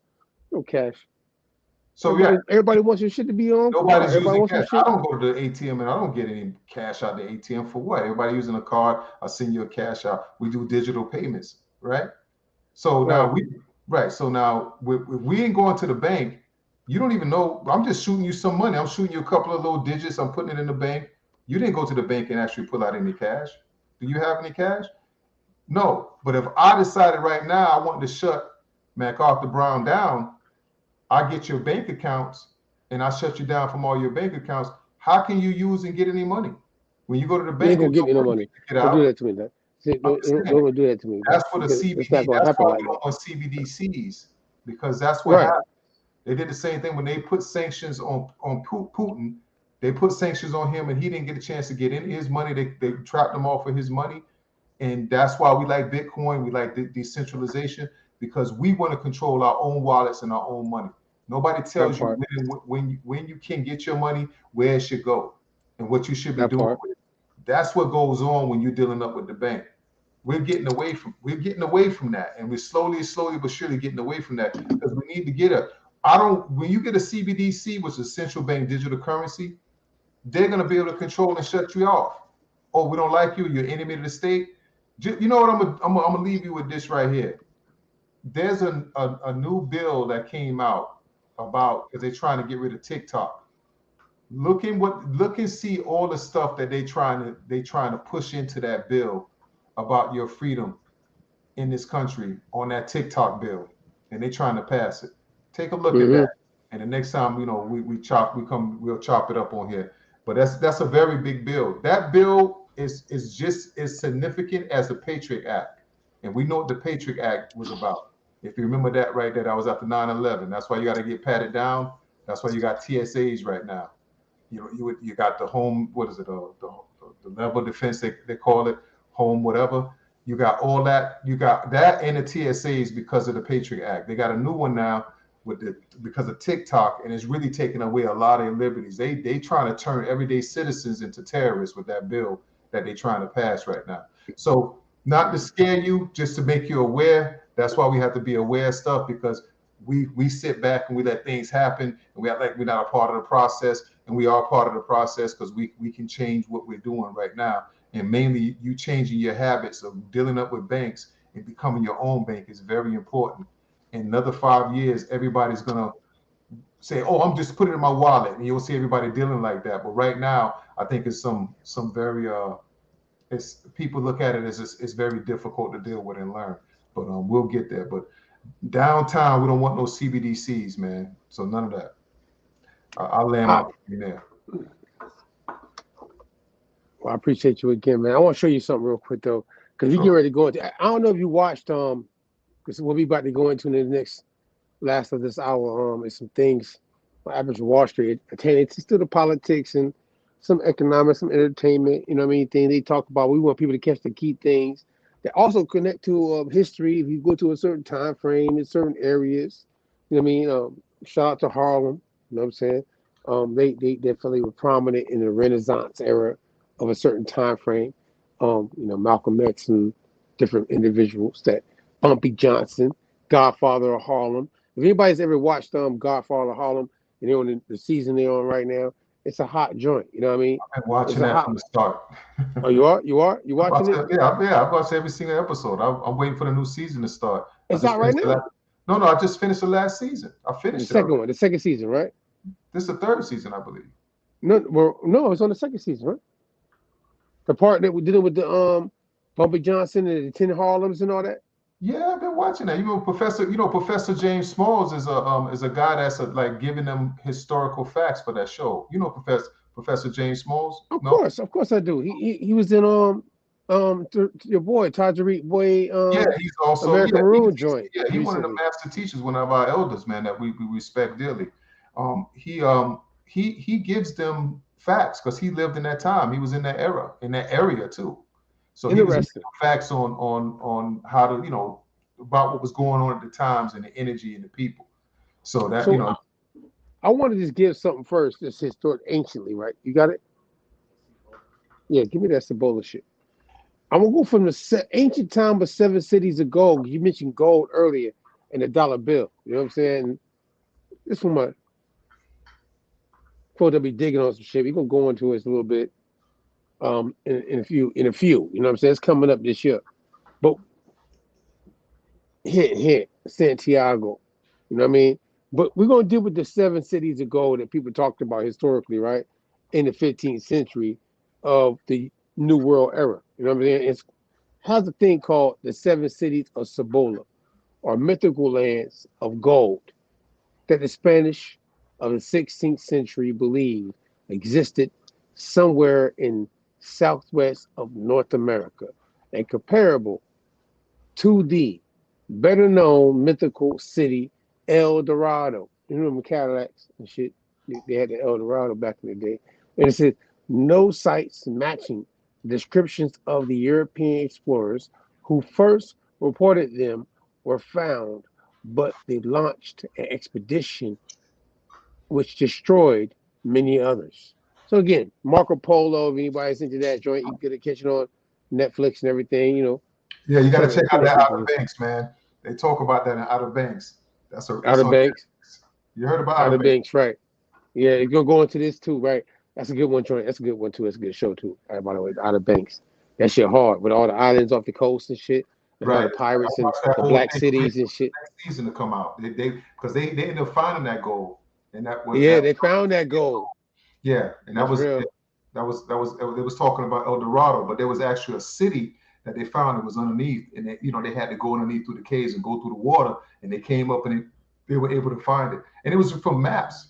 no cash. So everybody wants your shit to be on. Nobody's using cash. I don't go to the ATM and I don't get any cash out the ATM for what? Everybody using a card. I send you a cash out. We do digital payments, right? So now So now if we ain't going to the bank, you don't even know. I'm just shooting you some money. I'm shooting you a couple of little digits. I'm putting it in the bank. You didn't go to the bank and actually pull out any cash. Do you have any cash? No. But if I decided right now I want to shut MacArthur Brown down, I get your bank accounts and I shut you down from all your bank accounts. How can you use and get any money? When you go to the bank, you ain't gonna get me no money. Don't do that to me, man. Don't do that to me. That's for the It's CBD. not gonna That's happen why like we that. don't want CBDCs, because that's what Right. happened. They did the same thing when they put sanctions on Putin. They put sanctions on him, and he didn't get a chance to get any of his money. They trapped him off of his money, and that's why we like Bitcoin. We like the decentralization, because we want to control our own wallets and our own money. Nobody tells you when you can get your money, where it should go, and what you should be doing with it. That's what goes on when you're dealing up with the bank. We're getting away from that, and we're slowly but surely getting away from that, because we need to get when you get a CBDC, which is central bank digital currency, they're going to be able to control and shut you off. Oh, we don't like you, you're enemy to the state. You know what, I'm gonna leave you with this right here. There's a new bill that came out about, because they're trying to get rid of TikTok. Look and see all the stuff that they trying to push into that bill about your freedom in this country on that TikTok bill, and they trying to pass it. Take a look at that, and the next time we'll chop it up on here. But that's a very big bill. That bill is just as significant as the Patriot Act, and we know what the Patriot Act was about. If you remember that right there, that was after 9/11. That's why you got to get patted down. That's why you got TSAs right now. You got the home, what is it, the level of defense they call it, home whatever. You got all that. You got that and the TSAs because of the Patriot Act. They got a new one now because of TikTok, and it's really taking away a lot of their liberties. They trying to turn everyday citizens into terrorists with that bill that they're trying to pass right now. So not to scare you, just to make you aware. That's why we have to be aware of stuff, because we sit back and we let things happen, and we act like we're not a part of the process, and we are part of the process, because we can change what we're doing right now. And mainly you changing your habits of dealing up with banks and becoming your own bank is very important. In another 5 years, everybody's gonna say, "Oh, I'm just putting it in my wallet," and you'll see everybody dealing like that. But right now, I think it's some very it's people look at it as it's very difficult to deal with and learn. But we'll get there. But downtown, we don't want no CBDCs, man. So none of that. I'll land my plane there. Well, I appreciate you again, man. I want to show you something real quick though, because we get ready to go into. I don't know if you watched because we'll be about to go into in the next last of this hour. Is some things on average Wall Street attaining to the politics and some economics, some entertainment. You know what I mean? Things they talk about. We want people to catch the key things that also connect to history. If you go to a certain time frame in certain areas, you know what I mean? Shout out to Harlem. You know what I'm saying? They definitely were prominent in the Renaissance era of a certain time frame. Malcolm X and different individuals. That Bumpy Johnson, Godfather of Harlem. If anybody's ever watched Godfather of Harlem, and they're on the season they're on right now, it's a hot joint. You know what I mean? I've been watching that from the start. Oh, you are? You watching it? Yeah. I've watched every single episode. I'm waiting for the new season to start. It's out right now. No, I just finished the last season. I finished the second season, right? This is the third season, I believe. No, it's on the second season, right? The part that we did with the Bumpy Johnson and the 10 Harlems and all that. Yeah, I've been watching that. Professor James Smalls is a guy that's like giving them historical facts for that show. You know Professor James Smalls? Of course I do. He was in your boy Tajariq boy. He's also American Maroon joint. Yeah, he's one of the master teachers, one of our elders, man, that we respect dearly. He gives them facts because he lived in that time. He was in that era, in that area too. So he was giving facts on how to, about what was going on at the times and the energy and the people. So that, I want to just give something first that's historic anciently, right? You got it? Yeah, give me that Cibola shit. I'm going to go from the ancient time of 7 cities of gold. You mentioned gold earlier and the dollar bill. You know what I'm saying? This one, my quote, they'll be digging on some shit. We're going to go into it a little bit in a few. You know what I'm saying? It's coming up this year. But hint, Santiago. You know what I mean? But we're going to deal with the 7 cities of gold that people talked about historically, right? In the 15th century of the New World era. You know what I'm saying? It has a thing called the 7 cities of Cibola, or mythical lands of gold, that the Spanish of the 16th century believed existed somewhere in southwest of North America. and comparable to the better known mythical city El Dorado. You remember Cadillacs and shit? They had the El Dorado back in the day. And it says no sites matching descriptions of the European explorers who first reported them were found, but they launched an expedition which destroyed many others. So again, Marco Polo, if anybody's into that joint, you can get it catching on Netflix and everything, you know. Yeah, you got to check out that people. Outer Banks, man. They talk about that in Outer Banks. That's Outer Banks. You heard about Outer Banks, right? Yeah, you're gonna go into this too, right? That's a good one, joint. That's a good one too. That's a good show too. All right, by the way, Outer Banks. That shit hard with all the islands off the coast and shit, and all the pirates and the black cities and shit. Next season to come out, they because they ended up finding that gold, and that was they found that gold. Yeah, and that was it was talking about El Dorado, but there was actually a city that they found that was underneath, and they had to go underneath through the caves and go through the water, and they came up and they were able to find it, and it was from maps.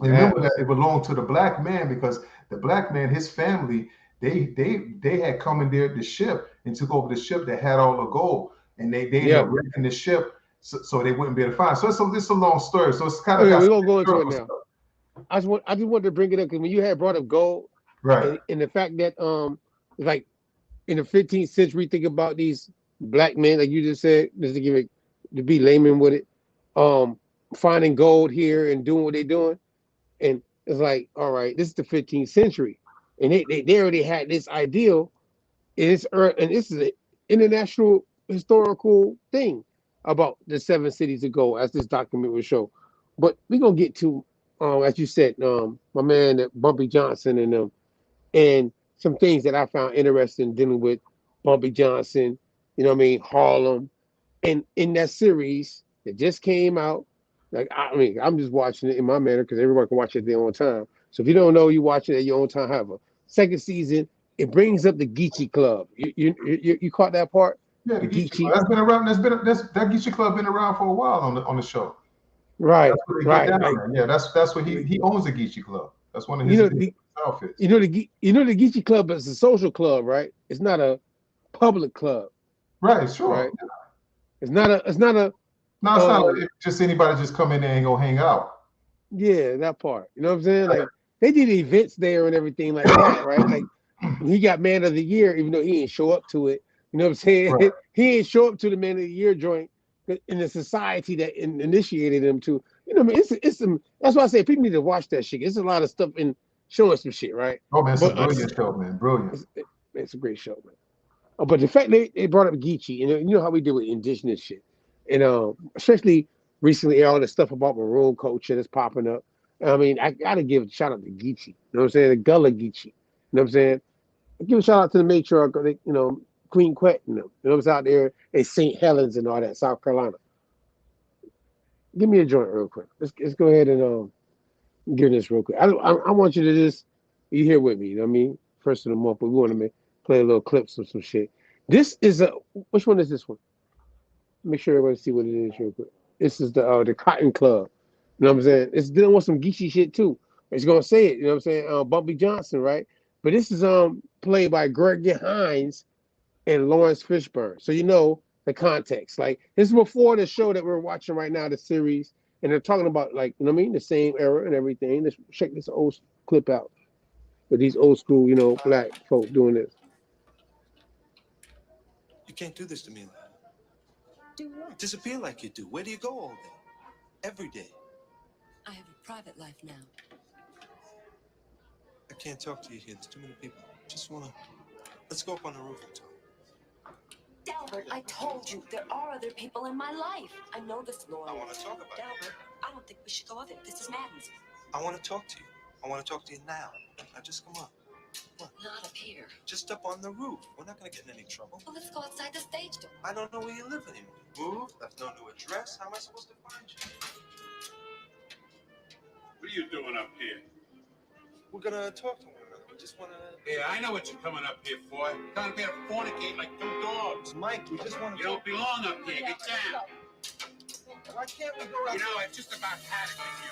And remember that it belonged to the black man, because the black man, his family, they had commandeered the ship and took over the ship that had all the gold, and they ended up wrecking the ship so they wouldn't be able to find it. So it's a long story. So it's kind of we're gonna go into it now. I just wanted to bring it up because when you had brought up gold, right, and the fact that like in the 15th century, think about these black men, like you just said, just to give it to be layman with it, finding gold here and doing what they're doing, and it's like, all right, this is the 15th century, and they already had this ideal, and this is an international historical thing about the 7 cities of gold, as this document will show. But we're gonna get to, as you said, my man Bumpy Johnson and them, and some things that I found interesting dealing with Bumpy Johnson, you know what I mean, Harlem, and in that series that just came out. Like, I mean, I'm just watching it in my manner because everyone can watch it at their own time. So if you don't know, you watch it at your own time. However, second season, it brings up the Geechee Club. You caught that part? Yeah, the Geechee Club. That's been around. That Geechee Club been around for a while on the show. Right, right. Yeah, that's what he owns the Geechee Club. That's one of his outfits. You know the Geechee Club is a social club, right? It's not a public club. Right, sure. Right. Yeah. It's not a. No, it's not like just anybody just come in there and go hang out. Yeah, that part. You know what I'm saying? Like, they did events there and everything like that, right? Like, he got Man of the Year, even though he didn't show up to it. You know what I'm saying? Right. He didn't show up to the Man of the Year joint in the society that initiated him to. You know what I mean? It's some. That's why I say people need to watch that shit. It's a lot of stuff in showing some shit, right? Oh man, it's a brilliant show, man. Brilliant. It's a great show, man. But the fact they brought up Geechee, you know how we do with indigenous shit. And especially recently, all the stuff about maroon culture that's popping up. I mean, I gotta give a shout out to Geechee. You know what I'm saying? The Gullah Geechee. You know what I'm saying? I give a shout out to the matriarch, Queen Quet and them. You know what's out there in St. Helens and all that, South Carolina. Give me a joint real quick. Let's go ahead and give this real quick. I want you to just be here with me. You know what I mean? First of the month, but we want to play a little clips of some shit. This is which one is this one? Make sure everybody see what it is real quick. This is the Cotton Club. You know what I'm saying? It's dealing with some Geechee shit too. It's gonna say it. You know what I'm saying? Bumpy Johnson, right? But this is played by Gregory Hines and Lawrence Fishburne. So you know the context. Like, this is before the show that we're watching right now, the series, and they're talking about, like, you know what I mean, the same era and everything. Let's check this old clip out with these old school, black folk doing this. You can't do this to me. Do what? Disappear like you do. Where do you go all day? Every day. I have a private life now. I can't talk to you here. There's too many people. Let's go up on the roof and talk. Delbert, I told you, there are other people in my life. I know this lawyer. I want to talk about Delbert, it. I don't think we should go there. This is madness. I want to talk to you. I want to talk to you now. Now just come on. What? Not up here. Just up on the roof. We're not going to get in any trouble. Well, let's go outside the stage door. I don't know where you live anymore. Moved, left no new address. How am I supposed to find you? What are you doing up here? We're going to talk to one another. We just want to... Yeah, I know what you're coming up here for. You're coming up here to fornicate like two dogs. Mike, we just want to... You don't belong up here. Get down. Why can't we go out? You know, I just about had it with you.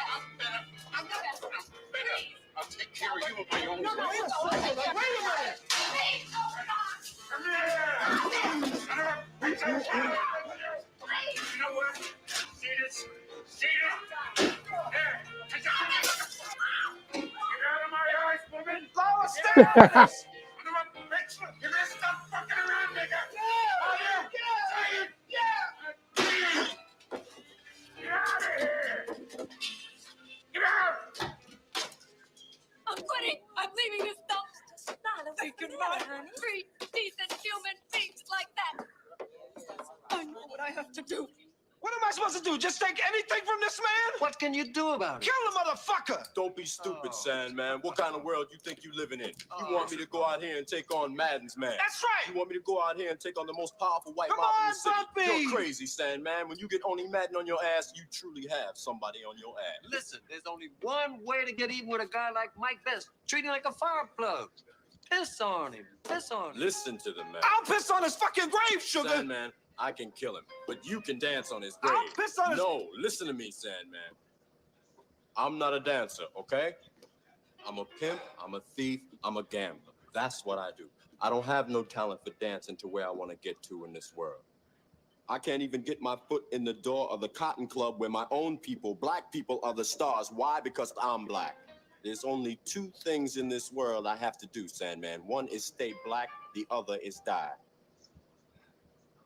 I'm better. I'll take care of you with my own. Wait a second. Wait a minute. Come here. You know what? See this? See this? Here. Get out of my eyes, woman. Lower stairs. Bitch. You're gonna stop fucking around, nigga. Get out of here. Get out. I'm quitting. I'm leaving this dump. Not a week honey. Three decent human beings like that. I know what I have to do. What am I supposed to do? Just take anything from this man? What can you do about it? Kill the motherfucker! Don't be stupid, Sandman. What kind of world you think you living in? You want me to go out here and take on Madden's man? That's right! You want me to go out here and take on the most powerful white Come mob in on, the city? Bumpy! You're crazy, Sandman. When you get only Madden on your ass, you truly have somebody on your ass. Listen, there's only one way to get even with a guy like Mike Best. Treat him like a fire plug. Piss on him. Piss on him. Listen to the man. I'll piss on his fucking grave, sugar! Sandman, I can kill him, but you can dance on his grave. I'll piss on his... No, listen to me, Sandman. I'm not a dancer, okay? I'm a pimp, I'm a thief, I'm a gambler. That's what I do. I don't have no talent for dancing to where I want to get to in this world. I can't even get my foot in the door of the Cotton Club where my own people, black people, are the stars. Why? Because I'm black. There's only two things in this world I have to do, Sandman. One is stay black, the other is die.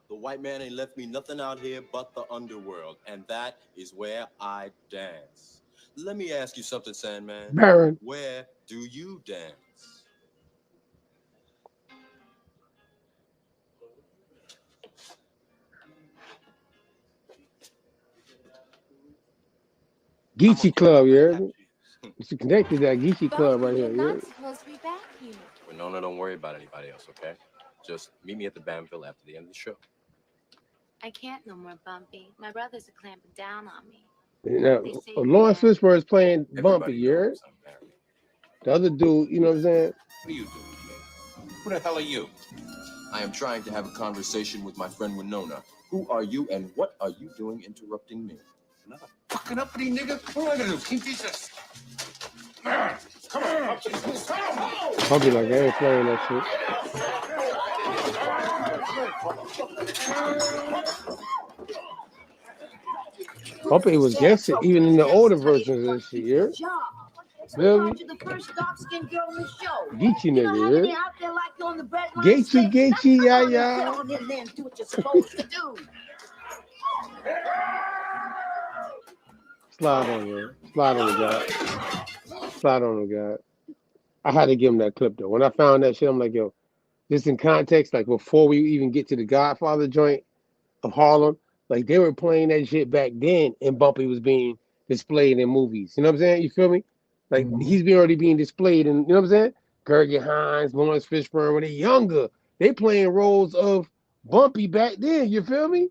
The white man ain't left me nothing out here but the underworld, and that is where I dance. Let me ask you something, Sandman. Baron. Where do you dance? Geechee Club, you heard me? It's connected to that Geechee Club right here. You're Yeah. not supposed to be back here. Winona, don't worry about anybody else, okay? Just meet me at the Banville after the end of the show. I can't no more, Bumpy. My brothers are clamping down on me. Now, Lawrence Fishburne is playing Bumpy, you heard? knows I'm married. The other dude, you know what I'm saying? What are you doing? Who the hell are you? I am trying to have a conversation with my friend Winona. Who are you and what are you doing interrupting me? Another fucking uppity nigga. What am I gonna do? Keep Jesus. Come on. Bumpy like, I ain't playing that shit. Bumpy was guessing even in the older versions of this shit, you heard? Really? The first dark-skinned girl in the show. Geechee You know nigga, how yeah? many out there like you on the bread line Geechee, stick? Geechee, yeah, Get yeah. on in there and do what you're supposed to do. Slide on you. Slide on the guy. Slide on the guy. I had to give him that clip though. When I found that shit, I'm like, yo, just in context, like before we even get to the Godfather joint of Harlem, like they were playing that shit back then and Bumpy was being displayed in movies. You know what I'm saying? You feel me? Like he's already being displayed in, you know what I'm saying? Gergie Hines, Lawrence Fishburne, when they're younger, they playing roles of Bumpy back then. You feel me?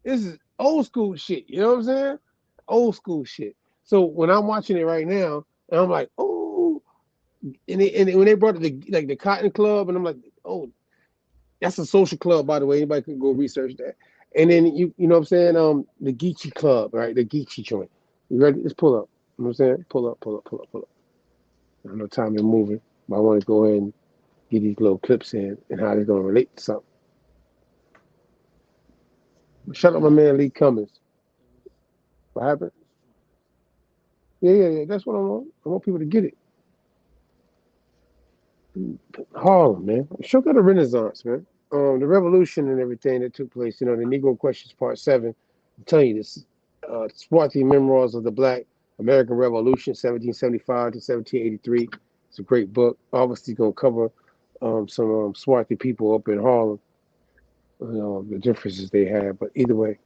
This is old school shit. You know what I'm saying? Old school shit. So when I'm watching it right now, and I'm like, oh, and when they brought it to the Cotton Club, and I'm like, oh, that's a social club, by the way. Anybody can go research that. And then you know what I'm saying? The Geechee Club, right? The Geechee joint. You ready? Let's pull up. You know what I'm saying? Pull up. I know time is moving, but I want to go ahead and get these little clips in and how they're gonna relate to something. Shout out my man Lee Cummings. What happened? Yeah. That's what I want. I want people to get it. Harlem, man. Show got a renaissance, man. The revolution and everything that took place, you know, the Negro Questions Part 7. I'm telling you this. Swarthy Memoirs of the Black American Revolution, 1775 to 1783. It's a great book. Obviously going to cover some swarthy people up in Harlem, you know, the differences they had. But either way,